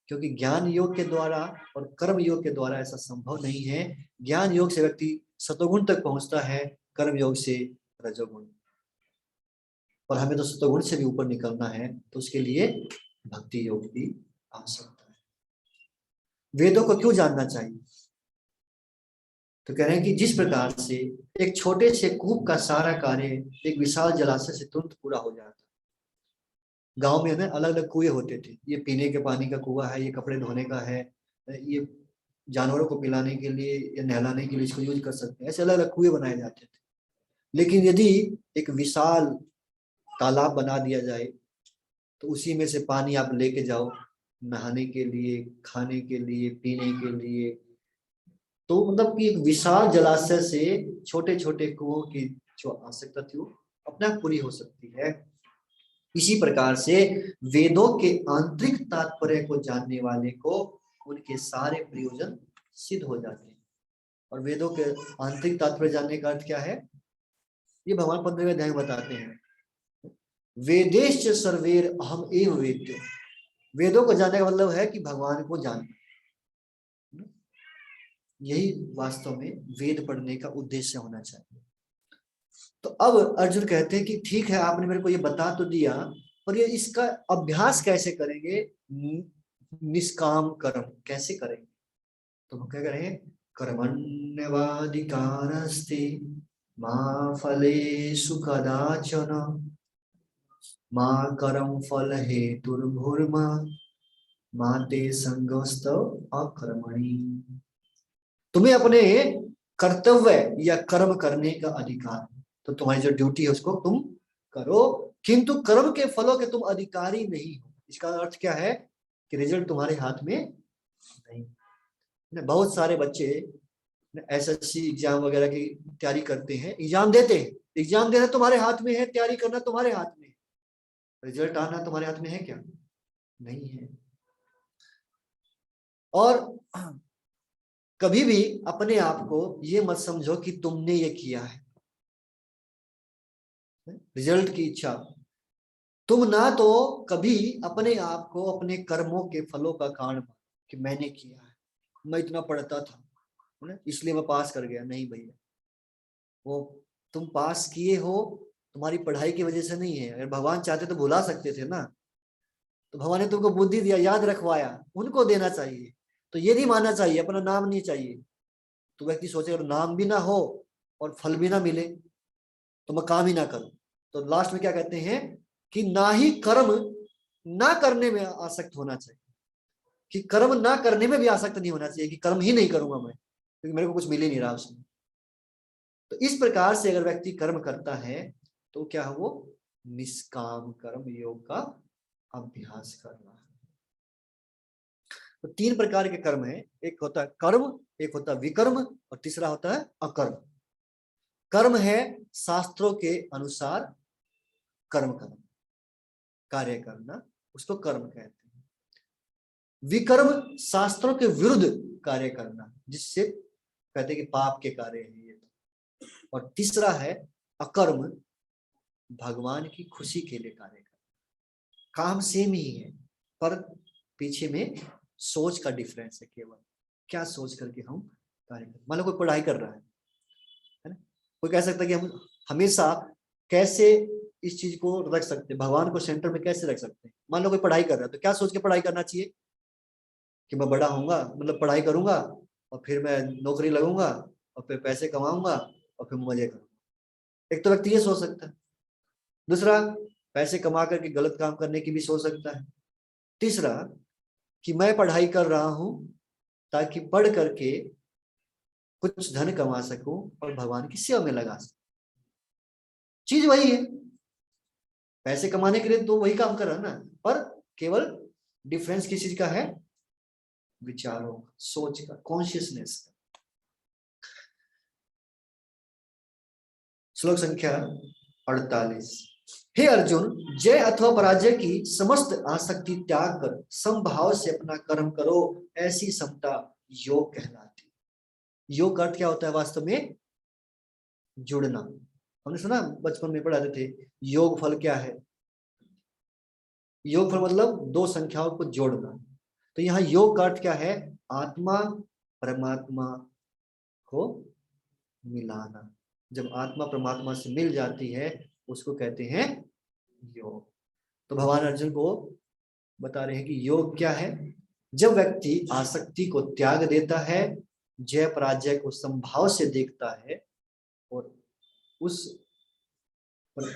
क्योंकि ज्ञान योग के द्वारा और कर्म योग के द्वारा ऐसा संभव नहीं है। ज्ञान योग से व्यक्ति सतोगुण तक पहुंचता है, कर्म योग से रजोगुण, और हमें तो सतोगुण से भी ऊपर निकलना है, तो उसके लिए भक्ति योग की आवश्यकता है। वेदों को क्यों जानना चाहिए? तो कह रहे हैं कि जिस प्रकार से एक छोटे से कूप का सारा कार्य एक विशाल जलाशय से तुरंत पूरा हो जाता है। गांव में ना अलग अलग कुएं होते थे, ये पीने के पानी का कुआं है, ये कपड़े धोने का है, ये जानवरों को पिलाने के लिए या नहलाने के लिए इसको यूज कर सकते हैं। ऐसे अलग अलग कुएं बनाए जाते थे। लेकिन यदि एक विशाल तालाब बना दिया जाए, तो उसी में से पानी आप लेके जाओ नहाने के लिए, खाने के लिए, पीने के लिए, तो मतलब कि एक विशाल जलाशय से छोटे छोटे कुओं की जो आवश्यकता थी वो अपने आप पूरी हो सकती है। इसी प्रकार से वेदों के आंतरिक तात्पर्य को जानने वाले को उनके सारे प्रयोजन सिद्ध हो जाते हैं। और वेदों के आंतरिक तात्पर्य जानने का अर्थ क्या है, ये भगवान 15वें अध्याय में बताते हैं। वेदेश्च सर्वेर अहम एव वेद्य। वेदों को जानने का मतलब है कि भगवान को जानना। यही वास्तव में वेद पढ़ने का उद्देश्य होना चाहिए। तो अब अर्जुन कहते हैं कि ठीक है, आपने मेरे को ये बता तो दिया, पर ये इसका अभ्यास कैसे करेंगे? निष्काम कर्म कैसे करेंगे? तो हम क्या करें? कर्मण्यवाधिकारस्ते मा फलेषु कदाचन मा कर्म फल हेतुर्भुर्मा मा ते संगस्त अकर्मणि। तुम्हें अपने कर्तव्य या कर्म करने का अधिकार है, तो तुम्हारी जो ड्यूटी है उसको तुम करो, किंतु कर्म के फलों के तुम अधिकारी नहीं हो। इसका अर्थ क्या है कि रिजल्ट तुम्हारे हाथ में नहीं। बहुत सारे बच्चे एसएससी एग्जाम वगैरह की तैयारी करते हैं, एग्जाम देते हैं, एग्जाम देना तुम्हारे हाथ में है, तैयारी करना तुम्हारे हाथ में है, रिजल्ट आना तुम्हारे हाथ में है क्या? नहीं है। और कभी भी अपने आप को ये मत समझो कि तुमने ये किया है, रिजल्ट की इच्छा। तुम ना तो कभी अपने आप को अपने कर्मों के फलों का कारण कि मैंने किया है, मैं इतना पढ़ता था इसलिए मैं पास कर गया, नहीं भैया। वो तुम पास किए हो तुम्हारी पढ़ाई की वजह से नहीं है। अगर भगवान चाहते तो भुला सकते थे ना, तो भगवान ने तुमको बुद्धि दिया, याद रखवाया, उनको देना चाहिए। तो ये नहीं मानना चाहिए अपना नाम नहीं चाहिए। तो व्यक्ति सोचे अगर नाम भी ना हो और फल भी ना मिले तो मैं काम ही ना करूं। तो लास्ट में क्या कहते हैं कि ना ही कर्म ना करने में आसक्त होना चाहिए, कि कर्म ना करने में भी आसक्त नहीं होना चाहिए कि कर्म ही नहीं करूंगा मैं क्योंकि मेरे को कुछ मिल ही नहीं रहा उसमें। तो इस प्रकार से अगर व्यक्ति कर्म करता है तो क्या है, वो निष्काम कर्म योग का अभ्यास कर रहा है। तो तीन प्रकार के कर्म है, एक होता है कर्म, एक होता है विकर्म और तीसरा होता है अकर्म। कर्म है शास्त्रों के अनुसार कर्म करना, कार्य करना, उसको कर्म कहते हैं। विकर्म शास्त्रों के विरुद्ध कार्य करना, जिससे कहते हैं कि पाप के कार्य है ये। और तीसरा है अकर्म, भगवान की खुशी के लिए कार्य करना। काम सेम ही है पर पीछे में सोच का डिफरेंस है, केवल क्या सोच करके हम कार्य करें। मान लो कोई पढ़ाई कर रहा है ना, कोई कह सकता है कि हम हमेशा कैसे इस चीज को रख सकते हैं, भगवान को सेंटर में कैसे रख सकते हैं। मान लो कोई पढ़ाई कर रहा है तो क्या सोच के पढ़ाई करना चाहिए कि मैं बड़ा होऊंगा, मतलब पढ़ाई करूंगा और फिर मैं नौकरी लगूंगा और फिर पैसे कमाऊंगा और फिर मजे करूंगा। एक तो व्यक्ति ये सोच सकता है। दूसरा, पैसे कमा करके गलत काम करने की भी सोच सकता है। तीसरा, कि मैं पढ़ाई कर रहा हूं ताकि पढ़ करके कुछ धन कमा सकूं और भगवान की सेवा में लगा सकूं। चीज वही है, पैसे कमाने के लिए तो वही काम कर रहा है ना, पर केवल डिफरेंस किस चीज का है, विचारों, सोच का, कॉन्शियसनेस का। श्लोक संख्या 48। हे अर्जुन, जय अथवा पराजय की समस्त आसक्ति त्याग कर समभाव से अपना कर्म करो, ऐसी समता योग कहलाती। योग का अर्थ क्या होता है वास्तव में, जुड़ना। हमने सुना बचपन में पढ़ाते थे योग फल क्या है, योग फल मतलब दो संख्याओं को जोड़ना। तो यहाँ योग का अर्थ क्या है, आत्मा परमात्मा को मिलाना। जब आत्मा परमात्मा से मिल जाती है उसको कहते हैं योग। तो भगवान अर्जुन को बता रहे हैं कि योग क्या है, जब व्यक्ति आसक्ति को त्याग देता है, जय पराजय को समभाव से देखता है और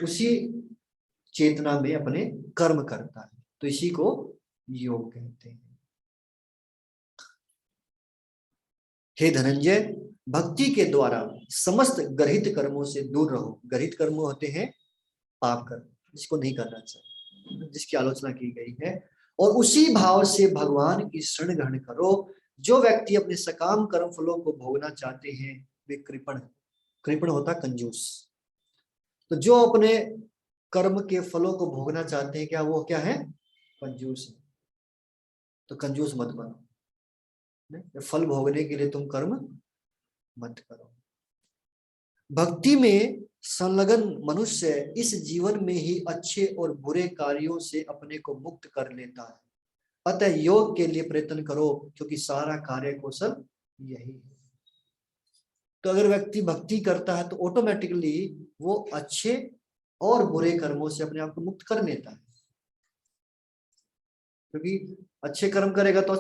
उसी चेतना में अपने कर्म करता है, तो इसी को योग कहते हैं। हे धनंजय, भक्ति के द्वारा समस्त गर्हित कर्मों से दूर रहो। गर्हित कर्म होते हैं पाप कर्म, जिसको नहीं करना चाहिए, जिसकी आलोचना की गई है। और उसी भाव से भगवान की शरण ग्रहण करो। जो व्यक्ति अपने सकाम कर्म फलों को भोगना चाहते हैं वे कृपण, कृपण होता कंजूस। तो जो अपने कर्म के फलों को भोगना चाहते हैं, क्या वो क्या है, कंजूस है। तो कंजूस मत बनो, फल भोगने के लिए तुम कर्म मत करो। भक्ति में संलग्न मनुष्य इस जीवन में ही अच्छे और बुरे कार्यों से अपने को मुक्त कर लेता है। अतः योग के लिए प्रयत्न करो क्योंकि सारा कार्य कौशल यही है। तो अगर व्यक्ति भक्ति करता है तो ऑटोमेटिकली वो अच्छे और बुरे कर्मों से अपने आप को मुक्त कर लेता है, क्योंकि अच्छे कर्म करेगा तो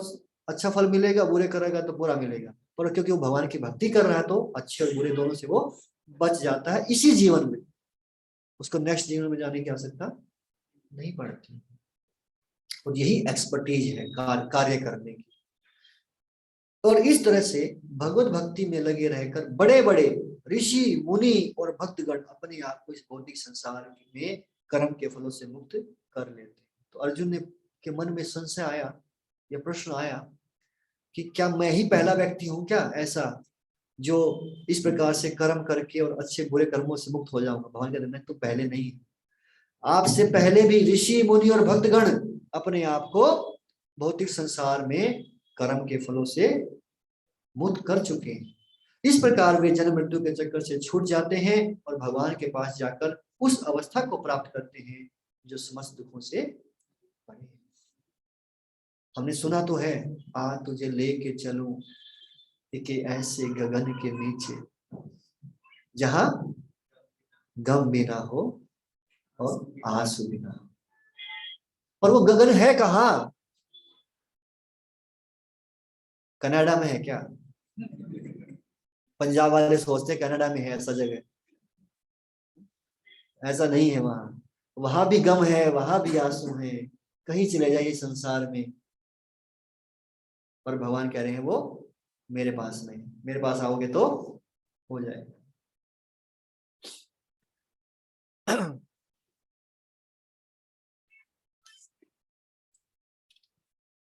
अच्छा फल मिलेगा, बुरे करेगा तो बुरा मिलेगा। पर क्योंकि वो भगवान की भक्ति कर रहा है तो अच्छे और बुरे दोनों से वो बच जाता है इसी जीवन में, उसको नेक्स्ट जीवन में जाने की आवश्यकता नहीं पड़ती। और यही एक्सपर्टीज है कार्य करने की। और इस तरह से भगवत भक्ति में लगे रहकर बड़े बड़े ऋषि मुनि और भक्तगण अपने आप को इस भौतिक संसार में कर्म के फलों से मुक्त कर लेते हैं। तो अर्जुन ने के मन में संशय आया, यह प्रश्न आया कि क्या मैं ही पहला व्यक्ति हूं क्या ऐसा जो इस प्रकार से कर्म करके और अच्छे बुरे कर्मों से मुक्त हो जाऊंगा। भगवान कहते हैं तो पहले नहीं, आपसे पहले भी ऋषि मुनि और भक्तगण अपने आप को भौतिक संसार में कर्म के फलों से मुक्त कर चुके हैं। इस प्रकार वे जन्म मृत्यु के चक्कर से छूट जाते हैं और भगवान के पास जाकर उस अवस्था को प्राप्त करते हैं जो समस्त दुखों से परे है। हमने सुना तो है, आ तुझे लेके चलूं एक ऐसे गगन के नीचे जहां गम भी ना हो और आंसू भी ना हो। और वो गगन है कहाँ? कनाडा में है क्या? पंजाब वाले सोचते हैं कनाडा में है ऐसा जगह, ऐसा नहीं है। वहां वहां भी गम है, वहां भी आंसू है। कहीं चले जाइए संसार में, पर भगवान कह रहे हैं वो मेरे पास नहीं, मेरे पास आओगे तो हो जाएगा।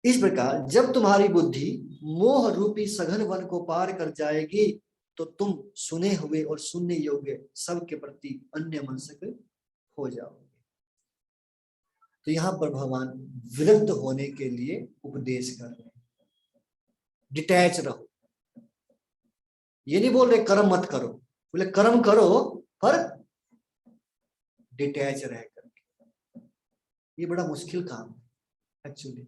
इस प्रकार जब तुम्हारी बुद्धि मोह रूपी सघन वन को पार कर जाएगी तो तुम सुने हुए और सुनने योग्य सबके प्रति अन्य मनस्क हो जाओगे। तो यहाँ पर भगवान विरक्त होने के लिए उपदेश कर रहे हैं, डिटैच रहो। ये नहीं बोल रहे कर्म मत करो, बोले कर्म करो पर डिटैच रह करके। ये बड़ा मुश्किल काम है एक्चुअली।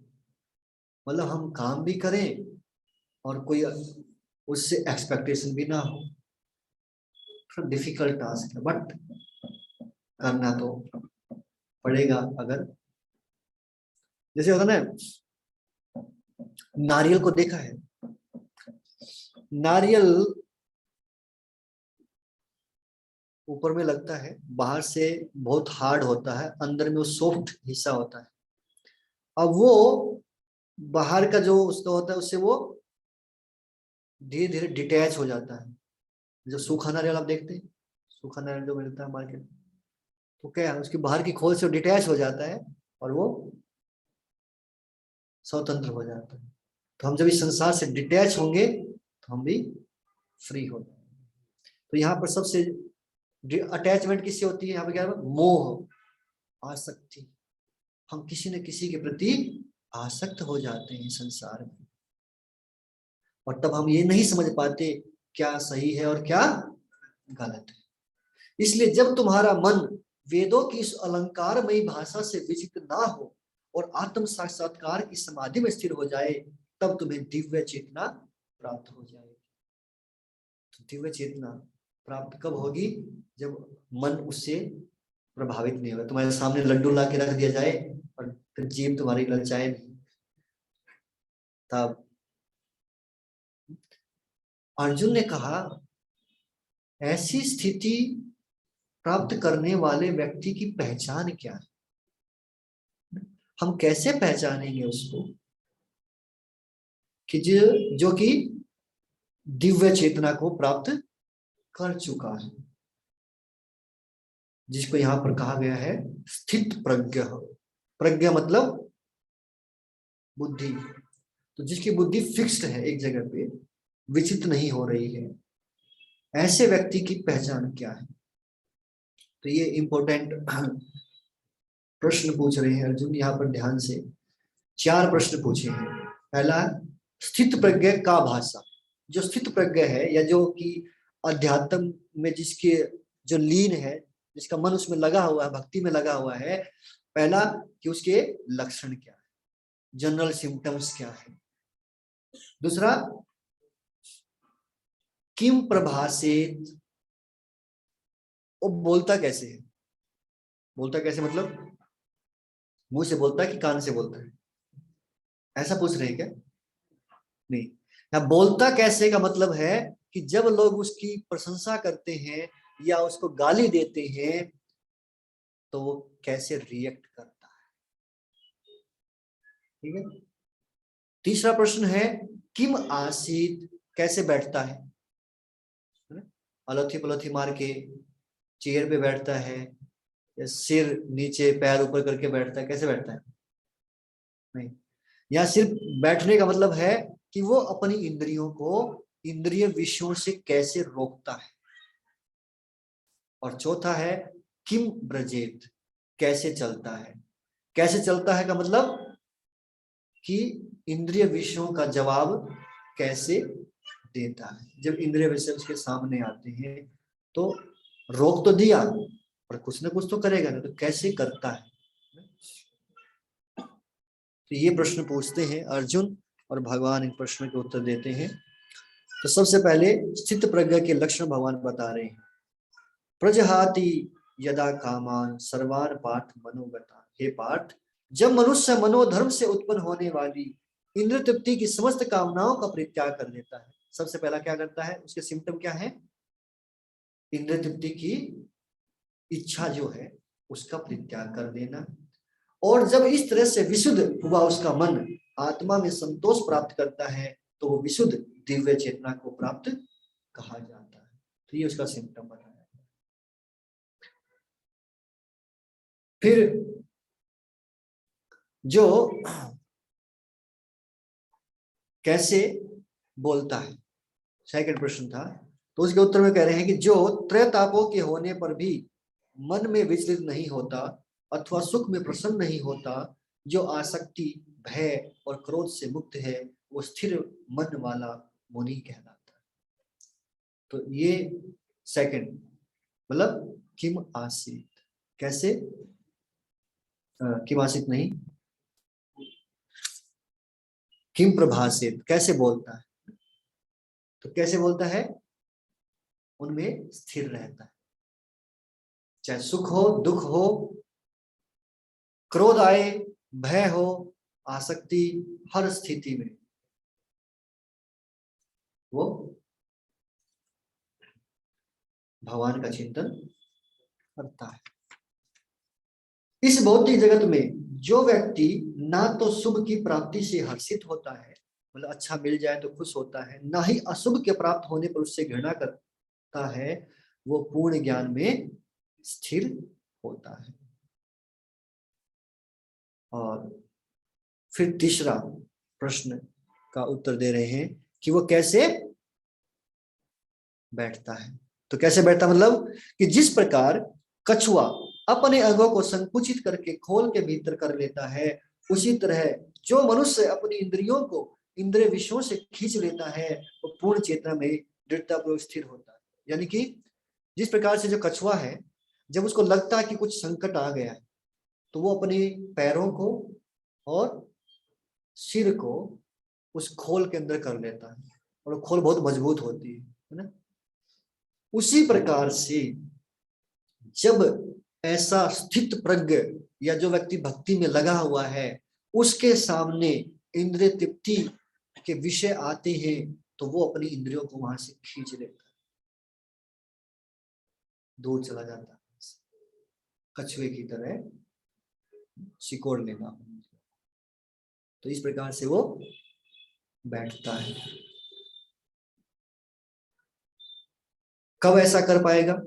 मतलब हम काम भी करें और कोई उससे एक्सपेक्टेशन भी ना हो, थोड़ा डिफिकल्ट टास्क है, बट करना तो पड़ेगा। अगर जैसे होता ना, नारियल को देखा है, नारियल ऊपर में लगता है, बाहर से बहुत हार्ड होता है, अंदर में वो सॉफ्ट हिस्सा होता है। अब वो बाहर का जो उसका होता है उससे वो धीरे धीरे डिटैच हो जाता है। जो सूखा नारियल आप देखते हैं, सूखा नारियल जो मिलता है मार्केट, तो क्या है, उसकी बाहर की खोल से डिटैच हो जाता है और वो स्वतंत्र हो जाता है। तो हम जब इस संसार से डिटैच होंगे तो हम भी फ्री हो जाएंगे। तो यहाँ पर सबसे अटैचमेंट किससे होती है? यहाँ पे क्या है? मोह, आसक्ति। हम किसी न किसी के प्रति आसक्त हो जाते हैं संसार में, और तब हम ये नहीं समझ पाते क्या सही है और क्या गलत है। इसलिए जब तुम्हारा मन वेदों की इस अलंकारमयी भाषा से विचलित ना हो और आत्म साक्षात्कार की समाधि में स्थिर हो जाए, तब तुम्हें दिव्य चेतना प्राप्त हो जाएगी। तो दिव्य चेतना प्राप्त कब होगी? जब मन उससे प्रभावित नहीं होगा। तुम्हारे सामने लड्डू ला के रख दिया जाए और फिर जीभ तुम्हारी ललचाए नहीं, तब। अर्जुन ने कहा, ऐसी स्थिति प्राप्त करने वाले व्यक्ति की पहचान क्या है? हम कैसे पहचानेंगे उसको कि जो कि दिव्य चेतना को प्राप्त कर चुका है, जिसको यहां पर कहा गया है स्थित प्रज्ञ। प्रज्ञा मतलब बुद्धि। तो जिसकी बुद्धि फिक्स्ड है एक जगह पे, विचित्र नहीं हो रही है, ऐसे व्यक्ति की पहचान क्या है? तो ये इंपॉर्टेंट प्रश्न पूछ रहे हैं अर्जुन यहाँ पर। ध्यान से 4 प्रश्न पूछे हैं। पहला, स्थित प्रज्ञ का भाषा। जो स्थित प्रज्ञ है या जो कि अध्यात्म में जिसके जो लीन है, जिसका मन उसमें लगा हुआ है, भक्ति में लगा हुआ है, पहला कि उसके लक्षण क्या है, जनरल सिम्टम्स क्या है। दूसरा, किम प्रभासेत, वो बोलता कैसे है? बोलता कैसे मतलब मुंह से बोलता है कि कान से बोलता है? ऐसा पूछ रहे हैं क्या? नहीं, या बोलता कैसे का मतलब है कि जब लोग उसकी प्रशंसा करते हैं या उसको गाली देते हैं तो वो कैसे रिएक्ट करता है। ठीक है। तीसरा प्रश्न है, किम आसीत, कैसे बैठता है? अलथी पलथी मार के चेयर पे बैठता है या सिर नीचे पैर ऊपर करके बैठता है? कैसे बैठता है? नहीं, या सिर्फ बैठने का मतलब है कि वो अपनी इंद्रियों को इंद्रिय विषयों से कैसे रोकता है। और चौथा है, किम ब्रजेत, कैसे चलता है? कैसे चलता है का मतलब कि इंद्रिय विषयों का जवाब कैसे देता है। जब इंद्रिय विषय उसके सामने आते हैं तो रोक तो दिया पर कुछ ना कुछ तो करेगा ना, तो कैसे करता है। तो ये प्रश्न पूछते हैं अर्जुन और भगवान इन प्रश्नों के उत्तर देते हैं। तो सबसे पहले स्थित प्रज्ञा के लक्षण भगवान बता रहे हैं। प्रजहाति यदा कामान सर्वान पार्थ मनोगता। हे पार्थ, जब मनुष्य मनोधर्म से उत्पन्न होने वाली इंद्र तृप्ति की समस्त कामनाओं का परित्याग कर देता है। सबसे पहला क्या करता है, उसके सिम्टम क्या है, इंद्र तृप्ति की इच्छा जो है उसका परित्याग कर देना। और जब इस तरह से विशुद्ध हुआ उसका मन आत्मा में संतोष प्राप्त करता है तो वो विशुद्ध दिव्य चेतना को प्राप्त कहा जाता है। तो ये उसका सिम्टम बताया। फिर जो कैसे बोलता है, सेकंड प्रश्न था, तो उसके उत्तर में कह रहे हैं कि जो त्रैतापों के होने पर भी मन में विचलित नहीं होता अथवा सुख में प्रसन्न नहीं होता, जो आसक्ति भय और क्रोध से मुक्त है, वो स्थिर मन वाला मुनि कहलाता है। तो ये सेकंड मतलब किम आसीत, कैसे किम आसीत नहीं, किम प्रभासित, कैसे बोलता है। तो कैसे बोलता है, उनमें स्थिर रहता है, चाहे सुख हो दुख हो, क्रोध आए भय हो आसक्ति, हर स्थिति में वो भगवान का चिंतन करता है। इस भौतिक जगत में जो व्यक्ति ना तो शुभ की प्राप्ति से हर्षित होता है, मतलब अच्छा मिल जाए तो खुश होता है, ना ही अशुभ के प्राप्त होने पर उससे घृणा करता है, वो पूर्ण ज्ञान में स्थिर होता है। और फिर तीसरा प्रश्न का उत्तर दे रहे हैं कि वो कैसे बैठता है। तो कैसे बैठता मतलब कि जिस प्रकार कछुआ अपने अंगों को संकुचित करके खोल के भीतर कर लेता है, उसी तरह जो मनुष्य अपनी इंद्रियों को इंद्रिय विषयों से खींच लेता है वो पूर्ण चेतना में दृढ़तापूर्वक स्थिर होता है। यानी कि जिस प्रकार से जो कछुआ है, जब उसको लगता है कि कुछ संकट आ गया है तो वो अपने पैरों को और सिर को उस खोल के अंदर कर लेता है और वो खोल बहुत मजबूत होती है ना। उसी प्रकार से जब ऐसा स्थित प्रज्ञ या जो व्यक्ति भक्ति में लगा हुआ है उसके सामने इंद्रिय तृप्ति के विषय आते हैं तो वो अपनी इंद्रियों को वहां से खींच लेता है, दूर चला जाता है, कछुए की तरह सिकोड़ लेना। तो इस प्रकार से वो बैठता है। कब ऐसा कर पाएगा,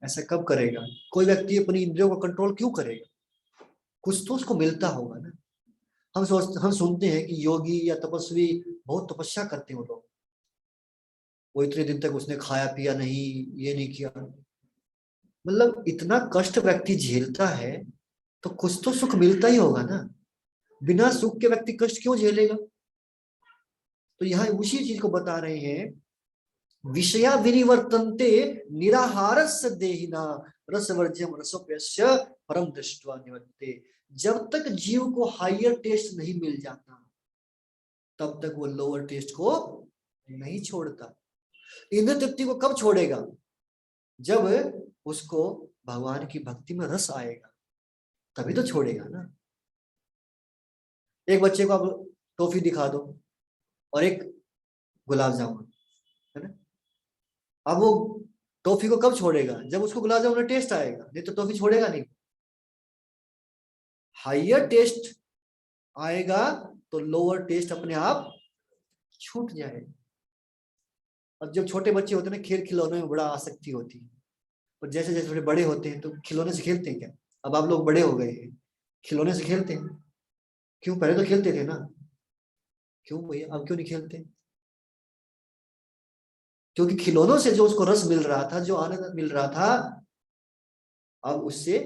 ऐसा कब करेगा, कोई व्यक्ति अपनी इंद्रियों को कंट्रोल क्यों करेगा, कुछ तो उसको मिलता होगा ना। हम सुनते हैं कि योगी या तपस्वी बहुत तपस्या करते हैं वो लोग, वो इतने दिन तक उसने खाया पिया नहीं, ये नहीं किया, मतलब इतना कष्ट व्यक्ति झेलता है तो कुछ तो सुख मिलता ही होगा ना। बिना सुख के व्यक्ति कष्ट क्यों झेलेगा। तो यहाँ उसी चीज को बता रहे हैं, विषया विनिवर्तन्ते निराहारस्य देहिना रसवर्ज्यम रसोप्यस्य परम दृष्ट्वा निवर्तते। जब तक जीव को हायर टेस्ट नहीं मिल जाता तब तक वो लोअर टेस्ट को नहीं छोड़ता। इंद्र तृप्ति को कब छोड़ेगा, जब उसको भगवान की भक्ति में रस आएगा तभी तो छोड़ेगा ना। एक बच्चे को आप टॉफी दिखा दो और एक गुलाब जामुन, है ना, अब वो टॉफी को कब छोड़ेगा, जब उसको गुलाब जामुन में टेस्ट आएगा, नहीं तो टॉफी छोड़ेगा नहीं। हायर टेस्ट आएगा तो लोअर टेस्ट अपने आप छूट जाएगा। और जब छोटे बच्चे होते हैं ना, खेल खिलौने में बड़ा आसक्ति होती है, और जैसे जैसे थोड़े बड़े होते हैं तो खिलौने से खेलते हैं क्या, अब आप लोग बड़े हो गए हैं खिलौने से खेलते हैं, क्यों, पहले तो खेलते थे ना, क्यों भैया अब क्यों नहीं खेलते, क्योंकि खिलौनों से जो उसको रस मिल रहा था, जो आनंद मिल रहा था, अब उससे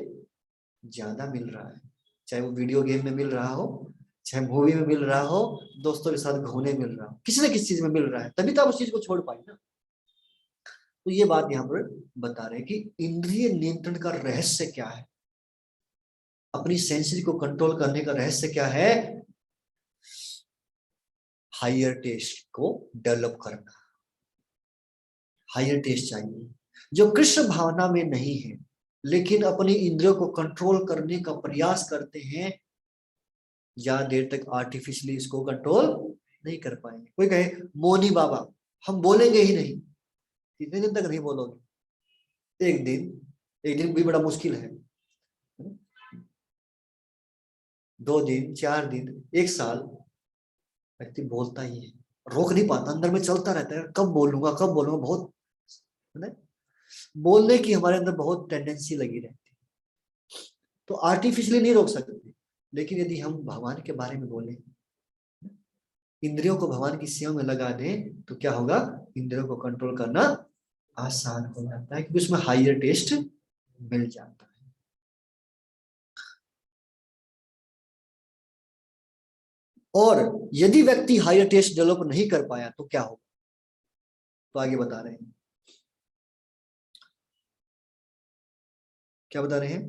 ज्यादा मिल रहा है। चाहे वो वीडियो गेम में मिल रहा हो चाहे मूवी में मिल रहा हो, दोस्तों के साथ घूमने मिल रहा हो, किसी न किसी चीज में मिल रहा है, तभी तो आप उस चीज को छोड़ पाए ना। तो ये बात यहाँ पर बता रहे हैं कि इंद्रिय नियंत्रण का रहस्य क्या है, अपनी सेंसेस को कंट्रोल करने का रहस्य क्या है। हायर टेस्ट को डेवलप करना, हायर टेस्ट चाहिए। जो कृष्ण भावना में नहीं है लेकिन अपनी इंद्रियों को कंट्रोल करने का प्रयास करते हैं, ज्यादा देर तक आर्टिफिशियली इसको कंट्रोल नहीं कर पाएंगे। कोई कहे मोनी बाबा हम बोलेंगे ही नहीं, कितने दिन तक नहीं बोलोगे। एक दिन, एक दिन भी बड़ा मुश्किल है, 2 दिन, 4 दिन, एक साल, व्यक्ति बोलता ही है, रोक नहीं पाता, अंदर में चलता रहता है, कब बोलूंगा कब बोलूंगा, बहुत है ना? बोलने की हमारे अंदर बहुत टेंडेंसी लगी रहती है। तो आर्टिफिशियली नहीं रोक सकते, लेकिन यदि हम भगवान के बारे में बोले, इंद्रियों को भगवान की सेवा में लगा दें, तो क्या होगा, इंद्रियों को कंट्रोल करना आसान हो जाता है, क्योंकि उसमें हायर टेस्ट मिल जाता है। और यदि व्यक्ति हायर टेस्ट डेवलप नहीं कर पाया तो क्या होगा, तो आगे बता रहे हैं, क्या बता रहे हैं।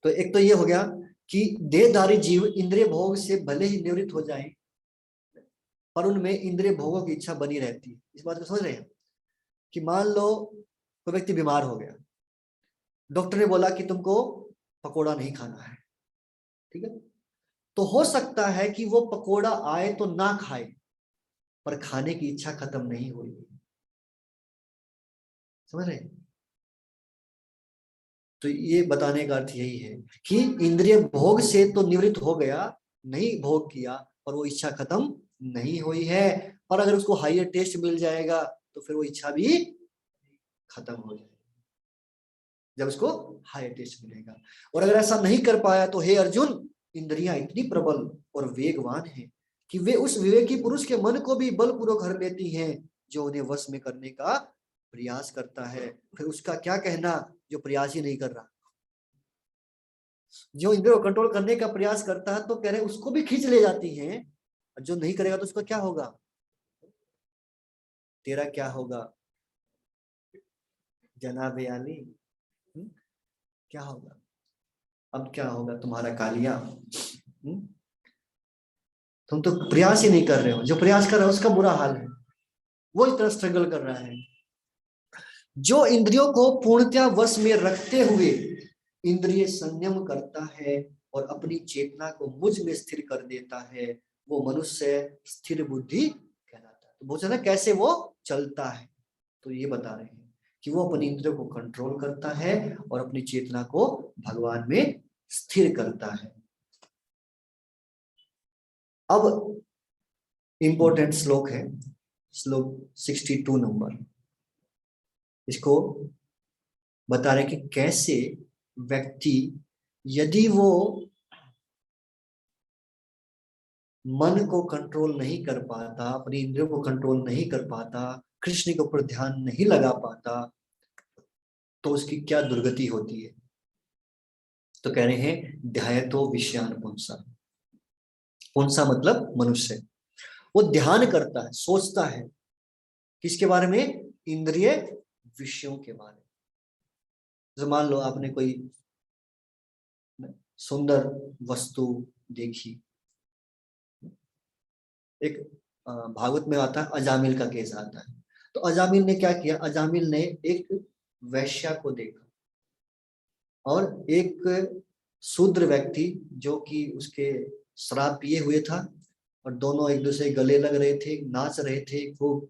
तो एक तो ये हो गया कि देहधारी जीव इंद्रिय भोग से भले ही निवृत्त हो जाए, पर उनमें इंद्रिय भोगों की इच्छा बनी रहती है। इस बात को समझ रहे हैं कि मान लो कोई व्यक्ति बीमार हो गया, डॉक्टर ने बोला कि तुमको पकोड़ा नहीं खाना है, ठीक है, तो हो सकता है कि वो पकोड़ा आए तो ना खाए, पर खाने की इच्छा खत्म नहीं हुई। समझ रहे हैं? तो ये बताने का अर्थ यही है कि इंद्रिय भोग से तो निवृत्त हो गया, नहीं भोग किया, पर वो इच्छा खत्म नहीं हुई है। और अगर उसको हायर टेस्ट मिल जाएगा तो फिर वो इच्छा भी खत्म हो जाएगी, जब उसको हायर टेस्ट मिलेगा। और अगर ऐसा नहीं कर पाया तो हे अर्जुन, इंद्रियां इतनी प्रबल और वेगवान है कि वे उस विवेकी पुरुष के मन को भी बलपूर्वक हर लेती हैं, जो उन्हें वश में करने का प्रयास करता है। फिर उसका क्या कहना जो प्रयास ही नहीं कर रहा। जो इंद्रियों को कंट्रोल करने का प्रयास करता है तो कह रहे उसको भी खींच ले जाती हैं, और जो नहीं करेगा तो उसका क्या होगा, तेरा क्या होगा जनाब यानी, क्या होगा, अब क्या होगा तुम्हारा कालिया। तुम तो प्रयास ही नहीं कर रहे हो, जो प्रयास कर रहा है उसका बुरा हाल है, वो इतना स्ट्रगल कर रहा है। जो इंद्रियों को पूर्णतया वश में रखते हुए इंद्रिय संयम करता है और अपनी चेतना को मुझ में स्थिर कर देता है, वो मनुष्य स्थिर बुद्धि कहलाता है। तो पूछा ना कैसे वो चलता है, तो ये बता रहे हैं कि वो अपनी इंद्रियों को कंट्रोल करता है और अपनी चेतना को भगवान में स्थिर करता है। अब इंपॉर्टेंट श्लोक है, श्लोक 62 नंबर, इसको बता रहे कि कैसे व्यक्ति यदि वो मन को कंट्रोल नहीं कर पाता, अपनी इंद्रियों को कंट्रोल नहीं कर पाता, कृष्ण के ऊपर ध्यान नहीं लगा पाता, तो उसकी क्या दुर्गति होती है। तो कह रहे हैं ध्यायतो विषयान पुंसा, पुंसा मतलब मनुष्य, वो ध्यान करता है, सोचता है किसके बारे में, इंद्रिय विषयों के बारे में। जैसे मान लो आपने कोई सुंदर वस्तु देखी, एक भागवत में आता है, अजामिल का केस आता है। तो अजामिल ने क्या किया, अजामिल ने एक वैश्या को देखा और एक शूद्र व्यक्ति जो कि उसके शराब पिए हुए था, और दोनों एक दूसरे गले लग रहे थे, नाच रहे थे खूब।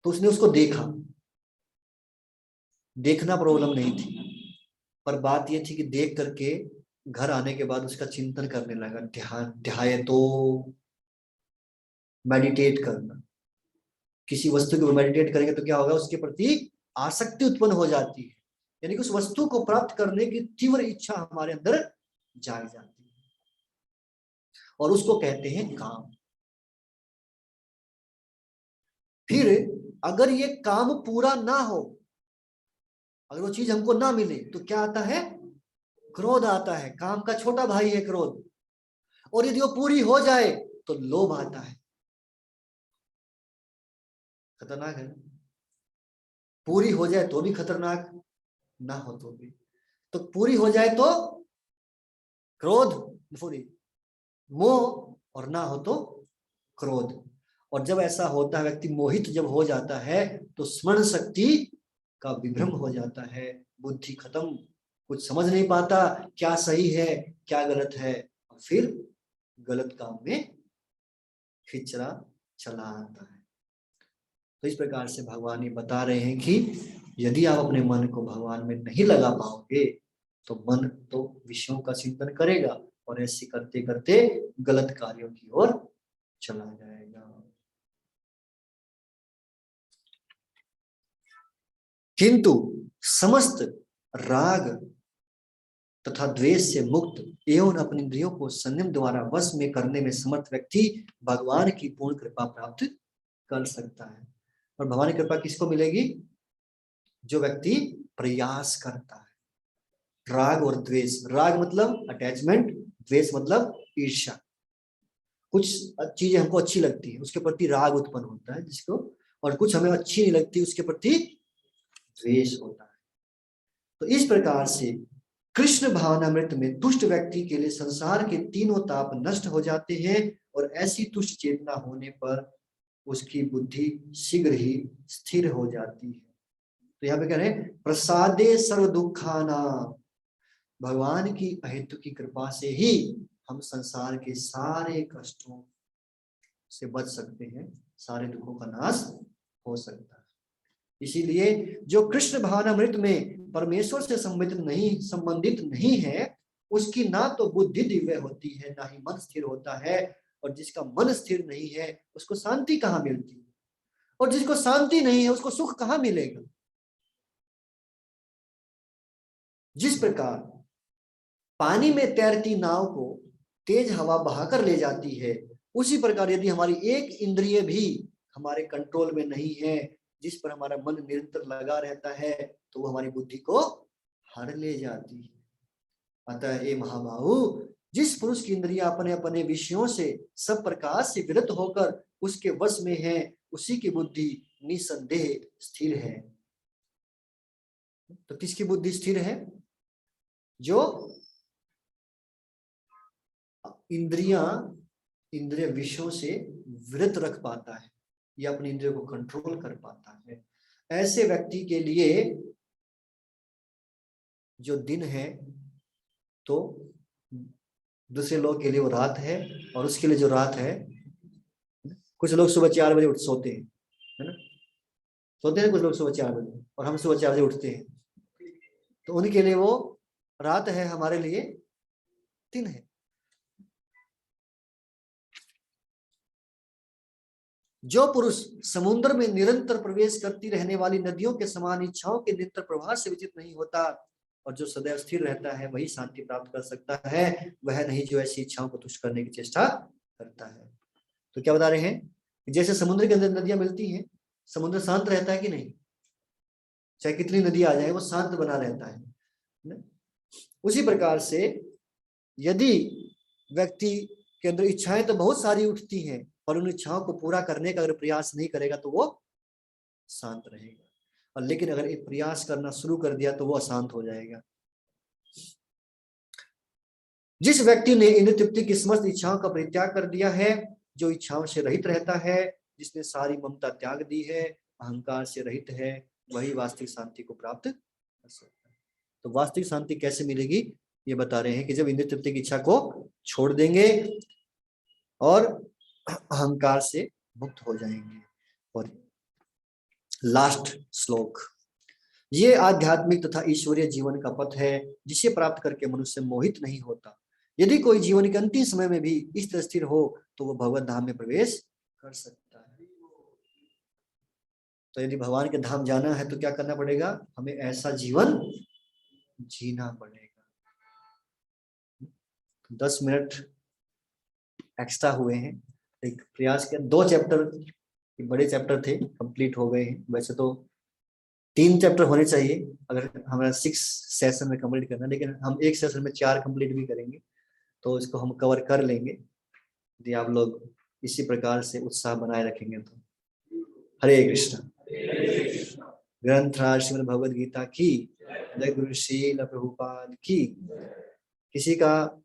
तो उसने उसको देखा, देखना प्रॉब्लम नहीं थी, पर बात यह थी कि देख करके घर आने के बाद उसका चिंतन करने लगा, ध्यान, ध्याय तो मेडिटेट करना। किसी वस्तु के ऊपर मेडिटेट करेंगे तो क्या होगा, उसके प्रति आसक्ति उत्पन्न हो जाती है, यानी कि उस वस्तु को प्राप्त करने की तीव्र इच्छा हमारे अंदर जाग जाती है, और उसको कहते हैं काम। फिर अगर ये काम पूरा ना हो, अगर वो चीज हमको ना मिले तो क्या आता है? क्रोध आता है। काम का छोटा भाई है क्रोध। और यदि वो पूरी हो जाए तो लोभ आता है। खतरनाक है। पूरी हो जाए तो भी खतरनाक, ना हो तो भी। तो पूरी हो जाए तो क्रोध, सॉरी मोह, और ना हो तो क्रोध। और जब ऐसा होता है, व्यक्ति मोहित जब हो जाता है तो स्मरण शक्ति का विभ्रम हो जाता है, बुद्धि खत्म, कुछ समझ नहीं पाता क्या सही है क्या गलत है, और फिर गलत काम में खिचड़ा चला आता है। तो इस प्रकार से भगवान ये बता रहे हैं कि यदि आप अपने मन को भगवान में नहीं लगा पाओगे तो मन तो विषयों का चिंतन करेगा और ऐसे करते करते गलत कार्यों की ओर चला जाएगा। किंतु समस्त राग तथा द्वेष से मुक्त एवं अपनी इंद्रियों को संयम द्वारा वश में करने में समर्थ व्यक्ति भगवान की पूर्ण कृपा प्राप्त कर सकता है। और भगवान की कृपा किसको मिलेगी? जो व्यक्ति प्रयास करता है। राग और द्वेष, राग मतलब अटैचमेंट, द्वेष मतलब ईर्ष्या। कुछ चीजें हमको अच्छी लगती है उसके प्रति राग उत्पन्न होता है जिसको, और कुछ हमें अच्छी नहीं लगती उसके प्रति द्वेष होता है। तो इस प्रकार से कृष्ण भावनामृत में तुष्ट व्यक्ति के लिए संसार के तीनों ताप नष्ट हो जाते हैं और ऐसी तुष्ट चेतना होने पर उसकी बुद्धि शीघ्र ही स्थिर हो जाती है। तो यहाँ पे कह रहे हैं प्रसादे सर्व दुखाना, भगवान की अहेतु की कृपा से ही हम संसार के सारे कष्टों से बच सकते हैं, सारे दुखों का नाश हो सकता है। इसीलिए जो कृष्ण भावनामृत में परमेश्वर से संबंधित नहीं है उसकी ना तो बुद्धि दिव्य होती है ना ही मन स्थिर होता है, और जिसका मन स्थिर नहीं है उसको शांति कहाँ मिलती है, और जिसको शांति नहीं है उसको सुख कहाँ मिलेगा। जिस प्रकार पानी में तैरती नाव को तेज हवा बहाकर ले जाती है, उसी प्रकार यदि हमारी एक इंद्रिय भी हमारे कंट्रोल में नहीं है, जिस पर हमारा मन निरंतर लगा रहता है, तो वो हमारी बुद्धि को हर ले जाती है। अतः ये महाबाहु, जिस पुरुष की इंद्रियां अपने अपने विषयों से सब प्रकार से विरत होकर उसके वश में है, उसी की बुद्धि निसंदेह स्थिर है। तो किसकी बुद्धि स्थिर है? जो इंद्रिय विषयों से विरत रख पाता है या अपनी इंद्रियों को कंट्रोल कर पाता है। ऐसे व्यक्ति के लिए जो दिन है तो दूसरे लोग के लिए वो रात है, और उसके लिए जो रात है, कुछ लोग सुबह 4 बजे उठ सोते हैं, है ना, सोते हैं कुछ लोग सुबह 4 बजे, और हम सुबह 4 बजे उठते हैं, तो उनके लिए वो रात है, हमारे लिए दिन है। जो पुरुष समुद्र में निरंतर प्रवेश करती रहने वाली नदियों के समान इच्छाओं के निरंतर प्रवाह से विचलित नहीं होता और जो सदैव स्थिर रहता है वही शांति प्राप्त कर सकता है, वह नहीं जो ऐसी इच्छाओं को तुष्ट करने की चेष्टा करता है। तो क्या बता रहे हैं, जैसे समुद्र के अंदर नदियां मिलती हैं, समुद्र शांत रहता है कि नहीं? चाहे कितनी नदी आ जाए वो शांत बना रहता है। उसी प्रकार से यदि व्यक्ति के अंदर इच्छाएं तो बहुत सारी उठती हैं, और उन इच्छाओं को पूरा करने का अगर प्रयास नहीं करेगा तो वो शांत रहेगा, और लेकिन अगर एक प्रयास करना शुरू कर दिया तो वो अशांत हो जाएगा। जिस व्यक्ति ने इंद्र तृप्ति की समस्त इच्छाओं का परित्याग कर दिया है, जो इच्छाओं से रहित रहता है, जिसने सारी ममता त्याग दी है, अहंकार से रहित है, वही वास्तविक शांति को प्राप्त कर सकता है। तो वास्तविक शांति कैसे मिलेगी ये बता रहे हैं कि जब इंद्र तृप्ति की इच्छा को छोड़ देंगे और अहंकार से मुक्त हो जाएंगे। और लास्ट श्लोक, ये आध्यात्मिक तथा ईश्वरीय जीवन का पथ है जिसे प्राप्त करके मनुष्य मोहित नहीं होता। यदि कोई जीवन के अंतिम समय में भी इस तरह स्थिर हो तो वह भगवत धाम में प्रवेश कर सकता है। तो यदि भगवान के धाम जाना है तो क्या करना पड़ेगा? हमें ऐसा जीवन जीना पड़ेगा। 10 मिनट एक्स्ट्रा हुए हैं, एक प्रयास के 2 चैप्टर बड़े चैप्टर थे, कंप्लीट हो गए हैं। वैसे तो 3 चैप्टर होने चाहिए अगर हमारा 6 सेशन में कंप्लीट करना है, लेकिन हम एक सेशन में 4 कंप्लीट भी करेंगे तो इसको हम कवर कर लेंगे यदि आप लोग इसी प्रकार से उत्साह बनाए रखेंगे तो। हरे कृष्ण। ग्रंथराज श्रीमद् भगवद गीता की जय। गुरु श्रील प्रभुपाद की। किसी का